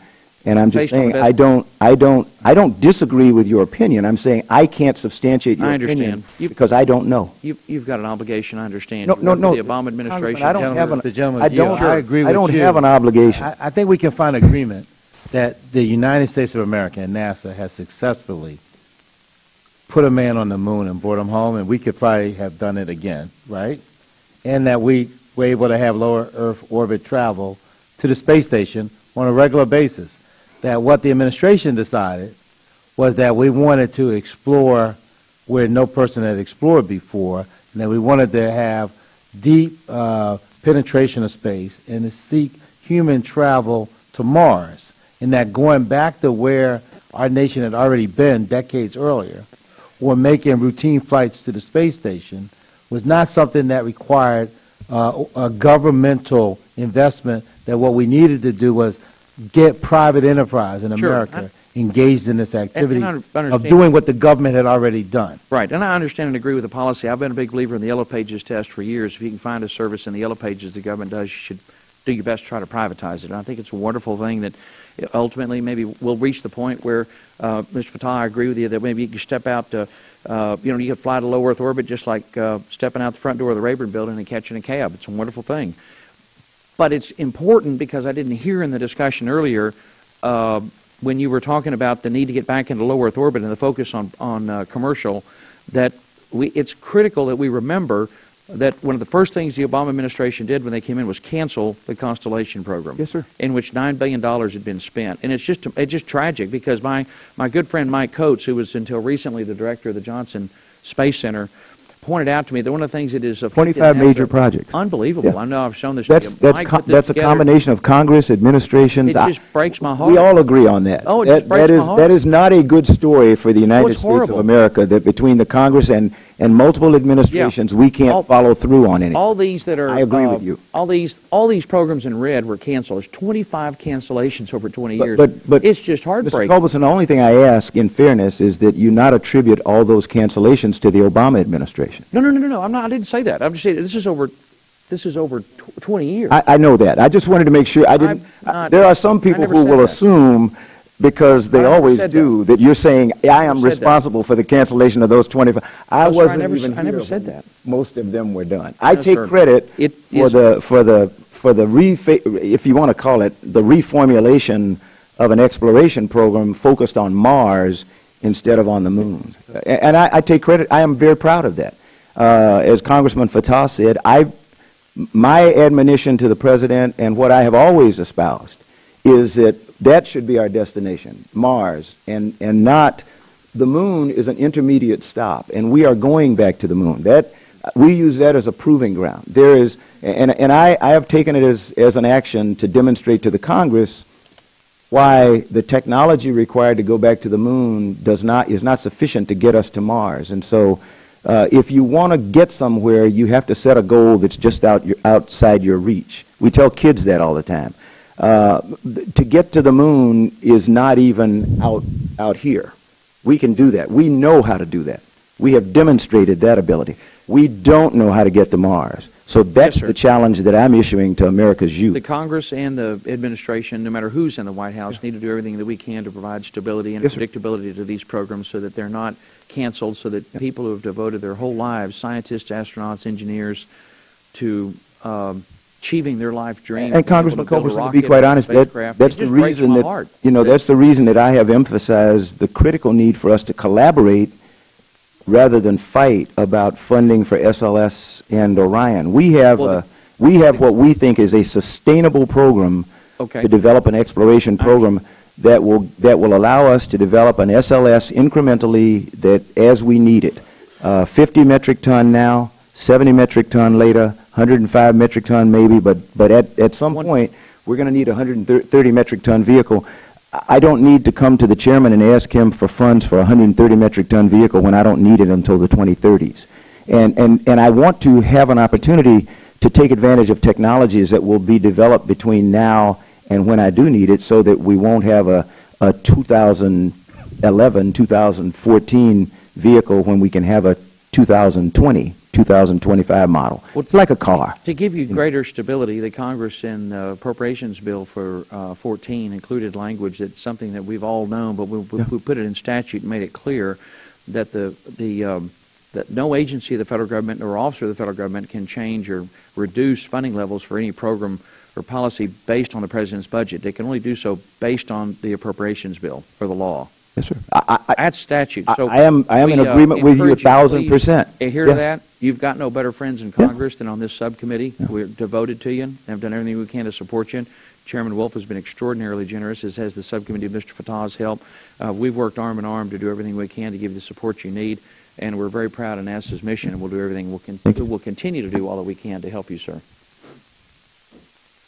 and I'm just saying I don't disagree with your opinion. I'm saying I can't substantiate your opinion because I don't know. You've got an obligation. I understand. No. The Obama administration. I don't have an. I agree with you. I don't have an obligation. I think we can find agreement that the United States of America and NASA has successfully put a man on the moon and brought him home, and we could probably have done it again, right? And that we were able to have lower Earth orbit travel to the space station on a regular basis. That what the administration decided was that we wanted to explore where no person had explored before, and that we wanted to have deep penetration of space and to seek human travel to Mars, and that going back to where our nation had already been decades earlier, or making routine flights to the space station, was not something that required a governmental investment, that what we needed to do was get private enterprise in America engaged in this activity I of understand. doing what the government had already done. Right, and I understand and agree with the policy. I've been a big believer in the Yellow Pages test for years. If you can find a service in the Yellow Pages the government does, you should do your best to try to privatize it. And I think it's a wonderful thing that ultimately maybe we'll reach the point where, Mr. Fattah, I agree with you that maybe you can step out to, you could fly to low Earth orbit just like stepping out the front door of the Rayburn building and catching a cab. It's a wonderful thing. But it's important because I didn't hear in the discussion earlier when you were talking about the need to get back into low Earth orbit and the focus on commercial, that it's critical that we remember that one of the first things the Obama administration did when they came in was cancel the Constellation program. Yes, sir. In which $9 billion had been spent. And it's just tragic because my good friend Mike Coates, who was until recently the director of the Johnson Space Center, pointed out to me that one of the things that is 25 major projects. Unbelievable. Yeah. I know I've shown this That's to you. Mike put this that's a together. combination of Congress, administrations. It just breaks my heart. We all agree on that. Oh, it just breaks my heart. That is not a good story for the United it's States horrible. of America, that between the Congress and multiple administrations, we can't follow through on anything. All these that are, I agree with you. All these programs in red were canceled. There's 25 cancellations over 20 years. But it's just Mr. heartbreaking. Culberson, the only thing I ask, in fairness, is that you not attribute all those cancellations to the Obama administration. No. I'm not. I didn't say that. I'm just saying this is over 20 years. I know that. I just wanted to make sure. There are some people who will assume, because they always do, that you're saying I am responsible for the cancellation of those 25. I wasn't even here. I never said that. Most of them were done. I take sir. credit Yes, for the if you want to call it, the reformulation of an exploration program focused on Mars instead of on the moon. And I take credit. I am very proud of that. As Congressman Fattah said, my admonition to the President and what I have always espoused is that should be our destination, Mars, and not the moon is an intermediate stop, and we are going back to the moon. We use that as a proving ground. There is, and I have taken it as an action to demonstrate to the Congress why the technology required to go back to the moon is not sufficient to get us to Mars. And so if you want to get somewhere, you have to set a goal that's just outside your reach. We tell kids that all the time. To get to the moon is not even out here. We can do that. We know how to do that. We have demonstrated that ability. We don't know how to get to Mars. So that's the challenge that I'm issuing to America's youth. The Congress and the administration, no matter who's in the White House, need to do everything that we can to provide stability and predictability to these programs so that they're not canceled, so that people who have devoted their whole lives, scientists, astronauts, engineers, to achieving their life dream. And Congressman Culberson, to be quite honest, that's the reason that, that's the reason that I have emphasized the critical need for us to collaborate rather than fight about funding for SLS and Orion. We have what we think is a sustainable program to develop an exploration program that will allow us to develop an SLS incrementally, that as we need it. 50 metric ton now, 70 metric ton later, 105 metric ton maybe, but at some point we're going to need a 130 metric ton vehicle. I don't need to come to the chairman and ask him for funds for a 130 metric ton vehicle when I don't need it until the 2030s. And I want to have an opportunity to take advantage of technologies that will be developed between now and when I do need it, so that we won't have a 2011, 2014 vehicle when we can have a 2020, 2025 model. Well, it's like a car. To give you greater stability, the Congress in the Appropriations Bill for 14 included language that's something that we've all known, but we put it in statute and made it clear that that no agency of the federal government or officer of the federal government can change or reduce funding levels for any program or policy based on the President's budget. They can only do so based on the Appropriations Bill or the law. Yes, sir. That's statute. So I am in agreement with you 1,000%. Adhere to that. You've got no better friends in Congress than on this subcommittee. We're devoted to you and have done everything we can to support you. Chairman Wolf has been extraordinarily generous, as has the subcommittee of Mr. Fattah's help. We've worked arm in arm to do everything we can to give you the support you need, and we're very proud of NASA's mission, and we'll do everything we'll continue to do all that we can to help you, sir.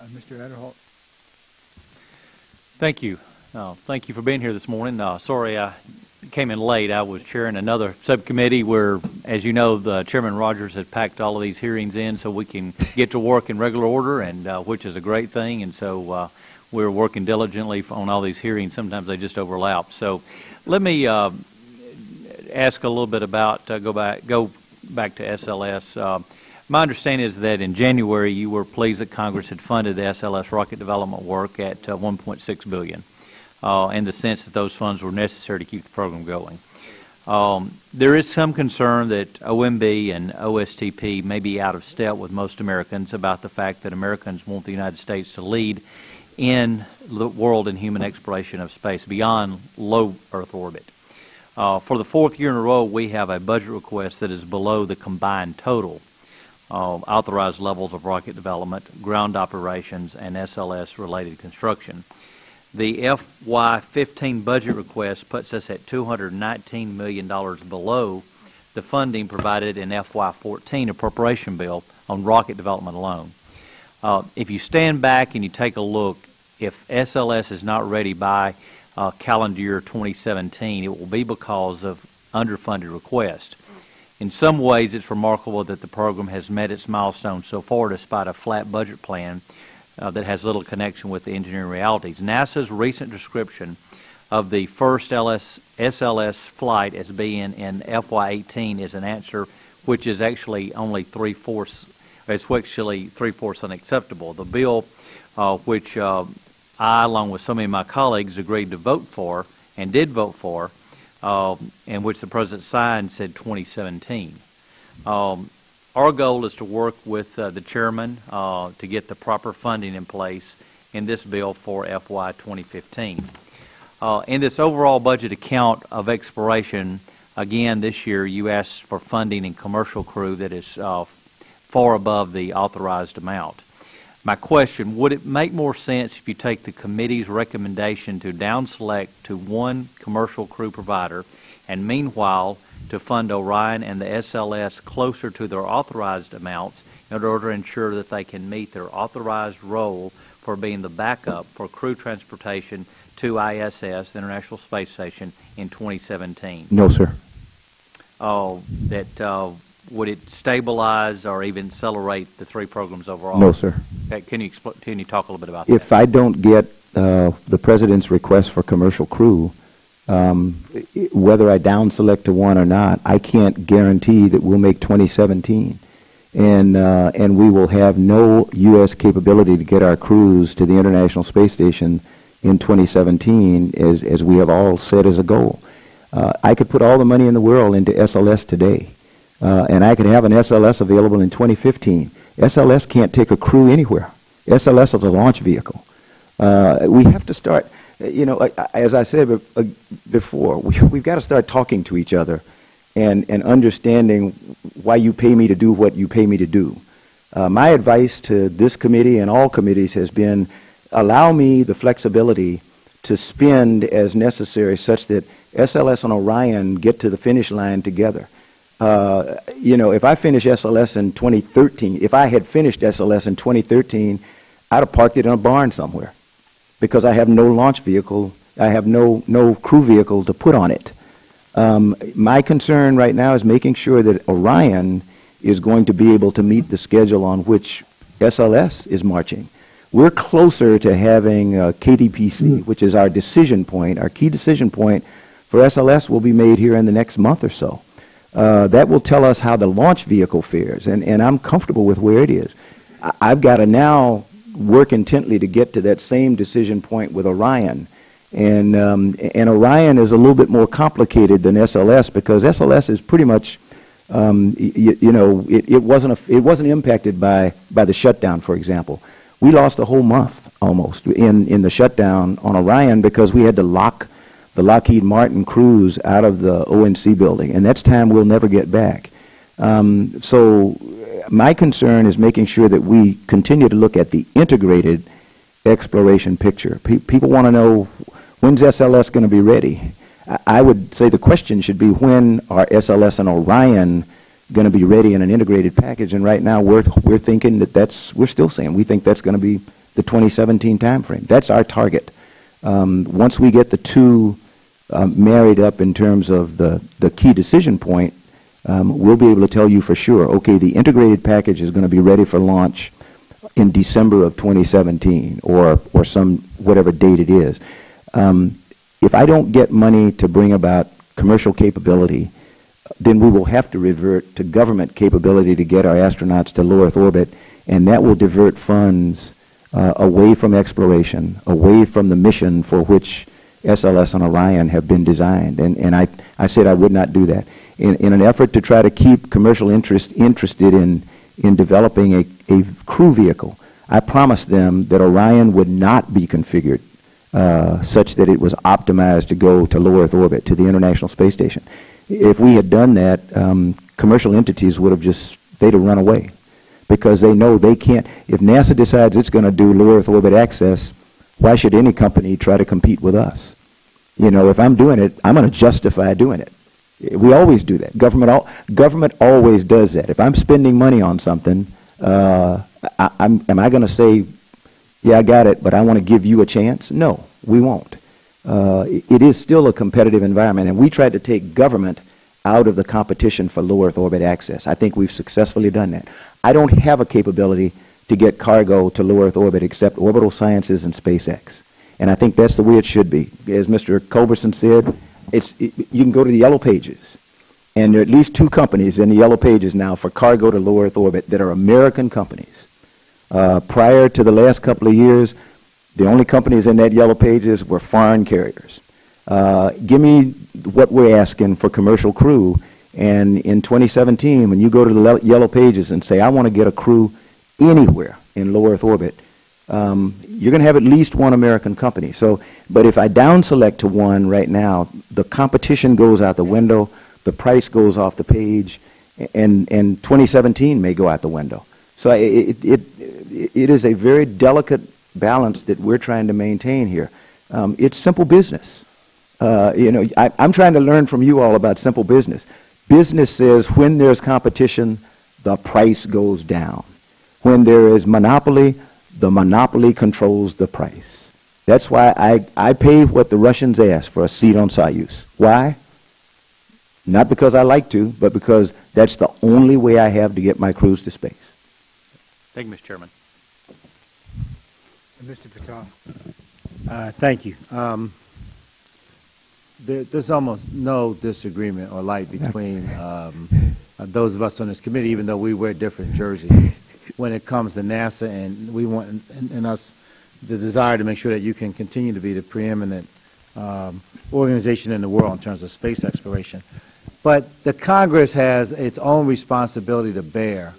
Mr. Adderholt. Thank you. Thank you for being here this morning. Sorry I came in late. I was chairing another subcommittee where, as you know, Chairman Rogers has packed all of these hearings in so we can get to work in regular order, and which is a great thing. And so we're working diligently on all these hearings. Sometimes they just overlap. So let me ask a little bit about, go back to SLS. My understanding is that in January you were pleased that Congress had funded the SLS rocket development work at $1.6 billion, in the sense that those funds were necessary to keep the program going. There is some concern that OMB and OSTP may be out of step with most Americans about the fact that Americans want the United States to lead in the world in human exploration of space beyond low Earth orbit. For the fourth year in a row, we have a budget request that is below the combined total authorized levels of rocket development, ground operations, and SLS-related construction. The FY15 budget request puts us at $219 million below the funding provided in FY14 appropriation bill on rocket development alone. If you stand back and you take a look, if SLS is not ready by calendar year 2017, it will be because of underfunded requests. In some ways, it's remarkable that the program has met its milestones so far despite a flat budget plan that has little connection with the engineering realities. NASA's recent description of the first SLS flight as being in FY18 is an answer which is actually only three-fourths unacceptable. The bill, which I, along with some of my colleagues, agreed to vote for and did vote for, in which the President signed, said 2017. Our goal is to work with the Chairman to get the proper funding in place in this bill for FY 2015. In this overall budget account of exploration, again this year you asked for funding in commercial crew that is far above the authorized amount. My question, would it make more sense if you take the committee's recommendation to down select to one commercial crew provider and meanwhile to fund Orion and the SLS closer to their authorized amounts in order to ensure that they can meet their authorized role for being the backup for crew transportation to ISS, the International Space Station, in 2017? No, sir. Would it stabilize or even accelerate the three programs overall? No, sir. Can you talk a little bit about that? If I don't get the President's request for commercial crew, whether I down select to one or not, I can't guarantee that we'll make 2017. And we will have no U.S. capability to get our crews to the International Space Station in 2017, as we have all said as a goal. I could put all the money in the world into SLS today, and I could have an SLS available in 2015. SLS can't take a crew anywhere. SLS is a launch vehicle. We have to start, as I said before, we've got to start talking to each other and understanding why you pay me to do what you pay me to do. My advice to this committee and all committees has been, allow me the flexibility to spend as necessary such that SLS and Orion get to the finish line together. If I finish SLS in 2013, if I had finished SLS in 2013, I'd have parked it in a barn somewhere because I have no launch vehicle, I have no crew vehicle to put on it. My concern right now is making sure that Orion is going to be able to meet the schedule on which SLS is marching. We're closer to having KDPC, which is our decision point. Our key decision point for SLS will be made here in the next month or so. That will tell us how the launch vehicle fares, and I'm comfortable with where it is. I've got to now work intently to get to that same decision point with Orion. And Orion is a little bit more complicated than SLS because SLS is pretty much, it wasn't impacted by the shutdown, for example. We lost a whole month almost in the shutdown on Orion because we had to lock the Lockheed Martin crews out of the ONC building, and that's time we'll never get back. So my concern is making sure that we continue to look at the integrated exploration picture. People want to know, when's SLS going to be ready? I would say the question should be, when are SLS and Orion going to be ready in an integrated package? And right now we're thinking we're still saying we think that's going to be the 2017 timeframe. That's our target. Once we get the two married up in terms of the key decision point, we'll be able to tell you for sure, okay, the integrated package is going to be ready for launch in December of 2017 or some whatever date it is. If I don't get money to bring about commercial capability, then we will have to revert to government capability to get our astronauts to low Earth orbit, and that will divert funds away from exploration, away from the mission for which SLS and Orion have been designed. And I said I would not do that. In an effort to try to keep commercial interested in developing a crew vehicle, I promised them that Orion would not be configured such that it was optimized to go to low Earth orbit, to the International Space Station. If we had done that, commercial entities would have they'd have run away, because they know they can't. If NASA decides it's going to do low Earth orbit access, why should any company try to compete with us? You know, if I'm doing it, I'm going to justify doing it. We always do that. Government always does that. If I'm spending money on something, am I going to say, yeah, I got it, but I want to give you a chance? No, we won't. It is still a competitive environment, and we tried to take government out of the competition for low Earth orbit access. I think we've successfully done that. I don't have a capability to get cargo to low Earth orbit except Orbital Sciences and SpaceX. And I think that's the way it should be. As Mr. Culberson said, you can go to the Yellow Pages, and there are at least 2 companies in the Yellow Pages now for cargo to low Earth orbit that are American companies. Prior to the last couple of years, the only companies in that Yellow Pages were foreign carriers. Give me what we're asking for commercial crew, and in 2017, when you go to the Yellow Pages and say, I want to get a crew anywhere in low Earth orbit, you're going to have at least 1 American company. So, but if I down select to 1 right now, the competition goes out the window, the price goes off the page, and 2017 may go out the window. So it is a very delicate balance that we're trying to maintain here. It's simple business. You know, I'm trying to learn from you all about simple business. Business says when there's competition, the price goes down. When there is monopoly, the monopoly controls the price. That's why I pay what the Russians ask for a seat on Soyuz. Why? Not because I like to, but because that's the only way I have to get my crews to space. Thank you, Mr. Chairman. Mr. Patel. Thank you. There's almost no disagreement or light between those of us on this committee, even though we wear different jerseys, when it comes to NASA, and we want in us the desire to make sure that you can continue to be the preeminent organization in the world in terms of space exploration. But the Congress has its own responsibility to bear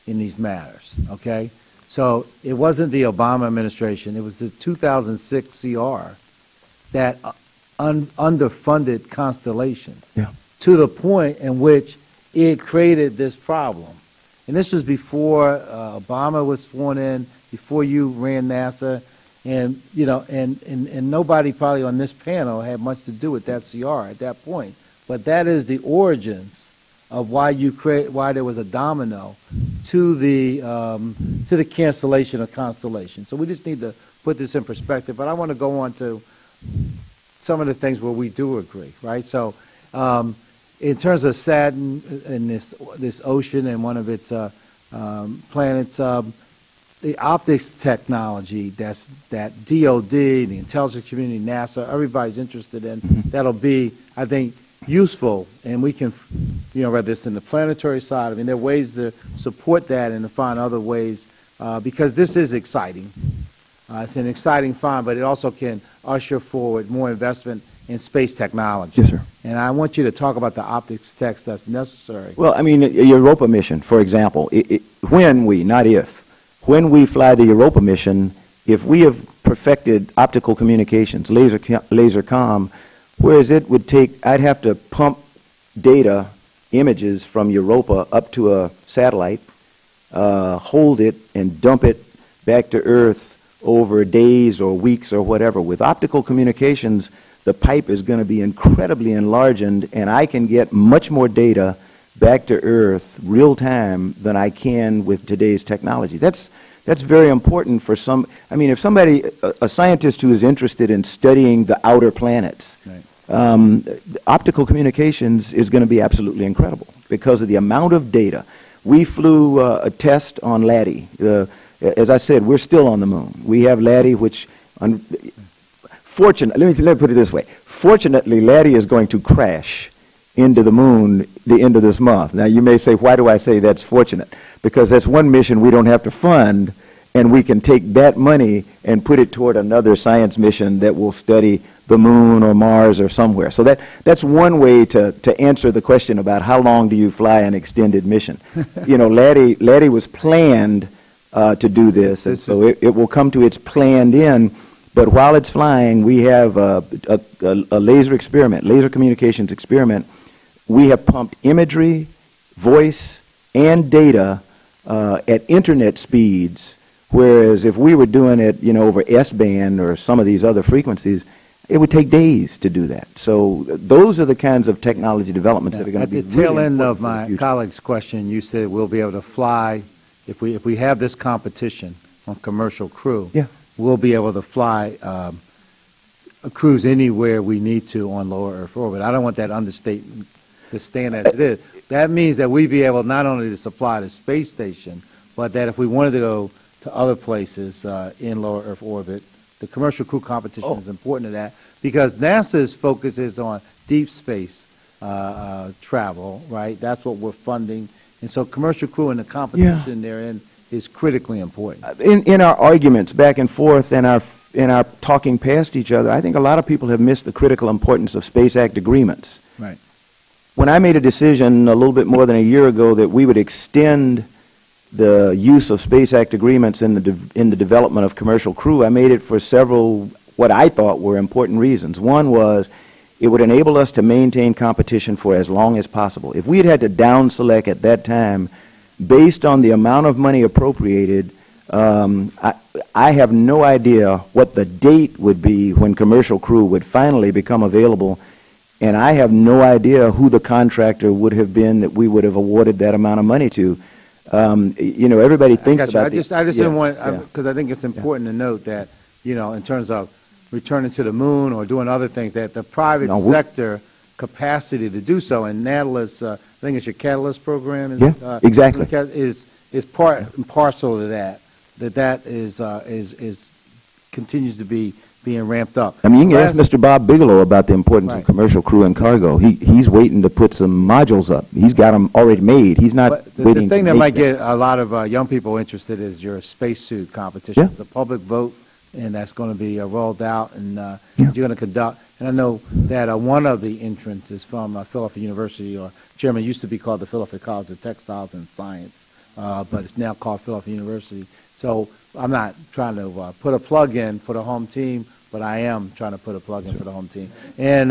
in these matters, okay? So it wasn't the Obama administration, it was the 2006 CR that underfunded Constellation to the point in which it created this problem. And this was before Obama was sworn in, before you ran NASA, and you know, and nobody probably on this panel had much to do with that CR at that point. But that is the origins of why there was a domino to the cancellation of Constellation. So we just need to put this in perspective. But I want to go on to some of the things where we do agree, right? So in terms of Saturn and this ocean and one of its planets, the optics technology that DOD, the intelligence community, NASA, everybody's interested in, that'll be, I think, useful, and we can, you know, whether it's in the planetary side, I mean, there are ways to support that and to find other ways, because this is exciting. It's an exciting find, but it also can usher forward more investment in space technology. Yes, sir. And I want you to talk about the optics tech that's necessary. Well, I mean, Europa mission, for example, when we, not if, when we fly the Europa mission, if we have perfected optical communications, laser comm, whereas it would take, I'd have to pump data, images from Europa up to a satellite, hold it and dump it back to Earth over days or weeks or whatever. With optical communications, the pipe is going to be incredibly enlarged, and I can get much more data back to Earth real time than I can with today's technology. That's very important for some. I mean, if somebody, a scientist who is interested in studying the outer planets, right, optical communications is going to be absolutely incredible because of the amount of data. We flew a test on Laddie, as I said, we're still on the moon. We have Laddie, which, fortunately, let me put it this way. Fortunately, Laddie is going to crash into the moon the end of this month. Now, you may say, why do I say that's fortunate? Because that's one mission we don't have to fund, and we can take that money and put it toward another science mission that will study the moon or Mars or somewhere. So that's one way to answer the question about how long do you fly an extended mission. You know, Laddie was planned to do this, and so it will come to its planned end. But while it's flying, we have a laser experiment, laser communications experiment. We have pumped imagery, voice, and data at internet speeds, whereas if we were doing it, you know, over S-band or some of these other frequencies, it would take days to do that. So those are the kinds of technology developments that are going to be at the tail end of my colleague's question, you said we'll be able to fly, if we have this competition on commercial crew, yeah, we'll be able to fly a cruise anywhere we need to on lower Earth orbit. I don't want that understatement to stand as it is. That means that we'd be able not only to supply the space station, but that if we wanted to go to other places in lower Earth orbit, the commercial crew competition is important to that, because NASA's focus is on deep space travel, right? That's what we're funding. And so commercial crew and the competition therein is critically important. In our arguments back and forth and in our talking past each other, I think a lot of people have missed the critical importance of Space Act agreements. Right. When I made a decision a little bit more than a year ago that we would extend the use of Space Act agreements in the development of commercial crew, I made it for several what I thought were important reasons. One was it would enable us to maintain competition for as long as possible. If we had to down select at that time based on the amount of money appropriated, I have no idea what the date would be when commercial crew would finally become available, and I have no idea who the contractor would have been that we would have awarded that amount of money to. You know, everybody thinks about I just didn't want, because I think it's important to note that, you know, in terms of returning to the moon or doing other things, that the private sector capacity to do so, and Nautilus, I think it's your Catalyst program, is exactly, is part and parcel to that. That is continues to be being ramped up. I mean, you can ask Mr. Bob Bigelow about the importance of commercial crew and cargo. He's waiting to put some modules up. He's got them already made. He's not waiting. The thing that might get a lot of young people interested is your spacesuit competition. It's a public vote, and that's going to be rolled out, and you're going to conduct. And I know that one of the entrants is from Philadelphia University, or Chairman, used to be called the Philadelphia College of Textiles and Science, but it's now called Philadelphia University. So I'm not trying to put a plug in for the home team, but I am trying to put a plug in for the home team. And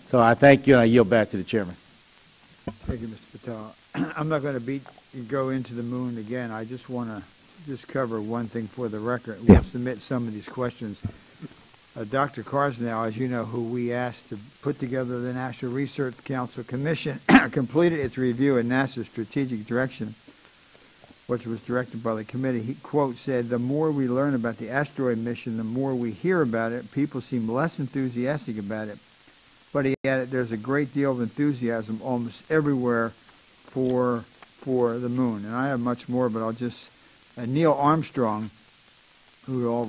so I thank you, and I yield back to the Chairman. Thank you, Mr. Patel. I'm not going to go into the moon again. I just want to cover one thing for the record. We'll submit some of these questions. Dr. Carsnow, as you know, who we asked to put together the National Research Council Commission, completed its review of NASA's strategic direction, which was directed by the committee. He, quote, said, "The more we learn about the asteroid mission, the more we hear about it. People seem less enthusiastic about it." But he added, "There's a great deal of enthusiasm almost everywhere for the moon." And I have much more, but I'll just... Neil Armstrong, who we all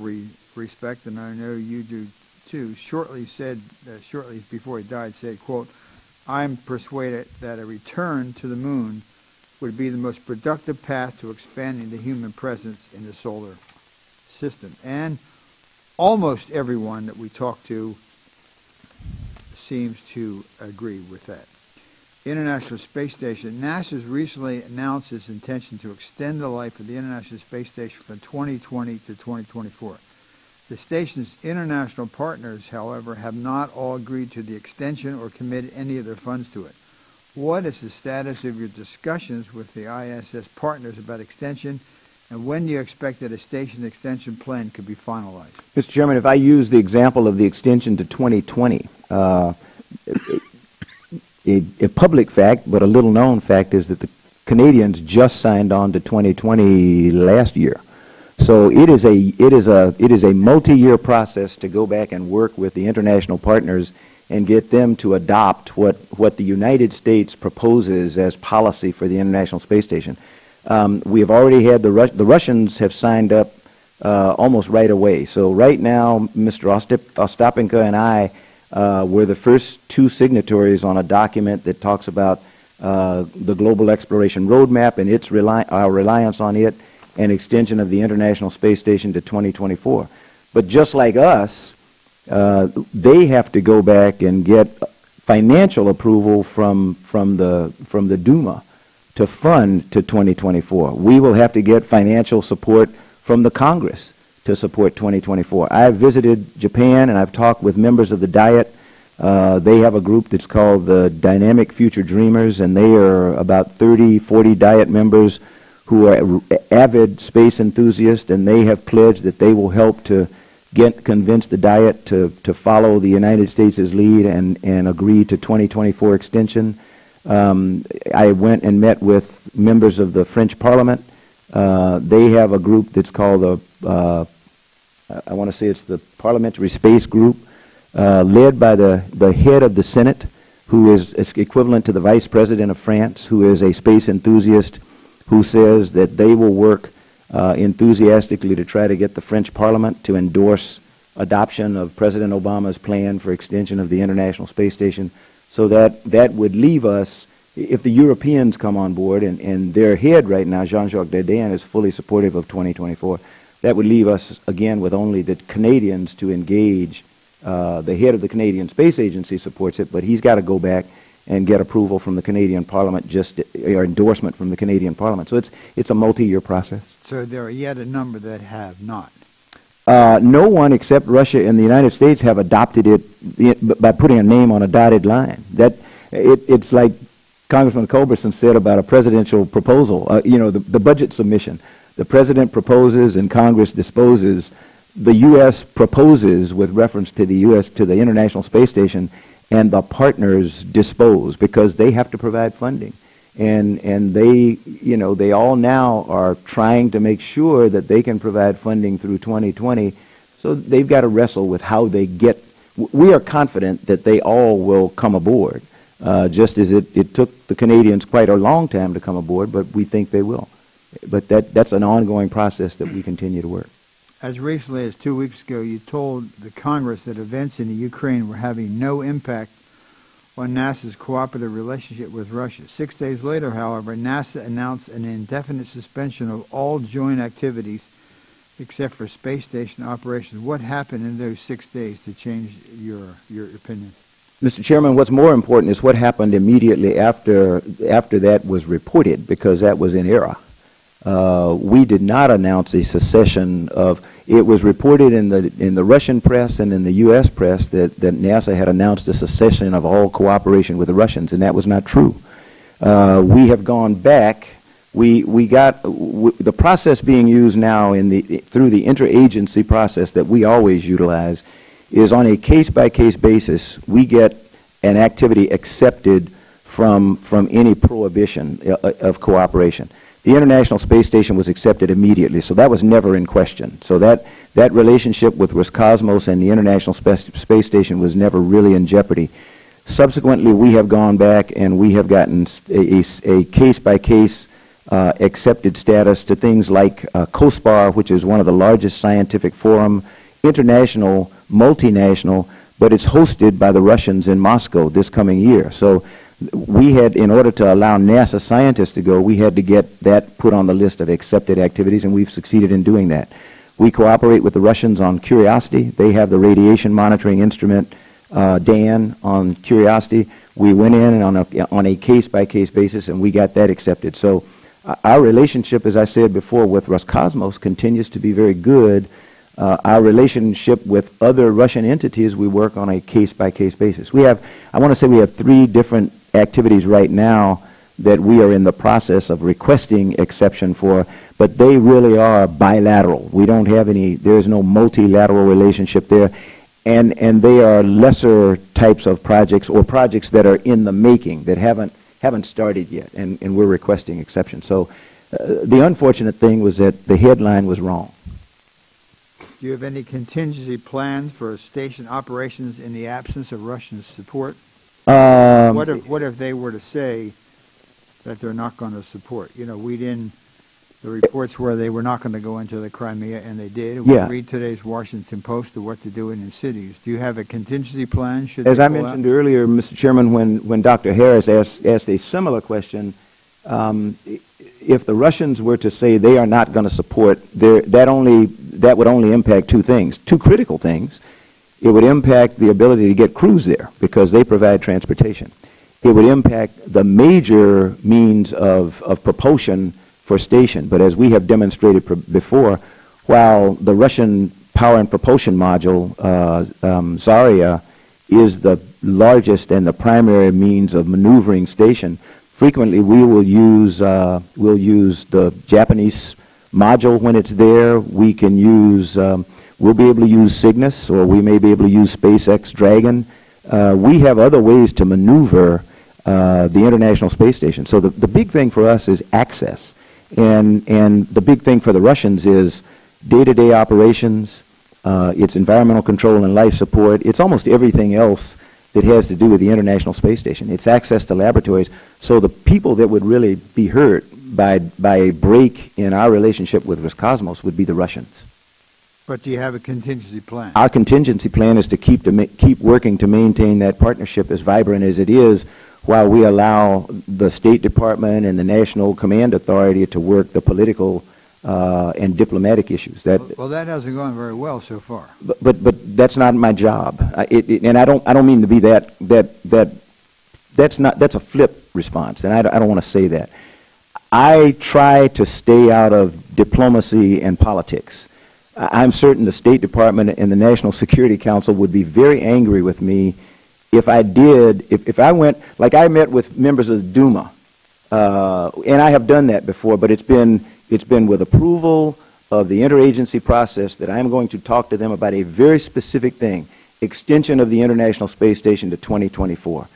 respect, and I know you do too, shortly before he died, said, quote, "I'm persuaded that a return to the moon would be the most productive path to expanding the human presence in the solar system." And almost everyone that we talk to seems to agree with that. International Space Station. NASA has recently announced its intention to extend the life of the International Space Station from 2020 to 2024. The station's international partners, however, have not all agreed to the extension or committed any of their funds to it. What is the status of your discussions with the ISS partners about extension, and when do you expect that a station extension plan could be finalized? Mr. Chairman, if I use the example of the extension to 2020, a public fact, but a little-known fact, is that the Canadians just signed on to 2020 last year. So it is a multi-year process to go back and work with the international partners and get them to adopt what the United States proposes as policy for the International Space Station. We have already had the Russians have signed up almost right away. So right now, Mr. Ostapenko and I were the first two signatories on a document that talks about the Global Exploration Roadmap and our reliance on it and extension of the International Space Station to 2024. But just like us, they have to go back and get financial approval from the Duma to fund to 2024. We will have to get financial support from the Congress to support 2024. I have visited Japan and I've talked with members of the Diet. They have a group that's called the Dynamic Future Dreamers, and they are about 30, 40 Diet members who are avid space enthusiasts, and they have pledged that they will help to convince the Diet to follow the United States' lead and agree to 2024 extension. I went and met with members of the French Parliament. They have a group that's called I want to say it's the Parliamentary Space Group, led by the head of the Senate, who is equivalent to the Vice President of France, who is a space enthusiast, who says that they will work enthusiastically to try to get the French Parliament to endorse adoption of President Obama's plan for extension of the International Space Station. So that would leave us, if the Europeans come on board, and their head right now, Jean-Jacques Dardan, is fully supportive of 2024, that would leave us, again, with only the Canadians to engage. The head of the Canadian Space Agency supports it, but he's got to go back and get approval from the Canadian Parliament, or endorsement from the Canadian Parliament. So it's a multi-year process. So there are yet a number that have not. No one except Russia and the United States have adopted it by putting a name on a dotted line. It's like Congressman Culberson said about a presidential proposal, the budget submission. The President proposes and Congress disposes. The U.S. proposes with reference to the International Space Station, and the partners dispose because they have to provide funding. And they all now are trying to make sure that they can provide funding through 2020. So they've got to wrestle with how they get. We are confident that they all will come aboard, just as it took the Canadians quite a long time to come aboard, but we think they will. But that's an ongoing process that we continue to work. As recently as 2 weeks ago, you told the Congress that events in the Ukraine were having no impact on NASA's cooperative relationship with Russia. 6 days later, however, NASA announced an indefinite suspension of all joint activities except for space station operations. What happened in those 6 days to change your opinion? Mr. Chairman, what's more important is what happened immediately after that was reported, because that was in error. We did not announce a secession of. It was reported in the Russian press and in the U.S. press that NASA had announced a secession of all cooperation with the Russians, and that was not true. We have gone back. We got the process being used now through the interagency process that we always utilize is on a case-by-case basis. We get an activity accepted from any prohibition of cooperation. The International Space Station was accepted immediately, so that was never in question. So that relationship with Roscosmos and the International Space Station was never really in jeopardy. Subsequently, we have gone back and we have gotten a case-by-case accepted status to things like COSPAR, which is one of the largest scientific forum, international, multinational, but it's hosted by the Russians in Moscow this coming year. So we had, in order to allow NASA scientists to go, we had to get that put on the list of accepted activities, and we've succeeded in doing that. We cooperate with the Russians on Curiosity. They have the radiation monitoring instrument, DAN, on Curiosity. We went in on a case-by-case basis, and we got that accepted. So our relationship, as I said before, with Roscosmos continues to be very good. Our relationship with other Russian entities, we work on a case-by-case basis. I want to say we have 3 different activities right now that we are in the process of requesting exception for, but they really are bilateral. We don't have there is no multilateral relationship there, and they are lesser types of projects or projects that are in the making that haven't started yet, and we're requesting exception. So the unfortunate thing was that the headline was wrong. Do you have any contingency plans for station operations in the absence of Russian support? What if they were to say that they're not going to support? We didn't The reports were they were not going to go into the Crimea, and they did. Yeah. We read today's Washington Post of what to do in cities. Do you have a contingency plan? Should As they I pull mentioned out? earlier, Mr. Chairman, when Dr. Harris asked a similar question, if the Russians were to say they are not going to support, that would only impact two things, two critical things. It would impact the ability to get crews there because they provide transportation. It would impact the major means of propulsion for station. But as we have demonstrated before, while the Russian power and propulsion module, Zarya, is the largest and the primary means of maneuvering station, frequently we will use the Japanese module when it's there. We can use, we'll be able to use Cygnus, or we may be able to use SpaceX Dragon. We have other ways to maneuver the International Space Station. So the big thing for us is access. And the big thing for the Russians is day-to-day operations, it's environmental control and life support. It's almost everything else that has to do with the International Space Station. It's access to laboratories. So the people that would really be hurt by a break in our relationship with Roscosmos would be the Russians. But do you have a contingency plan? Our contingency plan is to keep working to maintain that partnership as vibrant as it is, while we allow the State Department and the National Command Authority to work the political and diplomatic issues. Well, that hasn't gone very well so far. But that's not my job, and I don't mean to be that's a flip response, and I don't want to say that. I try to stay out of diplomacy and politics. I'm certain the State Department and the National Security Council would be very angry with me if I did, if I went, like I met with members of the Duma, and I have done that before, but it's been with approval of the interagency process that I'm going to talk to them about a very specific thing, extension of the International Space Station to 2024.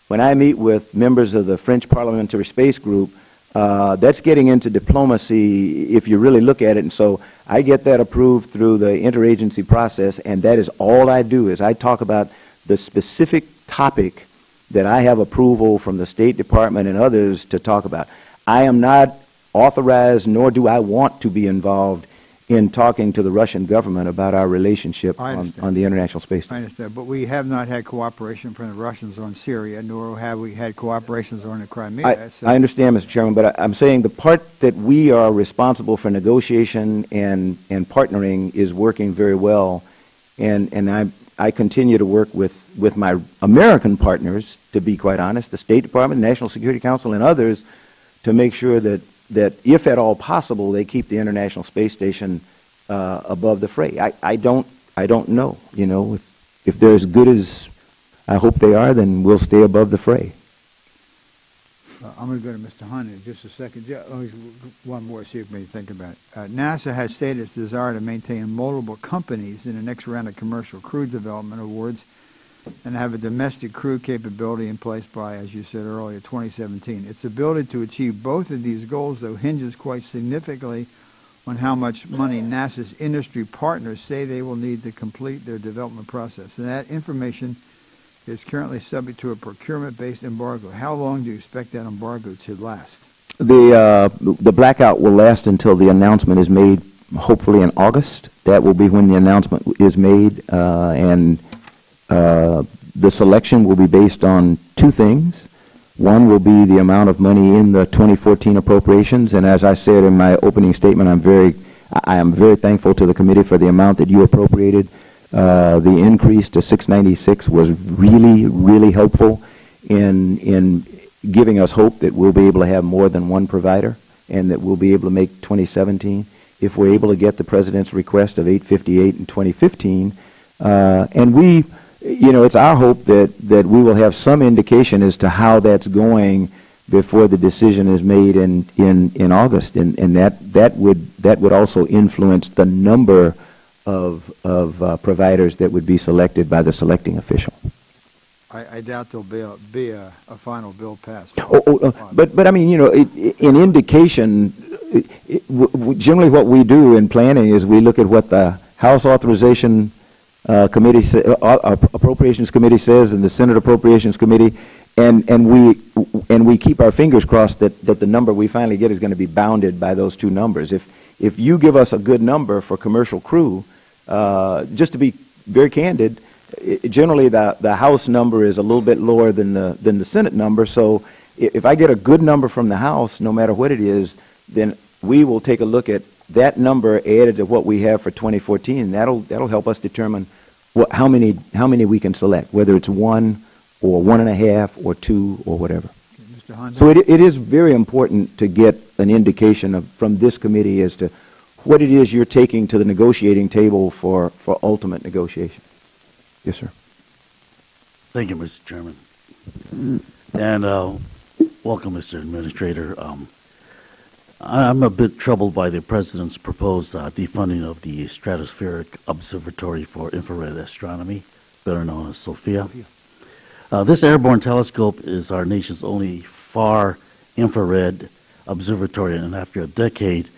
When I meet with members of the French Parliamentary Space Group, that's getting into diplomacy if you really look at it, and so I get that approved through the interagency process, and that is all I do, is I talk about the specific topic that I have approval from the State Department and others to talk about. I am not authorized, nor do I want to be involved in talking to the Russian government about our relationship on the International Space Station. I understand, but we have not had cooperation from the Russians on Syria, nor have we had cooperations on the Crimea. I understand, Mr. Chairman, but I'm saying the part that we are responsible for negotiation and partnering is working very well, and I continue to work with my American partners, to be quite honest, the State Department, the National Security Council, and others, to make sure that if at all possible, they keep the International Space Station above the fray. I don't know. You know, if they're as good as I hope they are, then we'll stay above the fray. I'm going to go to Mr. Hunt in just a second. One more, see if we can think about it. NASA has stated its desire to maintain multiple companies in the next round of commercial crew development awards and have a domestic crew capability in place by, as you said earlier, 2017. Its ability to achieve both of these goals, though, hinges quite significantly on how much money NASA's industry partners say they will need to complete their development process. And that information is currently subject to a procurement-based embargo. How long do you expect that embargo to last? The blackout will last until the announcement is made, hopefully in August. That will be when the announcement is made, and the selection will be based on two things. One will be the amount of money in the 2014 appropriations, and as I said in my opening statement, I am very thankful to the committee for the amount that you appropriated. The increase to 696 was really, really helpful in giving us hope that we'll be able to have more than one provider and that we'll be able to make 2017. If we're able to get the President's request of 858 in 2015, and we, you know, it's our hope that we will have some indication as to how that's going before the decision is made in August, and that would also influence the number of providers that would be selected by the selecting official. I doubt there'll be a final bill passed. But I mean, you know, in indication, generally what we do in planning is we look at what the House Authorization Committee, Appropriations Committee says, and the Senate Appropriations Committee, and we keep our fingers crossed that the number we finally get is going to be bounded by those two numbers. If you give us a good number for commercial crew, just to be very candid, generally the House number is a little bit lower than the Senate number. So if I get a good number from the House, no matter what it is, then we will take a look at that number added to what we have for 2014, and that'll help us determine how many we can select, whether it's 1 or 1.5 or 2 or whatever. Mr. Honda? So it is very important to get an indication from this committee as to what it is you're taking to the negotiating table for ultimate negotiation. Yes, sir. Thank you, Mr. Chairman. And welcome, Mr. Administrator. I'm a bit troubled by the President's proposed defunding of the Stratospheric Observatory for Infrared Astronomy, better known as SOFIA. This airborne telescope is our nation's only far infrared observatory, and after a decade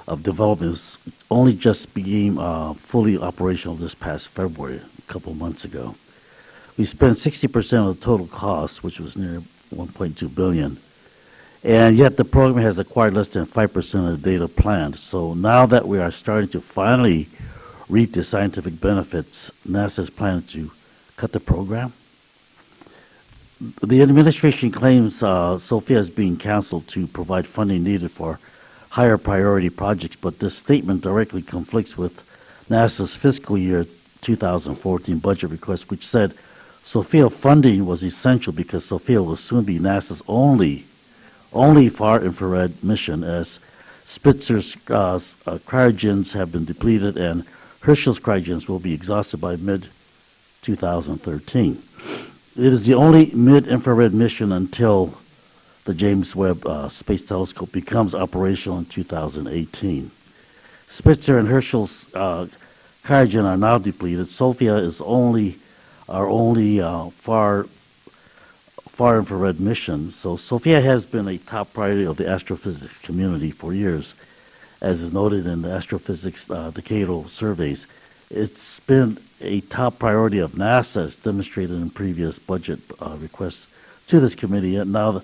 of development, it's only just became fully operational this past February, a couple of months ago. We spent 60% of the total cost, which was near $1.2 billion. And yet the program has acquired less than 5% of the data planned. So now that we are starting to finally reap the scientific benefits, NASA is planning to cut the program. The administration claims SOFIA is being canceled to provide funding needed for higher priority projects, but this statement directly conflicts with NASA's fiscal year 2014 budget request, which said SOFIA funding was essential because SOFIA will soon be NASA's only far infrared mission, as Spitzer's cryogens have been depleted and Herschel's cryogens will be exhausted by mid-2013. It is the only mid-infrared mission until the James Webb Space Telescope becomes operational in 2018. Spitzer and Herschel's cryogen are now depleted. SOFIA is our only far infrared mission. So SOFIA has been a top priority of the astrophysics community for years, as is noted in the astrophysics decadal surveys. It's been a top priority of NASA, as demonstrated in previous budget requests to this committee. And now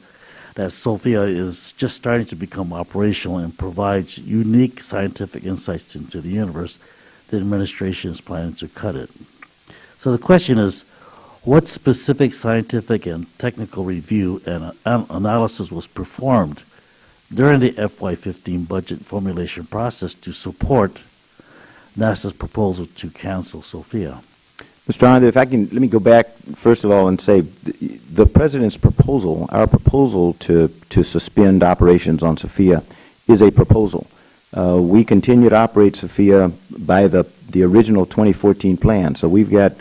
that SOFIA is just starting to become operational and provides unique scientific insights into the universe, the administration is planning to cut it. So the question is, what specific scientific and technical review and analysis was performed during the FY15 budget formulation process to support NASA's proposal to cancel SOFIA? Mr. Honda, if I can, let me go back first of all and say the President's proposal, our proposal to suspend operations on SOFIA is a proposal. We continue to operate SOFIA by the original 2014 plan, so we've got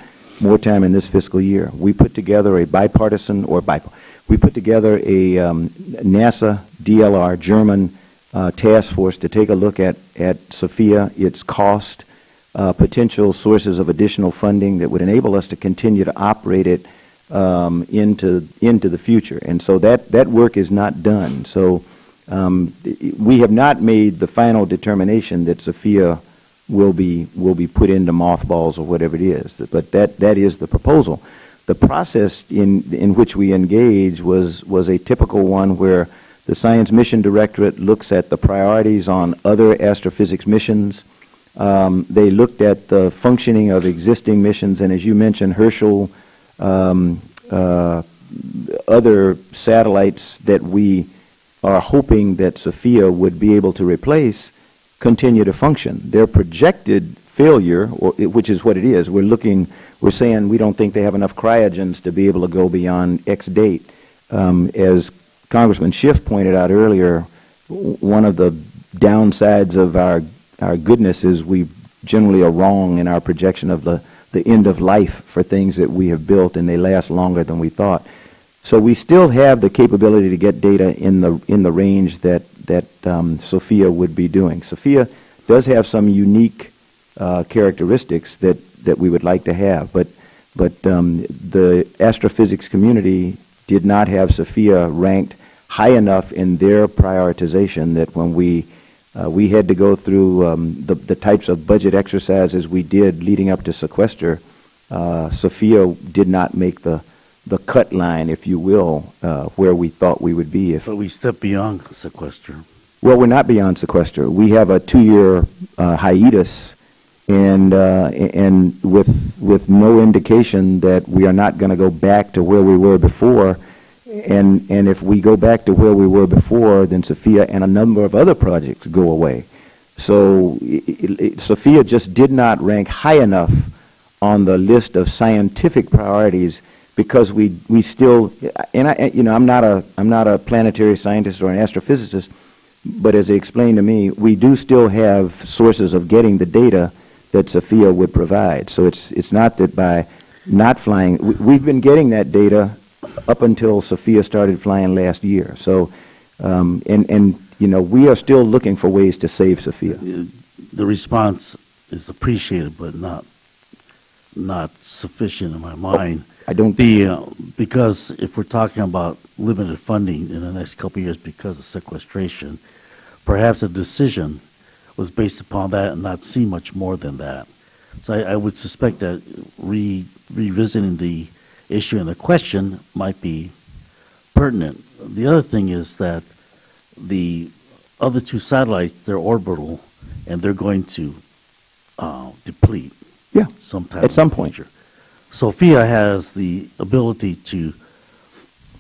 more time in this fiscal year. We put together a bipartisan, we put together a NASA DLR German task force to take a look at SOFIA, its cost, potential sources of additional funding that would enable us to continue to operate it into the future. And so that work is not done. So we have not made the final determination that SOFIA will be put into mothballs or whatever it is. But that is the proposal. The process in which we engage was a typical one where the Science Mission Directorate looks at the priorities on other astrophysics missions. They looked at the functioning of existing missions, and as you mentioned, Herschel, other satellites that we are hoping that SOFIA would be able to replace, continue to function. Their projected failure, which is what it is, we're saying we don't think they have enough cryogens to be able to go beyond X date. As Congressman Schiff pointed out earlier, one of the downsides of our goodness is we generally are wrong in our projection of the end of life for things that we have built, and they last longer than we thought. So we still have the capability to get data in the range that SOFIA would be doing. SOFIA does have some unique characteristics that we would like to have, but the astrophysics community did not have SOFIA ranked high enough in their prioritization that when we had to go through the types of budget exercises we did leading up to sequester, SOFIA did not make the the cut line, if you will, where we thought we would be. But we step beyond sequester. Well, we're not beyond sequester. We have a 2-year hiatus, and with no indication that we are not going to go back to where we were before. And if we go back to where we were before, then Sophia and a number of other projects go away. So Sophia just did not rank high enough on the list of scientific priorities, because we still, and I'm not a planetary scientist or an astrophysicist, but as they explained to me, we do still have sources of getting the data that Sophia would provide. So it's not that by not flying, we've been getting that data up until Sophia started flying last year. So, we are still looking for ways to save Sophia. The response is appreciated, but not sufficient in my mind. I don't because if we're talking about limited funding in the next couple of years because of sequestration, perhaps a decision was based upon that and not see much more than that. So I would suspect that revisiting the issue and the question might be pertinent. The other thing is that the other 2 satellites, they're orbital, and they're going to deplete. Yeah, sometime at some point. Sophia has the ability to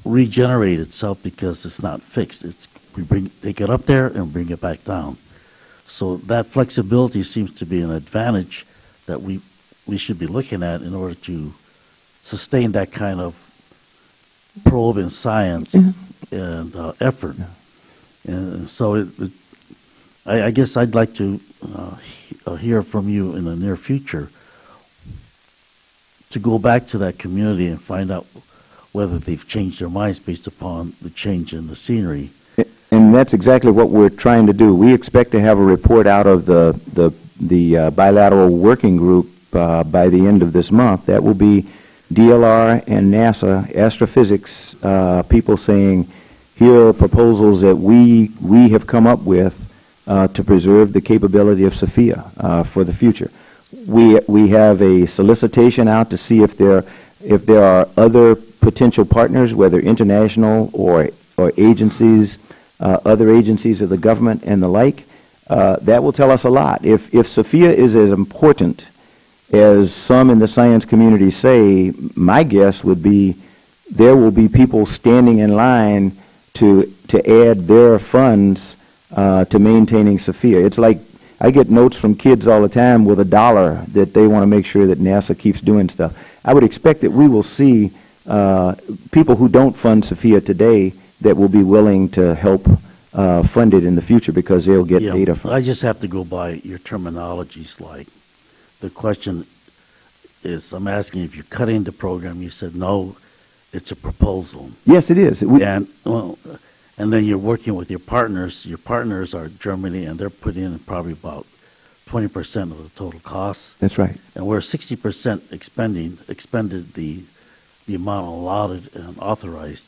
regenerate itself because it's not fixed. Take it up there and bring it back down. So that flexibility seems to be an advantage that we should be looking at in order to sustain that kind of probe in science and effort. And so I guess I'd like to hear from you in the near future to go back to that community and find out whether they've changed their minds based upon the change in the scenery. And that's exactly what we're trying to do. We expect to have a report out of the bilateral working group by the end of this month. That will be DLR and NASA astrophysics people saying, here are proposals that we have come up with to preserve the capability of Sophia for the future. We have a solicitation out to see if there are other potential partners, whether international or agencies, other agencies of the government and the like. That will tell us a lot. If Sophia is as important as some in the science community say, my guess would be there will be people standing in line to add their funds to maintaining Sophia. It's like I get notes from kids all the time with $1 that they want to make sure that NASA keeps doing stuff. I would expect that we will see people who don't fund Sophia today that will be willing to help fund it in the future because they'll get data from it. I just have to go by your terminologies. Like the question is, I'm asking if you're cutting the program. You said no, it's a proposal. Yes, it is. And then you're working with your partners. Your partners are Germany, and they're putting in probably about 20% of the total cost. That's right. And we're 60% expended the amount allotted and authorized.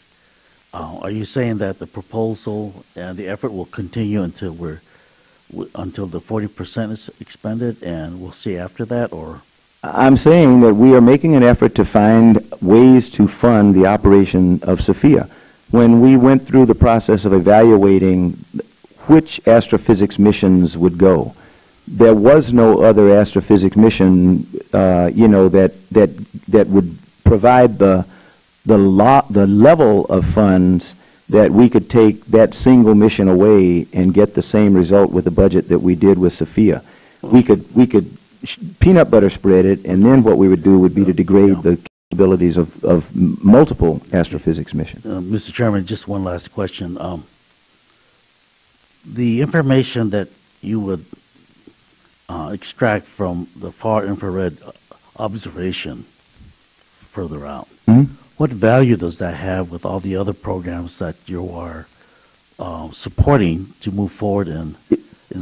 Are you saying that the proposal and the effort will continue until the 40% is expended, and we'll see after that, or? I'm saying that we are making an effort to find ways to fund the operation of Sophia. When we went through the process of evaluating which astrophysics missions would go, there was no other astrophysics mission, that would provide the level of funds that we could take that single mission away and get the same result with the budget that we did with Sophia. We could peanut butter spread it, and then what we would do would be to degrade the capabilities of multiple astrophysics missions. Mr. Chairman, just one last question. The information that you would extract from the far infrared observation further out, what value does that have with all the other programs that you are supporting to move forward in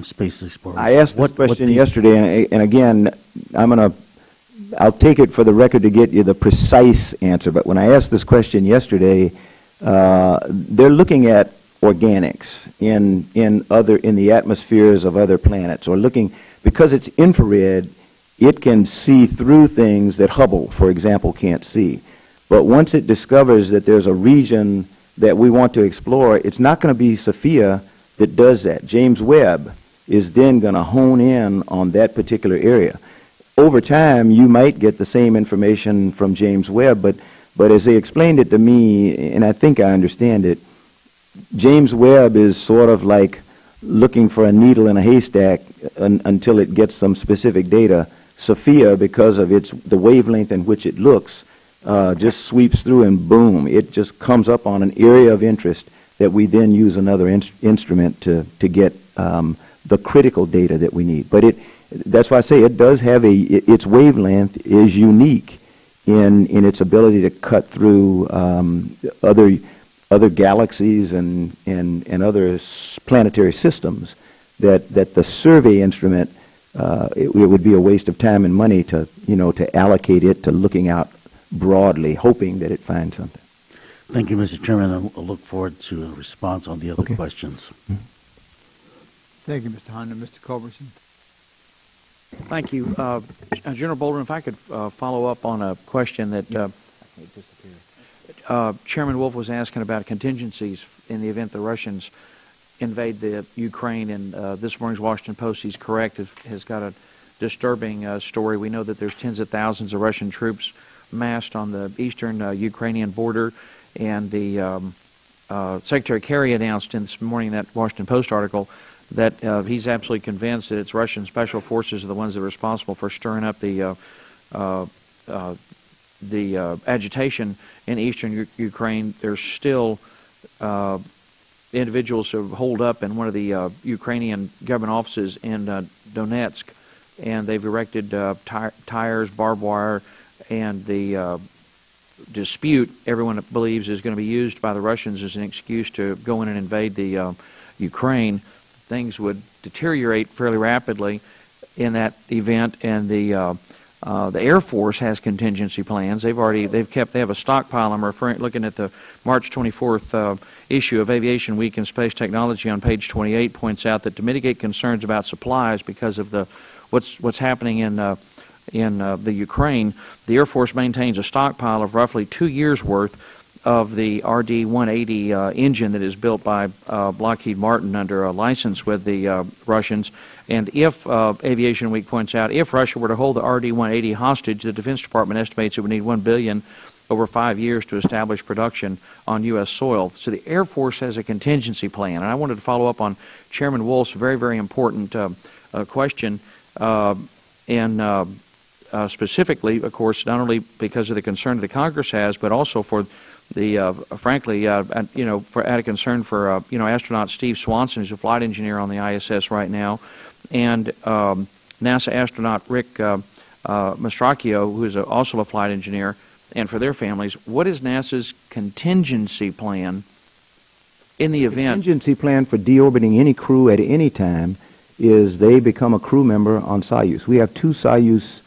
space exploration? I asked this question yesterday, and again, I'll take it for the record to get you the precise answer, but when I asked this question yesterday, they're looking at organics in the atmospheres of other planets, or looking, because it's infrared, it can see through things that Hubble, for example, can't see. But once it discovers that there's a region that we want to explore, it's not going to be Sophia that does that. James Webb is then going to hone in on that particular area. Over time, you might get the same information from James Webb, but as they explained it to me, and I think I understand it, James Webb is sort of like looking for a needle in a haystack until it gets some specific data. Sophia, because of the wavelength in which it looks, just sweeps through and boom, it just comes up on an area of interest that we then use another instrument to get the critical data that we need. But that's why I say it does have its wavelength is unique in its ability to cut through other galaxies and other planetary systems that the survey instrument, it would be a waste of time and money to allocate it to looking out broadly, hoping that it finds something. Thank you, Mr. Chairman. I'll look forward to a response on the other questions. Mm-hmm. Thank you, Mr. Honda. Mr. Culberson. Thank you. General Bolden, if I could follow up on a question that Chairman Wolf was asking about contingencies in the event the Russians invade the Ukraine, and this morning's Washington Post, he's correct, has got a disturbing story. We know that there's tens of thousands of Russian troops massed on the eastern Ukrainian border, and the Secretary Kerry announced in this morning in that Washington Post article that he's absolutely convinced that it's Russian special forces are the ones that are responsible for stirring up the agitation in eastern Ukraine. There's still individuals who hold up in one of the Ukrainian government offices in Donetsk, and they've erected tires, barbed wire, and the dispute everyone believes is going to be used by the Russians as an excuse to go in and invade the Ukraine. Things would deteriorate fairly rapidly in that event, and the Air Force has contingency plans. They have a stockpile. I'm looking at the March 24th issue of Aviation Week in Space Technology on page 28 points out that to mitigate concerns about supplies because of what's happening in the Ukraine, the Air Force maintains a stockpile of roughly 2 years' worth of the RD-180 engine that is built by Lockheed Martin under a license with the Russians. And if, Aviation Week points out, if Russia were to hold the RD-180 hostage, the Defense Department estimates it would need $1 billion over 5 years to establish production on U.S. soil. So the Air Force has a contingency plan. And I wanted to follow up on Chairman Wolf's very, very important question, specifically, of course, not only because of the concern that the Congress has, but also for the, frankly, out of concern for, astronaut Steve Swanson, who's a flight engineer on the ISS right now, and NASA astronaut Rick Mastracchio, who is also a flight engineer, and for their families. What is NASA's contingency plan in the event? Contingency plan for deorbiting any crew at any time is they become a crew member on Soyuz. We have 2 Soyuz,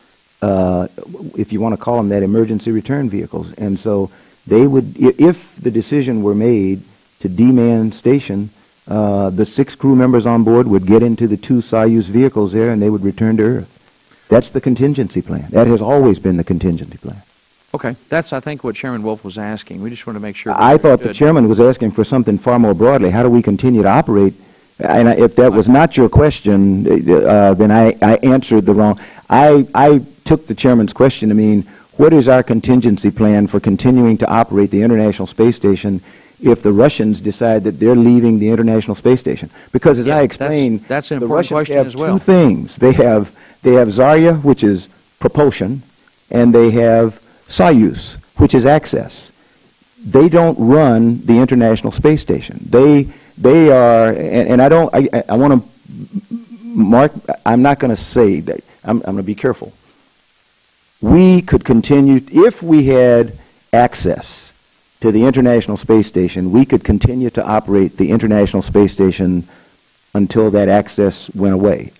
if you want to call them that, emergency return vehicles, and so they would, if the decision were made to demand station, the 6 crew members on board would get into the 2 Soyuz vehicles there, and they would return to Earth. That's the contingency plan. That has always been the contingency plan. Okay, that's, I think, what Chairman Wolf was asking. We just want to make sure. I thought the chairman was asking for something far more broadly. How do we continue to operate? And if that was not your question, then I answered the wrong. I took the chairman's question to mean, what is our contingency plan for continuing to operate the International Space Station if the Russians decide that they're leaving the International Space Station? Because as I explained, that's an the important Russians question have as well. 2 things. They have Zarya, which is propulsion, and they have Soyuz, which is access. They don't run the International Space Station. They are, and I want to mark, I'm not going to say that, I'm going to be careful. We could continue, if we had access to the International Space Station, we could continue to operate the International Space Station until that access went away.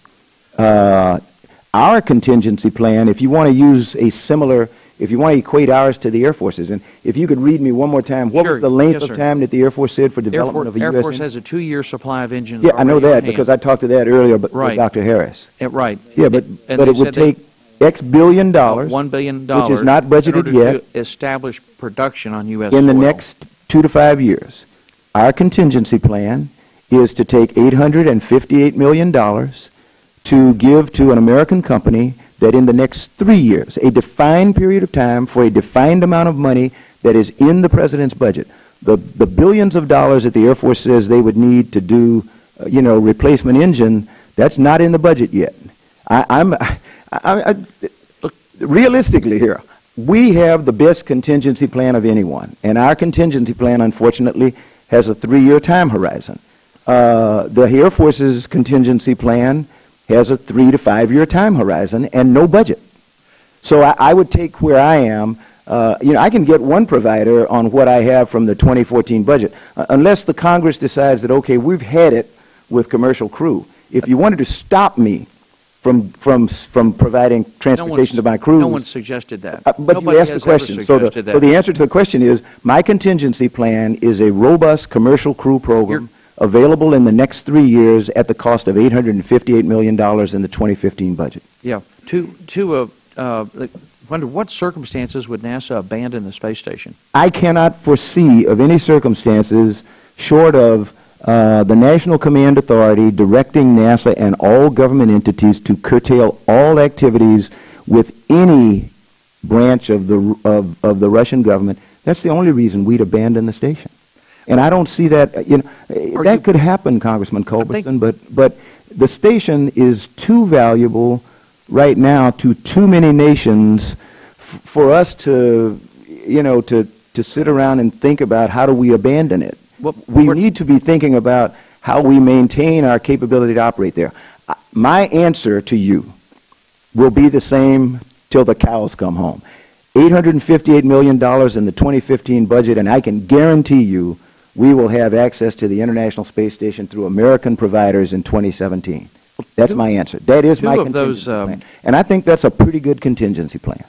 Our contingency plan, if you want to use a similar, if you want to equate ours to the Air Force's, and if you could read me one more time, what was the length of time that the Air Force said for development of a U.S. Air Force has a 2-year supply of engines. Yeah, I know that because I talked to that earlier with Dr. Harris. Right. Yeah, but it would take X billion dollars, $1 billion, which is not budgeted in order yet, to establish production on U.S. in the soil. next 2 to 5 years. Our contingency plan is to take $858 million to give to an American company that in the next 3 years, a defined period of time for a defined amount of money that is in the President's budget, the billions of dollars that the Air Force says they would need to do, replacement engine, that's not in the budget yet. Realistically here, we have the best contingency plan of anyone, and our contingency plan, unfortunately, has a 3-year time horizon. The Air Force's contingency plan has a 3 to 5 year time horizon and no budget. So I would take where I am. I can get one provider on what I have from the 2014 budget, unless the Congress decides that, okay, we've had it with commercial crew. If you wanted to stop me from providing transportation to my crews. No one suggested that. But Nobody you asked the question. So the answer to the question is, my contingency plan is a robust commercial crew program available in the next 3 years at the cost of $858 million in the 2015 budget. Yeah. Under what circumstances would NASA abandon the space station? I cannot foresee of any circumstances short of the National Command Authority directing NASA and all government entities to curtail all activities with any branch of the Russian government. That's the only reason we'd abandon the station. And I don't see that, that could happen, Congressman Culbertson, but the station is too valuable right now to too many nations for us to, to sit around and think about how do we abandon it. We need to be thinking about how we maintain our capability to operate there. My answer to you will be the same till the cows come home. $858 million in the 2015 budget, and I can guarantee you we will have access to the International Space Station through American providers in 2017. That's my answer. That is my contingency plan. And I think that's a pretty good contingency plan.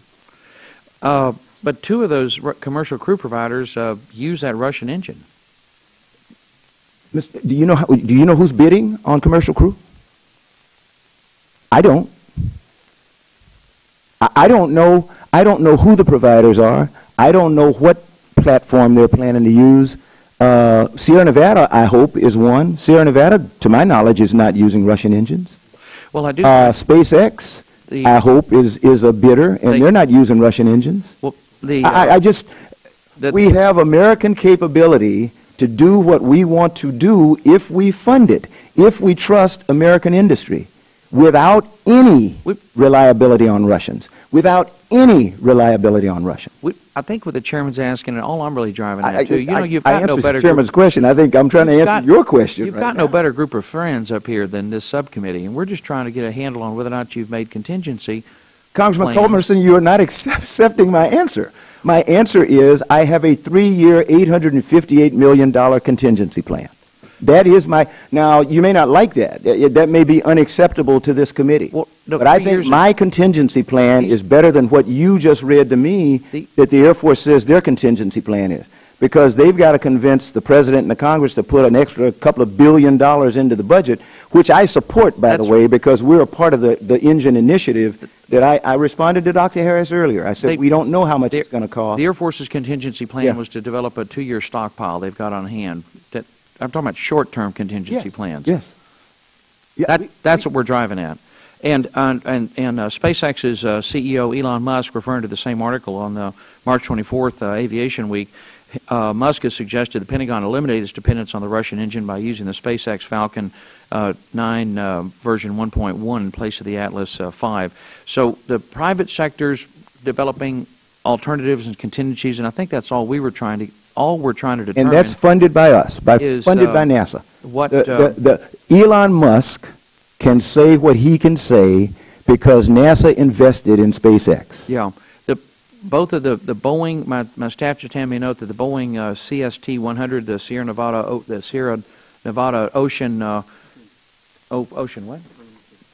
But 2 of those commercial crew providers use that Russian engine. Do you know who's bidding on commercial crew? I don't. I don't know who the providers are. I don't know what platform they're planning to use. Sierra Nevada, I hope, is one. Sierra Nevada, to my knowledge, is not using Russian engines. Well, I do. SpaceX, I hope, is a bidder, and they're not using Russian engines. Well, we have American capability to do what we want to do if we fund it, if we trust American industry, without any reliability on Russians, without any reliability on Russians. I think what the chairman's asking, and all I'm really driving at too, you've got no better. The chairman's question. I think I'm trying to answer your question. You've got no better group of friends up here than this subcommittee, and we're just trying to get a handle on whether or not you've made contingency. Congressman Culbertson, you are not accepting my answer. My answer is I have a 3-year, $858 million contingency plan. That is my. Now, you may not like that. That may be unacceptable to this committee. Well, no, but I think my contingency plan is better than what you just read to me that the Air Force says their contingency plan is. Because they've got to convince the President and the Congress to put an extra couple of $2 billion into the budget, which I support, by the way, because we're a part of the engine initiative that I responded to Dr. Harris earlier. I said we don't know how much it's going to cost. The Air Force's contingency plan was to develop a 2-year stockpile they've got on hand. I'm talking about short-term contingency plans. Yes. Yeah, that's what we're driving at. And SpaceX's CEO, Elon Musk, referring to the same article on the March 24th Aviation Week, Musk has suggested the Pentagon eliminate its dependence on the Russian engine by using the SpaceX Falcon 9 version 1.1 in place of the Atlas V. So the private sector's developing alternatives and contingencies, and I think that's all we're trying to determine. And that's funded by us, funded by NASA. Elon Musk can say what he can say because NASA invested in SpaceX. Yeah. Both of the Boeing, my staff just handed me a note that the Boeing CST-100, the Sierra Nevada Ocean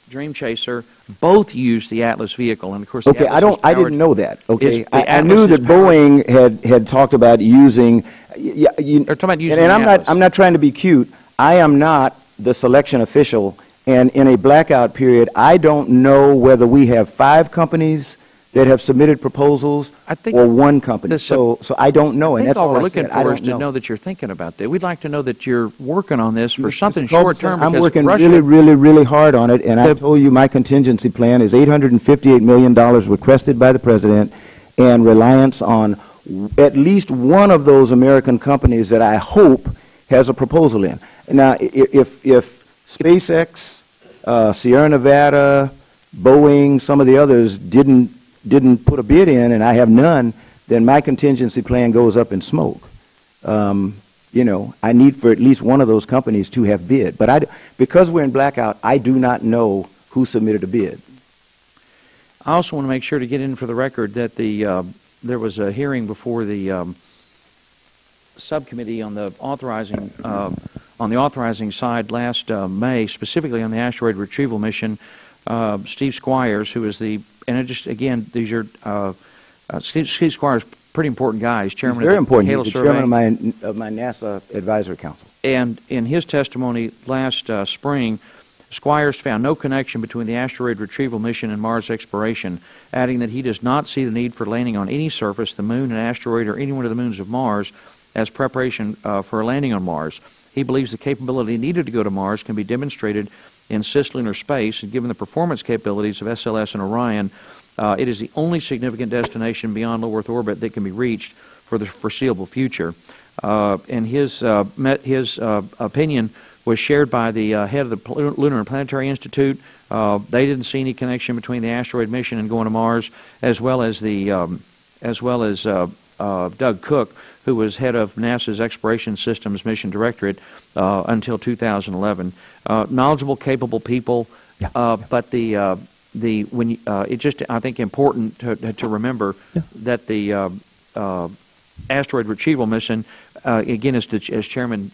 Dream Chaser, both used the Atlas vehicle, and of course. Okay, I didn't know that. Okay, I knew that Boeing had talked about using. They're talking about using. And I'm not trying to be cute. I am not the selection official And in a blackout period, I don't know whether we have 5 companies that have submitted proposals or 1 company. So I don't know, and that's all all we're I looking said. I for is don't to know. know that you're thinking about that. We'd like to know that you're working on this for something Mr. Culbertson, short term. I'm because working Russia, really, really, really hard on it, and I told you my contingency plan is $858 million requested by the President, and reliance on at least one of those American companies that I hope has a proposal in. Now, if SpaceX, Sierra Nevada, Boeing, some of the others didn't put a bid in, and I have none, then my contingency plan goes up in smoke. You know, I need for at least one of those companies to have bid. But because we're in blackout, I do not know who submitted a bid. I also want to make sure to get in for the record that there was a hearing before the subcommittee on the authorizing side last May, specifically on the asteroid retrieval mission. Steve Squires, who is these are Steve Squires, pretty important guy. He's chairman very of the important. Halo He's the Survey. chairman of my NASA Advisory Council. And in his testimony last spring, Squires found no connection between the asteroid retrieval mission and Mars exploration, adding that he does not see the need for landing on any surface, the moon, an asteroid, or any one of the moons of Mars, as preparation for a landing on Mars. He believes the capability needed to go to Mars can be demonstrated in cislunar space, and given the performance capabilities of SLS and Orion, it is the only significant destination beyond low Earth orbit that can be reached for the foreseeable future. And his opinion was shared by the head of the Lunar and Planetary Institute. They didn't see any connection between the asteroid mission and going to Mars, as well as Doug Cook, who was head of NASA's Exploration Systems Mission Directorate until 2011. Knowledgeable, capable people, but it's just, I think, important to remember that the asteroid retrieval mission, again, as Chairman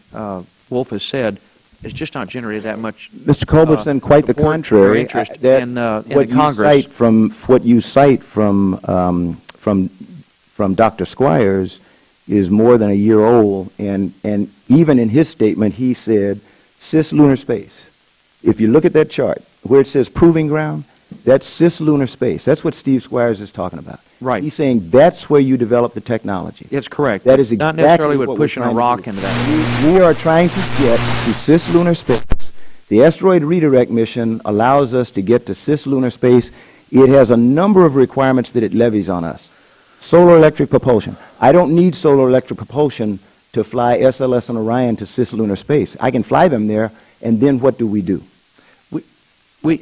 Wolf has said, it's just not generated that much. Mr. Culbertson, quite the contrary. Interest in Congress. What you cite from Dr. Squires is more than a year old, and even in his statement, he said cislunar space. If you look at that chart where it says proving ground, that's cislunar space. That's what Steve Squires is talking about. Right. He's saying that's where you develop the technology. It's correct. That is exactly not necessarily what with pushing a rock into that. We are trying to get to cislunar space. The asteroid redirect mission allows us to get to cislunar space. It has a number of requirements that it levies on us. Solar electric propulsion. I don't need solar electric propulsion to fly SLS and Orion to cislunar space. I can fly them there, and then what do we do? We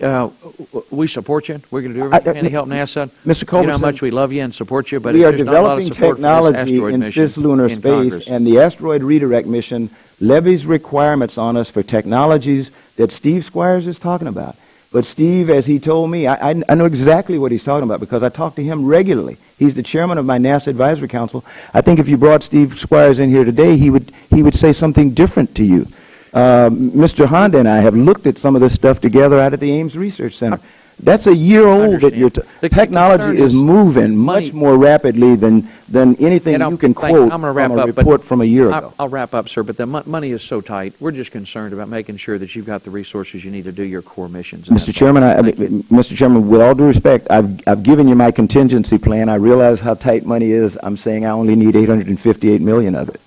support you. We're going to do everything we can to help NASA. Mr. Culbertson, you know how much we love you and support you, but we are there's not a lot of developing support technology for this in mission cislunar in space, Congress. and the asteroid redirect mission levies requirements on us for technologies that Steve Squires is talking about. But Steve, as he told me, I know exactly what he's talking about because I talk to him regularly. He's the chairman of my NASA Advisory Council. I think if you brought Steve Squires in here today, he would say something different to you. Mr. Honda and I have looked at some of this stuff together out at the Ames Research Center. That's a year old that your technology is moving much more rapidly than anything you can quote from a report from a year ago. I'll wrap up, sir, but the money is so tight. We're just concerned about making sure that you've got the resources you need to do your core missions. Mr. Chairman, Mr. Chairman, with all due respect, I've given you my contingency plan. I realize how tight money is. I'm saying I only need $858 million of it.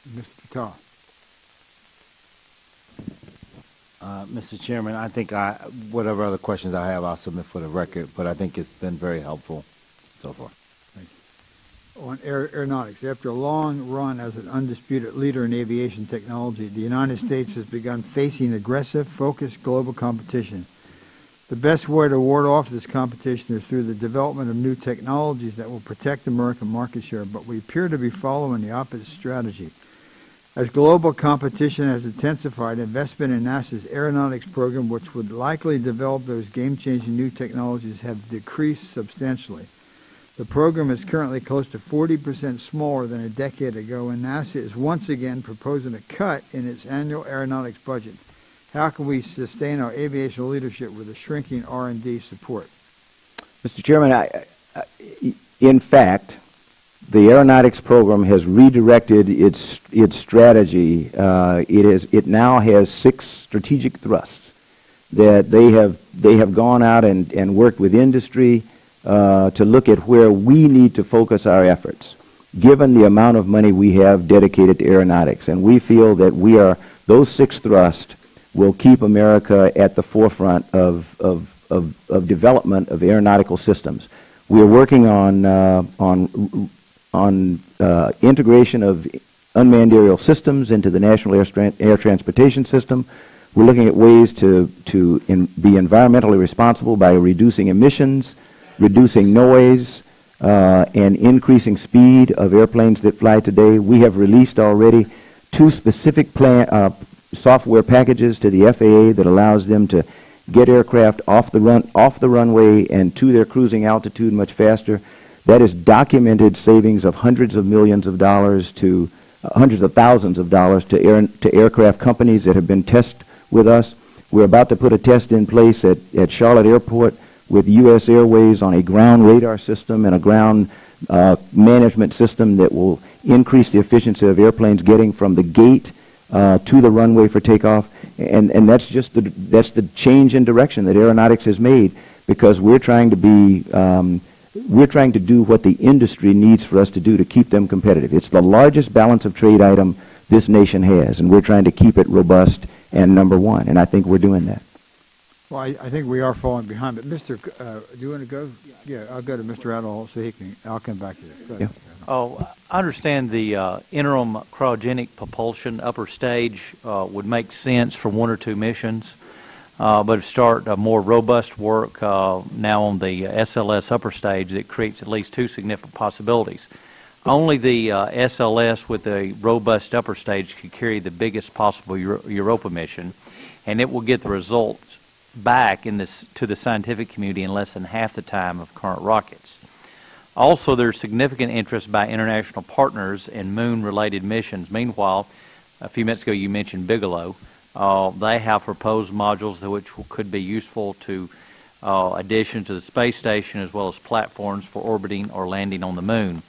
Mr. Fatah. Mr. Chairman, I think whatever other questions I have, I'll submit for the record, but I think it's been very helpful so far. Thank you. On aeronautics, after a long run as an undisputed leader in aviation technology, the United States has begun facing aggressive, focused global competition. The best way to ward off this competition is through the development of new technologies that will protect American market share, but we appear to be following the opposite strategy. As global competition has intensified, investment in NASA's aeronautics program, which would likely develop those game-changing new technologies, have decreased substantially. The program is currently close to 40% smaller than a decade ago, and NASA is once again proposing a cut in its annual aeronautics budget. How can we sustain our aviation leadership with a shrinking R&D support? Mr. Chairman, in fact, the aeronautics program has redirected its strategy. It now has 6 strategic thrusts. that they have gone out and worked with industry to look at where we need to focus our efforts, given the amount of money we have dedicated to aeronautics. And we feel that those 6 thrusts will keep America at the forefront of development of aeronautical systems. We are working on integration of unmanned aerial systems into the National Air Transportation System. We're looking at ways to be environmentally responsible by reducing emissions, reducing noise, and increasing speed of airplanes that fly today. We have released already 2 specific software packages to the FAA that allows them to get aircraft off the runway and to their cruising altitude much faster. That is documented savings of hundreds of millions of dollars to hundreds of thousands of dollars to aircraft companies that have been tested with us. We're about to put a test in place at Charlotte Airport with U.S. Airways on a ground radar system and a ground management system that will increase the efficiency of airplanes getting from the gate to the runway for takeoff. And that's just the change in direction that aeronautics has made, because we're trying to do what the industry needs for us to do to keep them competitive. It's the largest balance of trade item this nation has, and we're trying to keep it robust and number one, and I think we're doing that. Well, I think we are falling behind, but Mr. Do you want to go? Yeah, I'll go to Mr. Adderall so he can. I'll come back to you. Go ahead. Yeah. Oh, I understand the interim cryogenic propulsion upper stage would make sense for 1 or 2 missions, but to start more robust work now on the SLS upper stage that creates at least 2 significant possibilities. Only the SLS with a robust upper stage could carry the biggest possible Europa mission, and it will get the results back to the scientific community in less than half the time of current rockets. Also, there's significant interest by international partners in moon-related missions. Meanwhile, a few minutes ago you mentioned Bigelow. They have proposed modules which could be useful to addition to the space station, as well as platforms for orbiting or landing on the moon.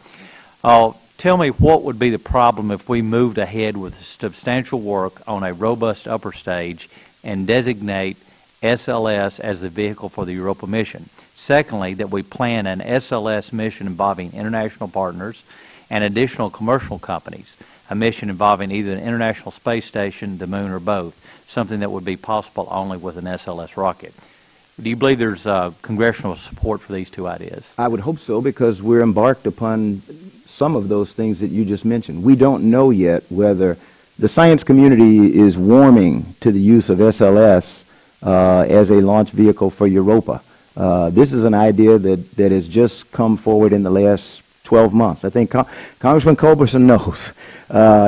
Tell me, what would be the problem if we moved ahead with substantial work on a robust upper stage and designate SLS as the vehicle for the Europa mission? Secondly, that we plan an SLS mission involving international partners and additional commercial companies, a mission involving either an international space station, the moon, or both, something that would be possible only with an SLS rocket. Do you believe there's congressional support for these 2 ideas? I would hope so, because we're embarked upon some of those things that you just mentioned. We don't know yet whether the science community is warming to the use of SLS as a launch vehicle for Europa. This is an idea that has just come forward in the last 12 months. I think Congressman Culberson knows.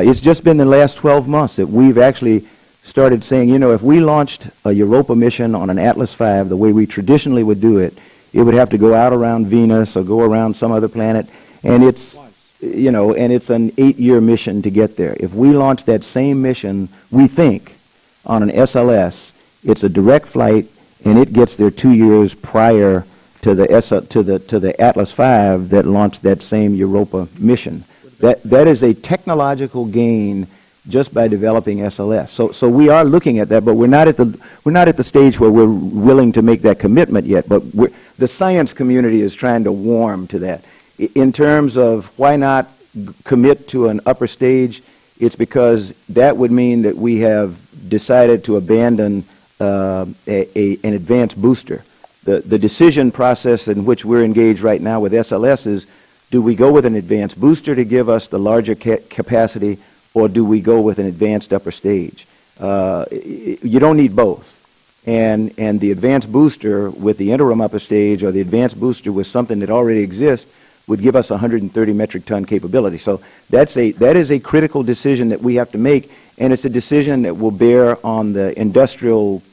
It's just been the last 12 months that we've actually started saying, you know, if we launched a Europa mission on an Atlas V the way we traditionally would do it, it would have to go out around Venus or go around some other planet, and it's, you know, and it's an 8-year mission to get there. If we launch that same mission, we think, on an SLS, it's a direct flight, and it gets there 2 years prior to the Atlas V that launched that same Europa mission. That is a technological gain just by developing SLS. So we are looking at that, but we're not at the stage where we're willing to make that commitment yet. But the science community is trying to warm to that. In terms of why not commit to an upper stage, it's because that would mean that we have decided to abandon an advanced booster. The decision process in which we're engaged right now with SLS is, do we go with an advanced booster to give us the larger capacity, or do we go with an advanced upper stage? You don't need both. And the advanced booster with the interim upper stage, or the advanced booster with something that already exists, would give us 130 metric ton capability. So that is a critical decision that we have to make, and it's a decision that will bear on the industrial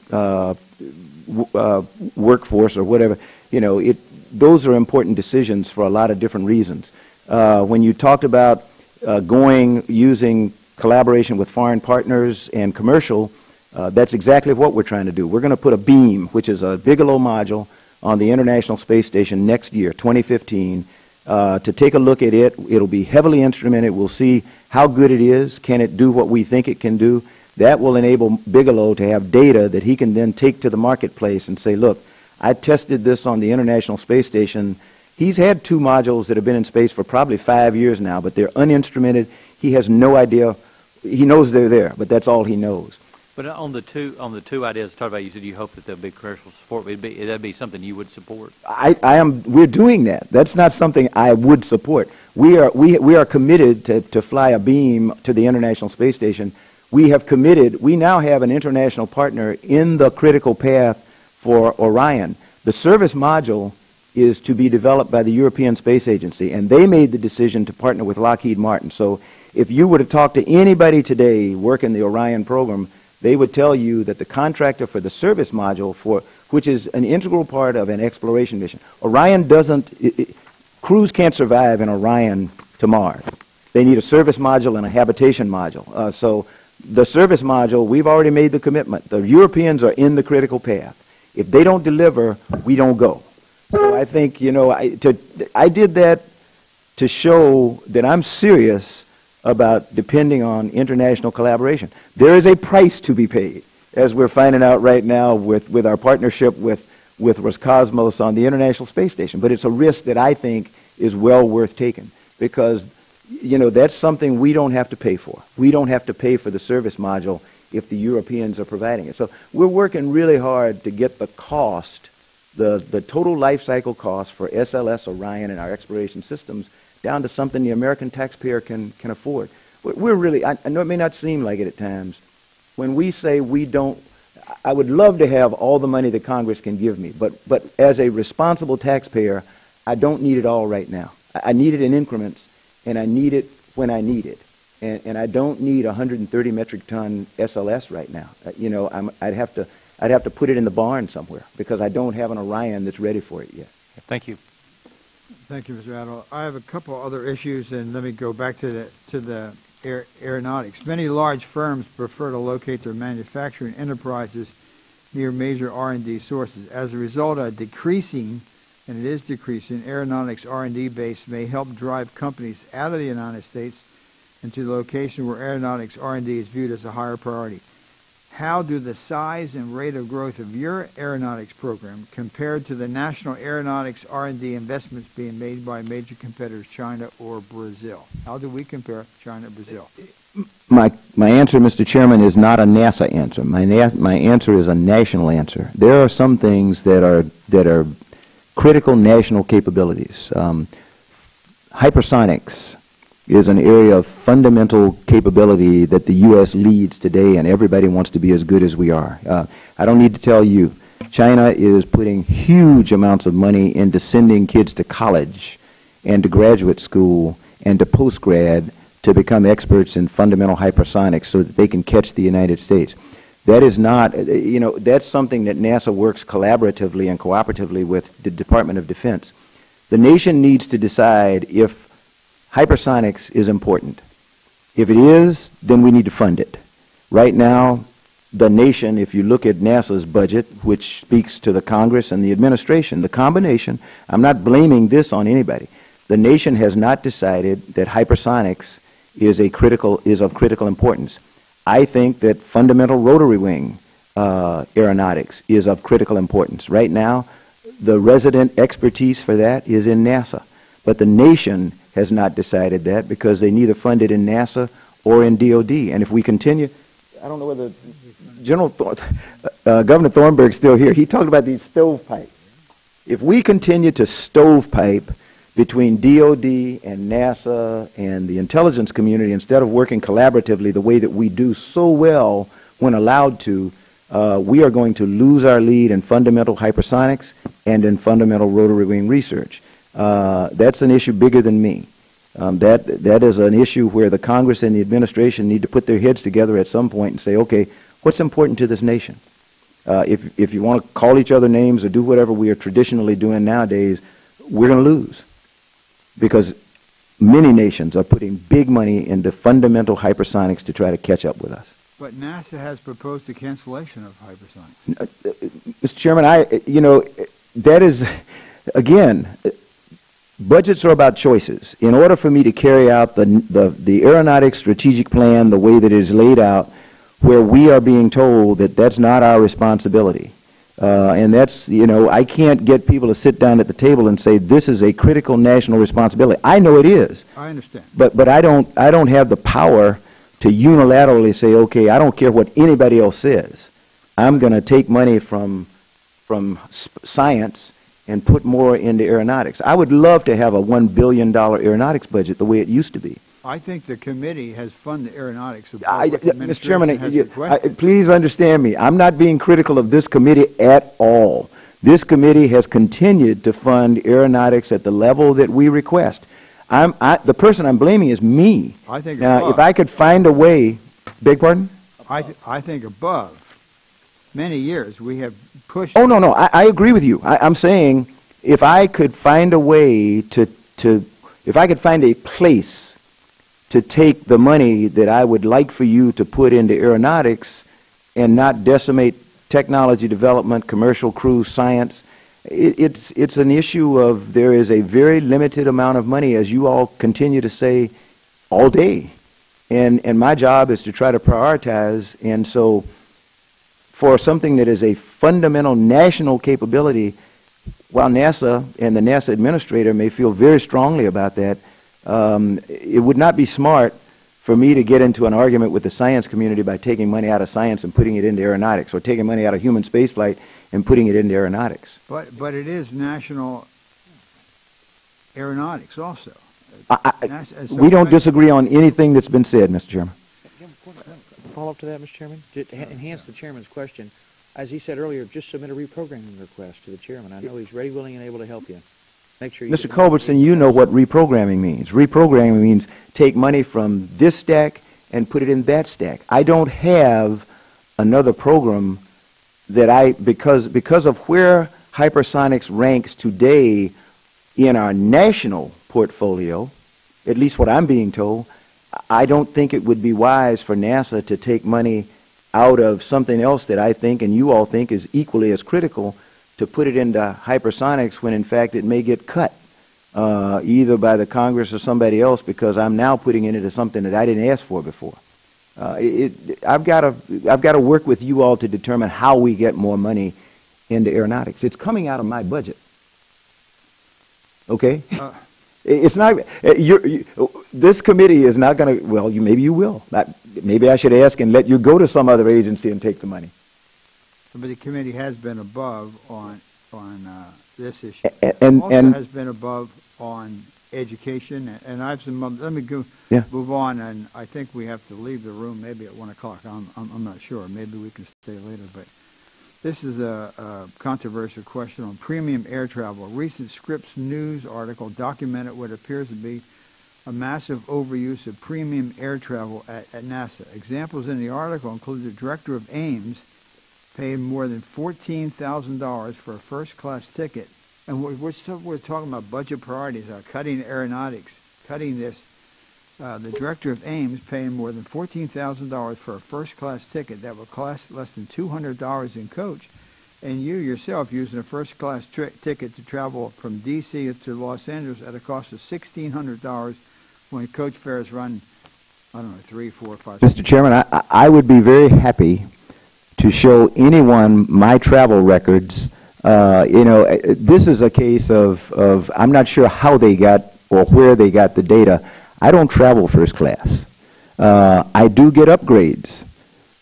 workforce or whatever. You know, those are important decisions for a lot of different reasons. When you talked about using collaboration with foreign partners and commercial, that's exactly what we're trying to do. We're going to put a beam, which is a Bigelow module, on the International Space Station next year, 2015, to take a look at it. It'll be heavily instrumented. We'll see how good it is. Can it do what we think it can do? That will enable Bigelow to have data that he can then take to the marketplace and say, look, I tested this on the International Space Station. He's had 2 modules that have been in space for probably 5 years now, but they're uninstrumented. He has no idea. He knows they're there, but that's all he knows. But on the two ideas talked about, you said you hope that there'll be commercial support. That'd be something you would support. We're doing that. That's not something I would support. We are committed to fly a beam to the International Space Station. We now have an international partner in the critical path for Orion. The service module is to be developed by the European Space Agency, and they made the decision to partner with Lockheed Martin. So if you were to talk to anybody today working the Orion program, they would tell you that the contractor for the service module, which is an integral part of an exploration mission, Orion crews can't survive in Orion to Mars. They need a service module and a habitation module. So the service module, we've already made the commitment. The Europeans are in the critical path. If they don't deliver, we don't go. So I think, I did that to show that I'm serious about depending on international collaboration. There is a price to be paid, as we're finding out right now with our partnership with Roscosmos on the International Space Station. But it's a risk that I think is well worth taking, because that's something we don't have to pay for. We don't have to pay for the service module if the Europeans are providing it. So we're working really hard to get the cost, the total life cycle cost for SLS, Orion, and our exploration systems down to something the American taxpayer can afford. We're really, I know it may not seem like it at times, when we say we don't, I would love to have all the money that Congress can give me, but as a responsible taxpayer, I don't need it all right now. I need it in increments, and I need it when I need it. And I don't need 130 metric ton SLS right now. I'd have to put it in the barn somewhere, because I don't have an Orion that's ready for it yet. Thank you. Thank you, Mr. Adel. I have a couple other issues, and let me go back to the aeronautics. Many large firms prefer to locate their manufacturing enterprises near major R&D sources. As a result, a decreasing, and it is decreasing, aeronautics R&D base may help drive companies out of the United States into the location where aeronautics R&D is viewed as a higher priority. How do the size and rate of growth of your aeronautics program compared to the national aeronautics R&D investments being made by major competitors, China or Brazil? How do we compare China and Brazil? My answer, Mr. Chairman, is not a NASA answer. My answer is a national answer. There are some things that are critical national capabilities. Hypersonics is an area of fundamental capability that the U.S. leads today, and everybody wants to be as good as we are. I don't need to tell you, China is putting huge amounts of money into sending kids to college and to graduate school and to postgrad to become experts in fundamental hypersonics so that they can catch the United States. That is not, that's something that NASA works collaboratively and cooperatively with the Department of Defense. The nation needs to decide if hypersonics is important. If it is, then we need to fund it. Right now, the nation, if you look at NASA's budget, which speaks to the Congress and the administration, the combination, I'm not blaming this on anybody. The nation has not decided that hypersonics is of critical importance. I think that fundamental rotary wing aeronautics is of critical importance. Right now, the resident expertise for that is in NASA. But the nation has not decided that, because they neither fund it in NASA or in DOD. And if we continue, I don't know whether Governor Thornburgh is still here. He talked about these stovepipes. If we continue to stovepipe between DOD and NASA and the intelligence community instead of working collaboratively the way that we do so well when allowed to, we are going to lose our lead in fundamental hypersonics and in fundamental rotary wing research. That's an issue bigger than me. That is an issue where the Congress and the administration need to put their heads together at some point and say, okay, what's important to this nation? If you want to call each other names or do whatever we are traditionally doing nowadays, we're going to lose, because many nations are putting big money into fundamental hypersonics to try to catch up with us. But NASA has proposed a cancellation of hypersonics. Mr. Chairman, that is, again, budgets are about choices. In order for me to carry out the aeronautics strategic plan the way that it is laid out, where we are being told that that's not our responsibility. And that's, you know, I can't get people to sit down at the table and say this is a critical national responsibility. I know it is. I understand. But I don't have the power to unilaterally say, okay, I don't care what anybody else says. I'm going to take money from science and put more into aeronautics. I would love to have a $1 billion aeronautics budget the way it used to be. I think the committee has funded aeronautics. Mr. Chairman, please understand me. I'm not being critical of this committee at all. This committee has continued to fund aeronautics at the level that we request. The person I'm blaming is me. I think now, above. if I could find a way, beg pardon? I think above many years we have pushed. Oh, no, I agree with you. I'm saying if I could find a way if I could find a place to take the money that I would like for you to put into aeronautics and not decimate technology development, commercial crew, science, it's an issue of there is a very limited amount of money, as you all continue to say all day. And my job is to try to prioritize. And so for something that is a fundamental national capability, while NASA and the NASA administrator may feel very strongly about that, it would not be smart for me to get into an argument with the science community by taking money out of science and putting it into aeronautics, or taking money out of human spaceflight and putting it into aeronautics. But it is national aeronautics also. We don't disagree on anything that's been said, Mr. Chairman. Follow up to that, Mr. Chairman? To enhance the chairman's question, as he said earlier, just submit a reprogramming request to the chairman. I know he's ready, willing, and able to help you. Make sure Mr. Culbertson, you know what reprogramming means. Reprogramming means take money from this stack and put it in that stack. I don't have another program that because of where hypersonics ranks today in our national portfolio, at least what I'm being told, I don't think it would be wise for NASA to take money out of something else that I think and you all think is equally as critical to put it into hypersonics when in fact it may get cut either by the Congress or somebody else, because I'm now putting it into something that I didn't ask for before. I've got to work with you all to determine how we get more money into aeronautics. It's coming out of my budget. Okay? It's not. This committee is not going to. Well, maybe you will. Maybe I should ask and let you go to some other agency and take the money. But the committee has been above on this issue. And has been above on education, and I've some. Let me move on, and I think we have to leave the room maybe at 1 o'clock. I'm not sure. Maybe we can stay later, but this is a controversial question on premium air travel. A recent Scripps News article documented what appears to be a massive overuse of premium air travel at NASA. Examples in the article include the director of Ames paying more than $14,000 for a first-class ticket. And we're talking about budget priorities, cutting aeronautics, cutting this. The director of Ames paying more than $14,000 for a first-class ticket that would cost less than $200 in coach. And you yourself using a first-class ticket to travel from D.C. to Los Angeles at a cost of $1,600 when coach fares run, I don't know, 3, 4, 5, 6. Mr. Chairman, I would be very happy to show anyone my travel records. This is a case of I'm not sure how they got or where they got the data. I don't travel first class. I do get upgrades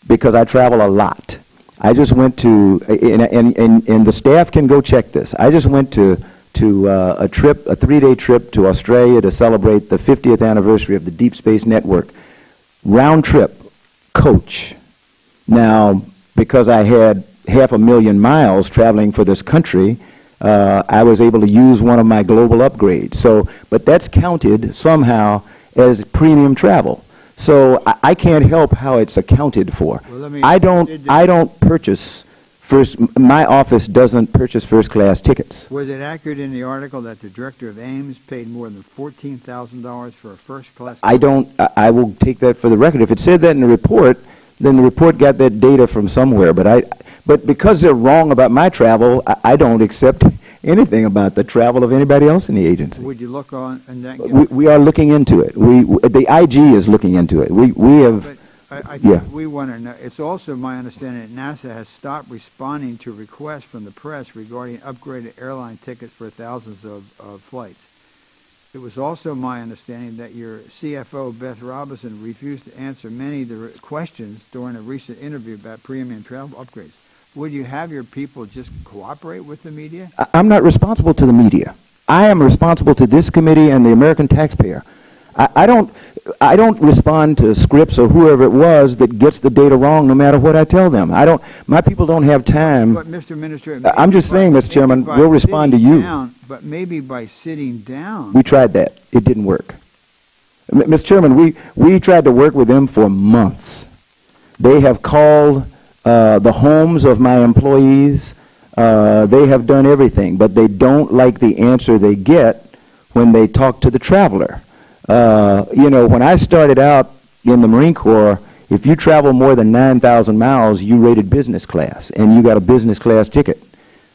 because I travel a lot. I just went to, and the staff can go check this. I just went to a 3-day trip to Australia to celebrate the 50th anniversary of the Deep Space Network. Round trip, coach. Now, because I had 500,000 miles traveling for this country, I was able to use one of my global upgrades. But that's counted somehow as premium travel. So I can't help how it's accounted for. Well, I don't purchase my office doesn't purchase first-class tickets. Was it accurate in the article that the director of Ames paid more than $14,000 for a first-class ticket? I will take that for the record. If it said that in the report, then the report got that data from somewhere. But because they're wrong about my travel, I don't accept anything about the travel of anybody else in the agency. Would you look on and that? We are looking into it. The IG is looking into it. We have I Yeah. think we want to know, it's also my understanding that NASA has stopped responding to requests from the press regarding upgraded airline tickets for thousands of flights. It was also my understanding that your CFO, Beth Robinson, refused to answer many of the questions during a recent interview about premium travel upgrades. Would you have your people just cooperate with the media? I'm not responsible to the media. I am responsible to this committee and the American taxpayer. I don't respond to Scripps or whoever it was that gets the data wrong no matter what I tell them. My people don't have time. But, Mr. Administrator, I'm just saying, Mr. Chairman, we'll respond to you. But maybe by sitting down. We tried that. It didn't work. Mr. Chairman, we tried to work with them for months. They have called the homes of my employees. They have done everything, but they don't like the answer they get when they talk to the traveler. You know, when I started out in the Marine Corps, if you travel more than 9,000 miles, you rated business class, and you got a business class ticket.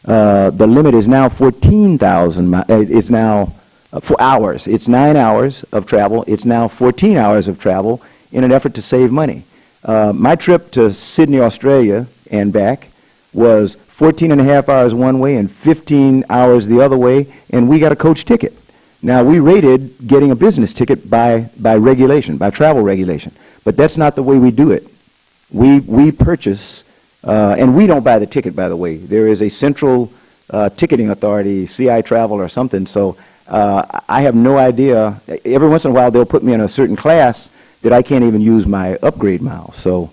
The limit is now 14,000. It's now 4 hours. It's 9 hours of travel. It's now 14 hours of travel in an effort to save money. My trip to Sydney, Australia, and back was 14 and a half hours one way and 15 hours the other way, and we got a coach ticket. Now, we rated getting a business ticket by regulation, by travel regulation, but that's not the way we do it. We purchase, and we don't buy the ticket, by the way. There is a central ticketing authority, CI Travel or something, so I have no idea. Every once in a while, they'll put me in a certain class that I can't even use my upgrade miles. So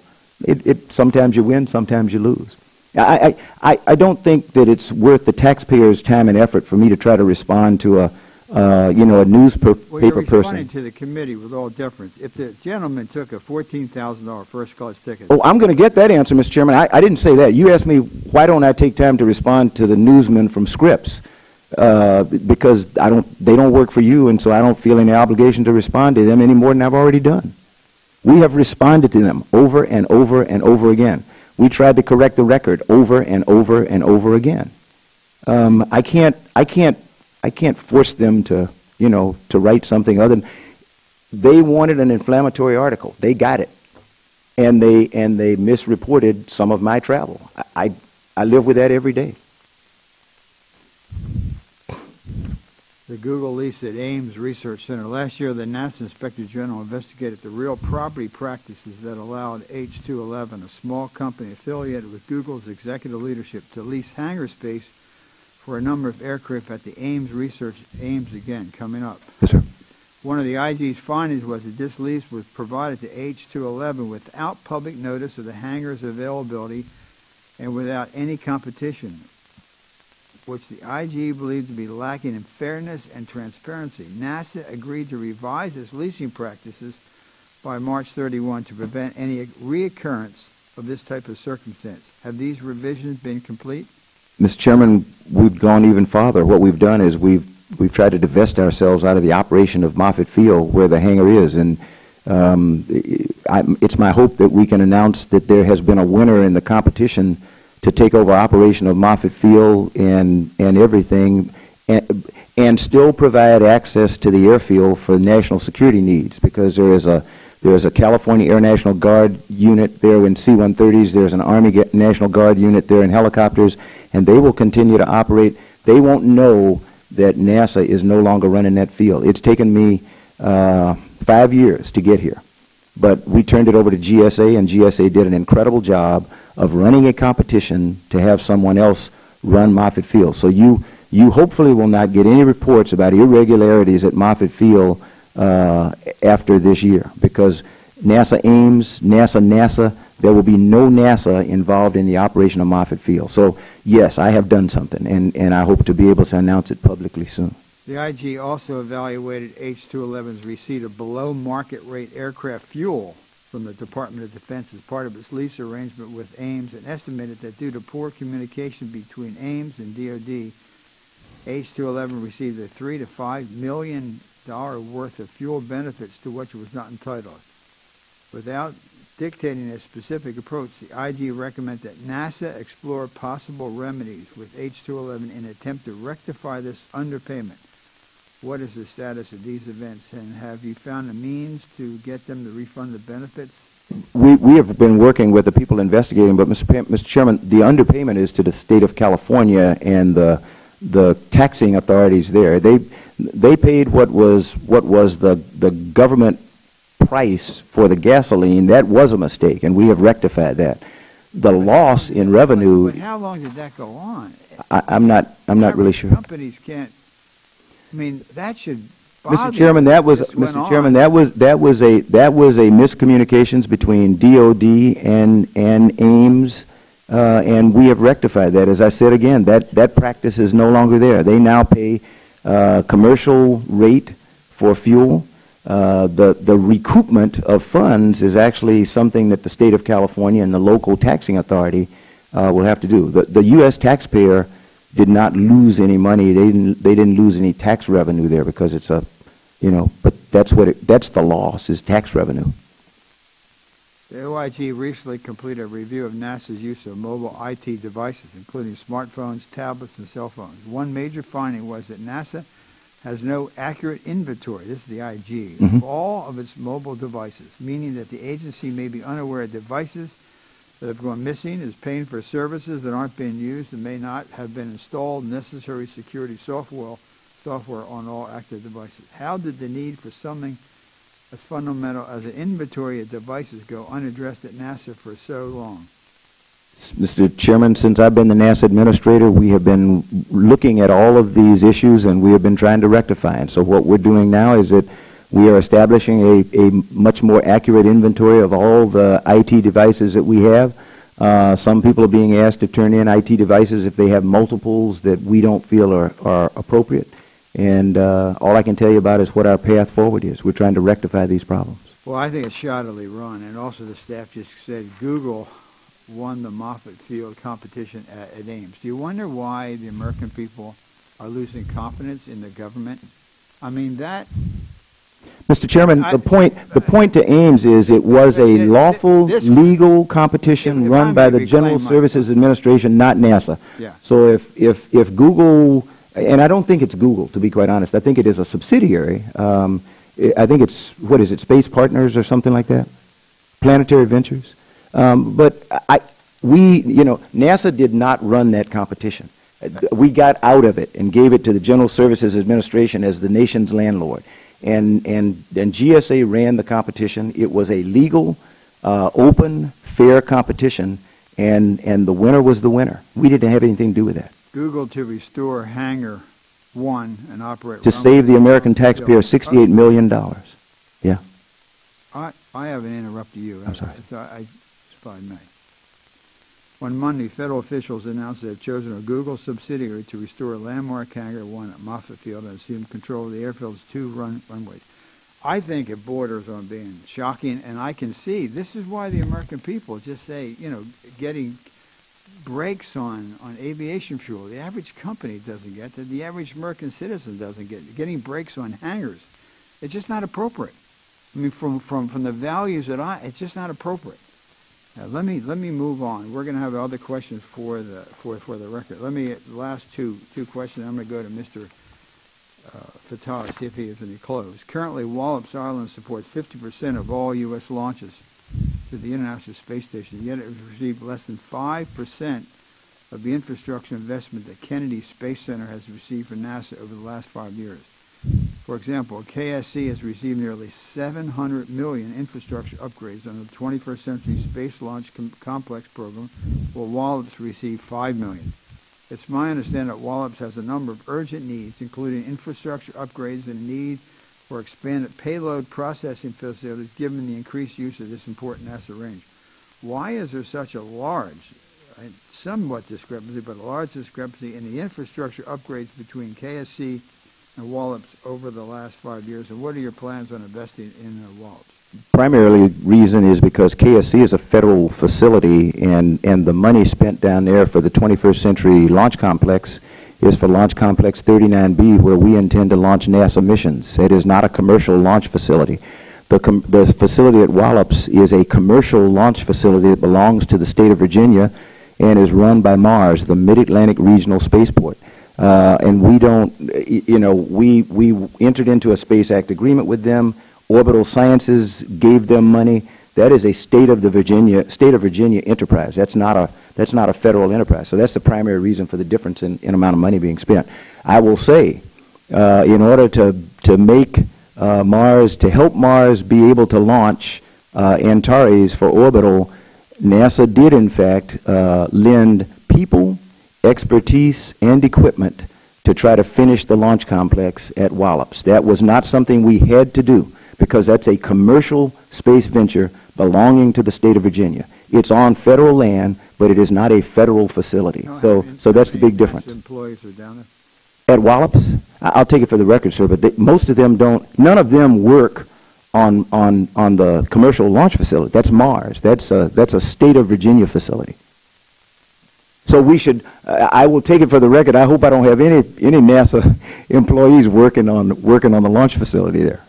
sometimes you win, sometimes you lose. I don't think that it's worth the taxpayers' time and effort for me to try to respond to a newspaper Well, you're person. responding to the committee with all deference. If the gentleman took a $14,000 first-class ticket. Oh, I'm going to get that answer, Mr. Chairman. I didn't say that. You asked me why don't I take time to respond to the newsmen from Scripps, because they don't work for you, and so I don't feel any obligation to respond to them any more than I've already done. We have responded to them over and over and over again. We tried to correct the record over and over and over again. I can't force them to write something other than they wanted an inflammatory article. They got it, and they misreported some of my travel. I live with that every day. The Google lease at Ames Research Center. Last year, the NASA Inspector General investigated the real property practices that allowed H211, a small company affiliated with Google's executive leadership, to lease hangar space for a number of aircraft at the Ames Research, Ames again, coming up. Yes, sir. One of the IG's findings was that this lease was provided to H211 without public notice of the hangar's availability and without any competition, which the IG believed to be lacking in fairness and transparency. NASA agreed to revise its leasing practices by March 31 to prevent any reoccurrence of this type of circumstance. Have these revisions been complete? Mr. Chairman, we've gone even farther. What we've done is we've tried to divest ourselves out of the operation of Moffett Field where the hangar is, and it's my hope that we can announce that there has been a winner in the competition to take over operation of Moffett Field and everything, and still provide access to the airfield for national security needs, because there is a California Air National Guard unit there in C-130s. There's an Army National Guard unit there in helicopters, and they will continue to operate. They won't know that NASA is no longer running that field. It's taken me 5 years to get here, but we turned it over to GSA, and GSA did an incredible job of running a competition to have someone else run Moffett Field. So you hopefully will not get any reports about irregularities at Moffett Field after this year, because NASA Ames, NASA, there will be no NASA involved in the operation of Moffett Field. So yes, I have done something, and I hope to be able to announce it publicly soon. The IG also evaluated H211's receipt of below-market rate aircraft fuel from the Department of Defense as part of its lease arrangement with Ames, and estimated that due to poor communication between Ames and DoD, H211 received a $3 to $5 million worth of fuel benefits to which it was not entitled. Without dictating a specific approach, the IG recommend that NASA explore possible remedies with H211 in an attempt to rectify this underpayment. What is the status of these events, and have you found a means to get them to refund the benefits We have been working with the people investigating, but Mr. Chairman, the underpayment is to the state of California and the taxing authorities there. They paid what was the government price for the gasoline. That was a mistake, and we have rectified that. The loss in revenue. But how long did that go on? I'm not really sure. Companies can't. I mean, that should. Mr. Chairman, that was a miscommunications between DOD and Ames, and we have rectified that. As I said again, that practice is no longer there. They now pay commercial rate for fuel. The recoupment of funds is actually something that the state of California and the local taxing authority will have to do. The U.S. taxpayer did not lose any money. They didn't lose any tax revenue there because it's a, but that's the loss is tax revenue. The OIG recently completed a review of NASA's use of mobile IT devices, including smartphones, tablets, and cell phones. One major finding was that NASA has no accurate inventory, this is the IG, of all of its mobile devices, meaning that the agency may be unaware of devices that have gone missing, is paying for services that aren't being used, and may not have been installed necessary security software on all active devices. How did the need for something as fundamental as an inventory of devices go unaddressed at NASA for so long? Mr. Chairman, since I've been the NASA administrator, we have been looking at all of these issues and we have been trying to rectify it. So what we're doing now is that we are establishing a much more accurate inventory of all the IT devices that we have. Some people are being asked to turn in IT devices if they have multiples that we don't feel are appropriate. And all I can tell you about is what our path forward is. We're trying to rectify these problems. Well, I think it's shoddily run. And also the staff just said Google won the Moffett Field competition at Ames. Do you wonder why the American people are losing confidence in the government? I mean, that... Mr. Chairman, the point to Ames is it was a lawful, legal competition run by the General Services Administration, not NASA. Yeah. So if Google, and I don't think it's Google, to be quite honest. I think it is a subsidiary. I think it's, what is it, Space Partners or something like that? Planetary Ventures. But NASA did not run that competition. We got out of it and gave it to the General Services Administration as the nation's landlord. And GSA ran the competition. It was a legal, open, fair competition, and the winner was the winner. We didn't have anything to do with that. Google to restore Hangar 1 and operate... To save the American taxpayer $68 million. Yeah. I haven't interrupted you. I'm sorry. If I may. On Monday, federal officials announced they have chosen a Google subsidiary to restore landmark Hangar 1 at Moffett Field and assume control of the airfield's two runways. I think it borders on being shocking, and I can see this is why the American people just say, getting breaks on aviation fuel. The average company doesn't get that. The average American citizen doesn't get it. Getting breaks on hangars. It's just not appropriate. I mean, from the values it's just not appropriate. Now, let me move on. We're going to have other questions for the record. Last two questions. I'm going to go to Mr. Fatah, see if he has any close. Currently, Wallops Island supports 50% of all U.S. launches to the International Space Station, yet it has received less than 5% of the infrastructure investment that Kennedy Space Center has received from NASA over the last 5 years. For example, KSC has received nearly $700 million infrastructure upgrades under the 21st Century Space Launch Complex program, while Wallops received $5 million. It's my understanding that Wallops has a number of urgent needs, including infrastructure upgrades and a need for expanded payload processing facilities, given the increased use of this important NASA range. Why is there such a large, somewhat discrepancy, but a large discrepancy in the infrastructure upgrades between KSC and Wallops over the last 5 years, and what are your plans on investing in Wallops? Primarily reason is because KSC is a federal facility, and the money spent down there for the 21st Century Launch Complex is for Launch Complex 39B, where we intend to launch NASA missions. It is not a commercial launch facility. The facility at Wallops is a commercial launch facility that belongs to the state of Virginia and is run by Mars, the Mid-Atlantic Regional Spaceport. And we don't, we entered into a Space Act agreement with them. Orbital Sciences gave them money. That is a state of Virginia enterprise. That's not a federal enterprise. So that's the primary reason for the difference in amount of money being spent. I will say, in order to make Mars, to help Mars be able to launch Antares for orbital, NASA did in fact lend people, expertise, and equipment to try to finish the launch complex at Wallops. That was not something we had to do because that's a commercial space venture belonging to the state of Virginia. It's on federal land, but it is not a federal facility. So that's the big difference. Employees are down there? At Wallops? I'll take it for the record, sir, but most of them don't, none of them work on the commercial launch facility. That's Mars. That's a state of Virginia facility. So we should, I will take it for the record, I hope I don't have any NASA employees working on the launch facility there.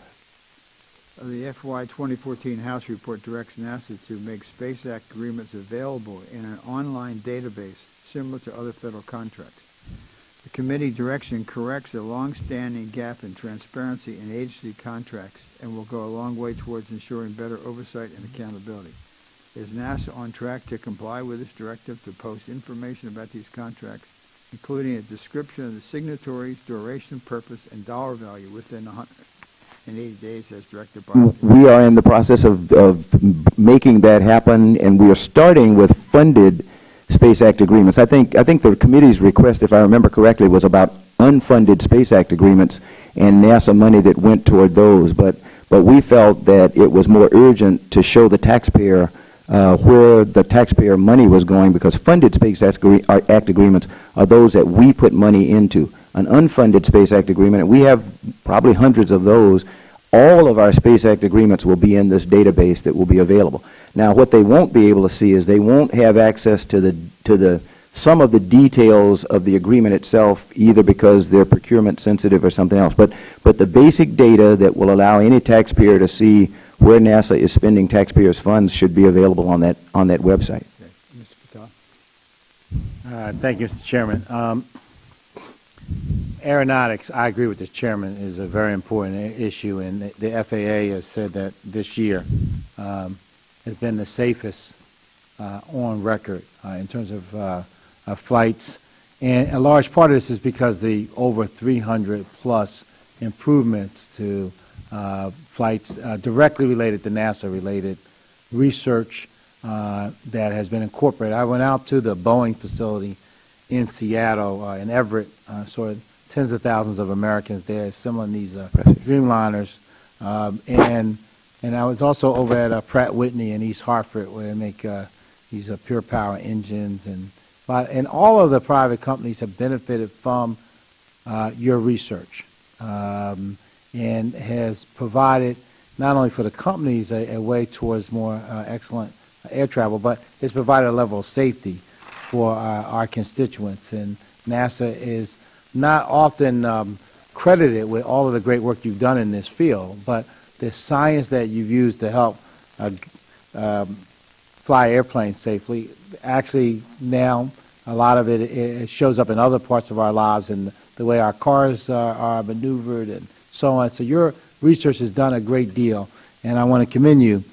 The FY 2014 House report directs NASA to make Space Act agreements available in an online database similar to other federal contracts. The committee direction corrects a long-standing gap in transparency in agency contracts and will go a long way towards ensuring better oversight and accountability. Is NASA on track to comply with this directive to post information about these contracts, including a description of the signatories, duration, purpose, and dollar value within 180 days as directed by? We are in the process of making that happen, and we are starting with funded Space Act agreements. I think the committee's request, if I remember correctly, was about unfunded Space Act agreements and NASA money that went toward those. But we felt that it was more urgent to show the taxpayer where the taxpayer money was going, because funded Space Act agreements are those that we put money into. An unfunded Space Act agreement, and we have probably hundreds of those, all of our Space Act agreements will be in this database that will be available. Now, what they won't be able to see is they won't have access to some of the details of the agreement itself, either because they're procurement sensitive or something else. But the basic data that will allow any taxpayer to see where NASA is spending taxpayers' funds should be available on that website. Okay. Mr. Patel. Thank you, Mr. Chairman. Aeronautics, I agree with the chairman, is a very important issue, and the FAA has said that this year has been the safest on record in terms of flights. And a large part of this is because the over 300 plus improvements to flights directly related to NASA-related research that has been incorporated. I went out to the Boeing facility in Seattle, in Everett, saw tens of thousands of Americans there assembling these Dreamliners, and I was also over at Pratt Whitney in East Hartford, where they make these pure power engines, and all of the private companies have benefited from your research, and has provided not only for the companies a way towards more excellent air travel, but it's provided a level of safety for our constituents. And NASA is not often credited with all of the great work you've done in this field, but the science that you've used to help fly airplanes safely, actually now a lot of it shows up in other parts of our lives and the way our cars are maneuvered and so on. So your research has done a great deal, and I want to commend you.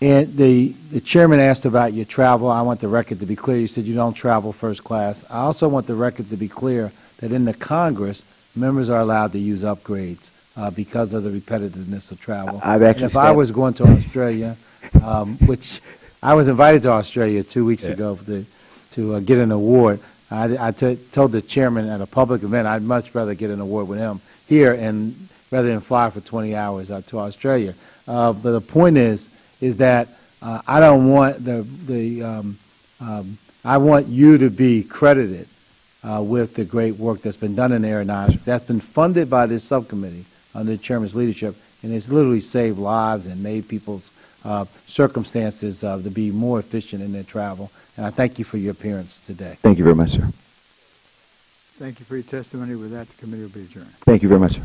And the chairman asked about your travel. I want the record to be clear. You said you don't travel first class. I also want the record to be clear that in the Congress, members are allowed to use upgrades because of the repetitiveness of travel. And if I was going to Australia, which I was invited to Australia 2 weeks ago to get an award, I told the chairman at a public event I'd much rather get an award with him here and rather than fly for 20 hours to Australia. But the point is that I don't want I want you to be credited with the great work that's been done in aeronautics. That's been funded by this subcommittee under the chairman's leadership, and it's literally saved lives and made people's circumstances to be more efficient in their travel. And I thank you for your appearance today. Thank you very much, sir. Thank you for your testimony. With that, the committee will be adjourned. Thank you very much, sir.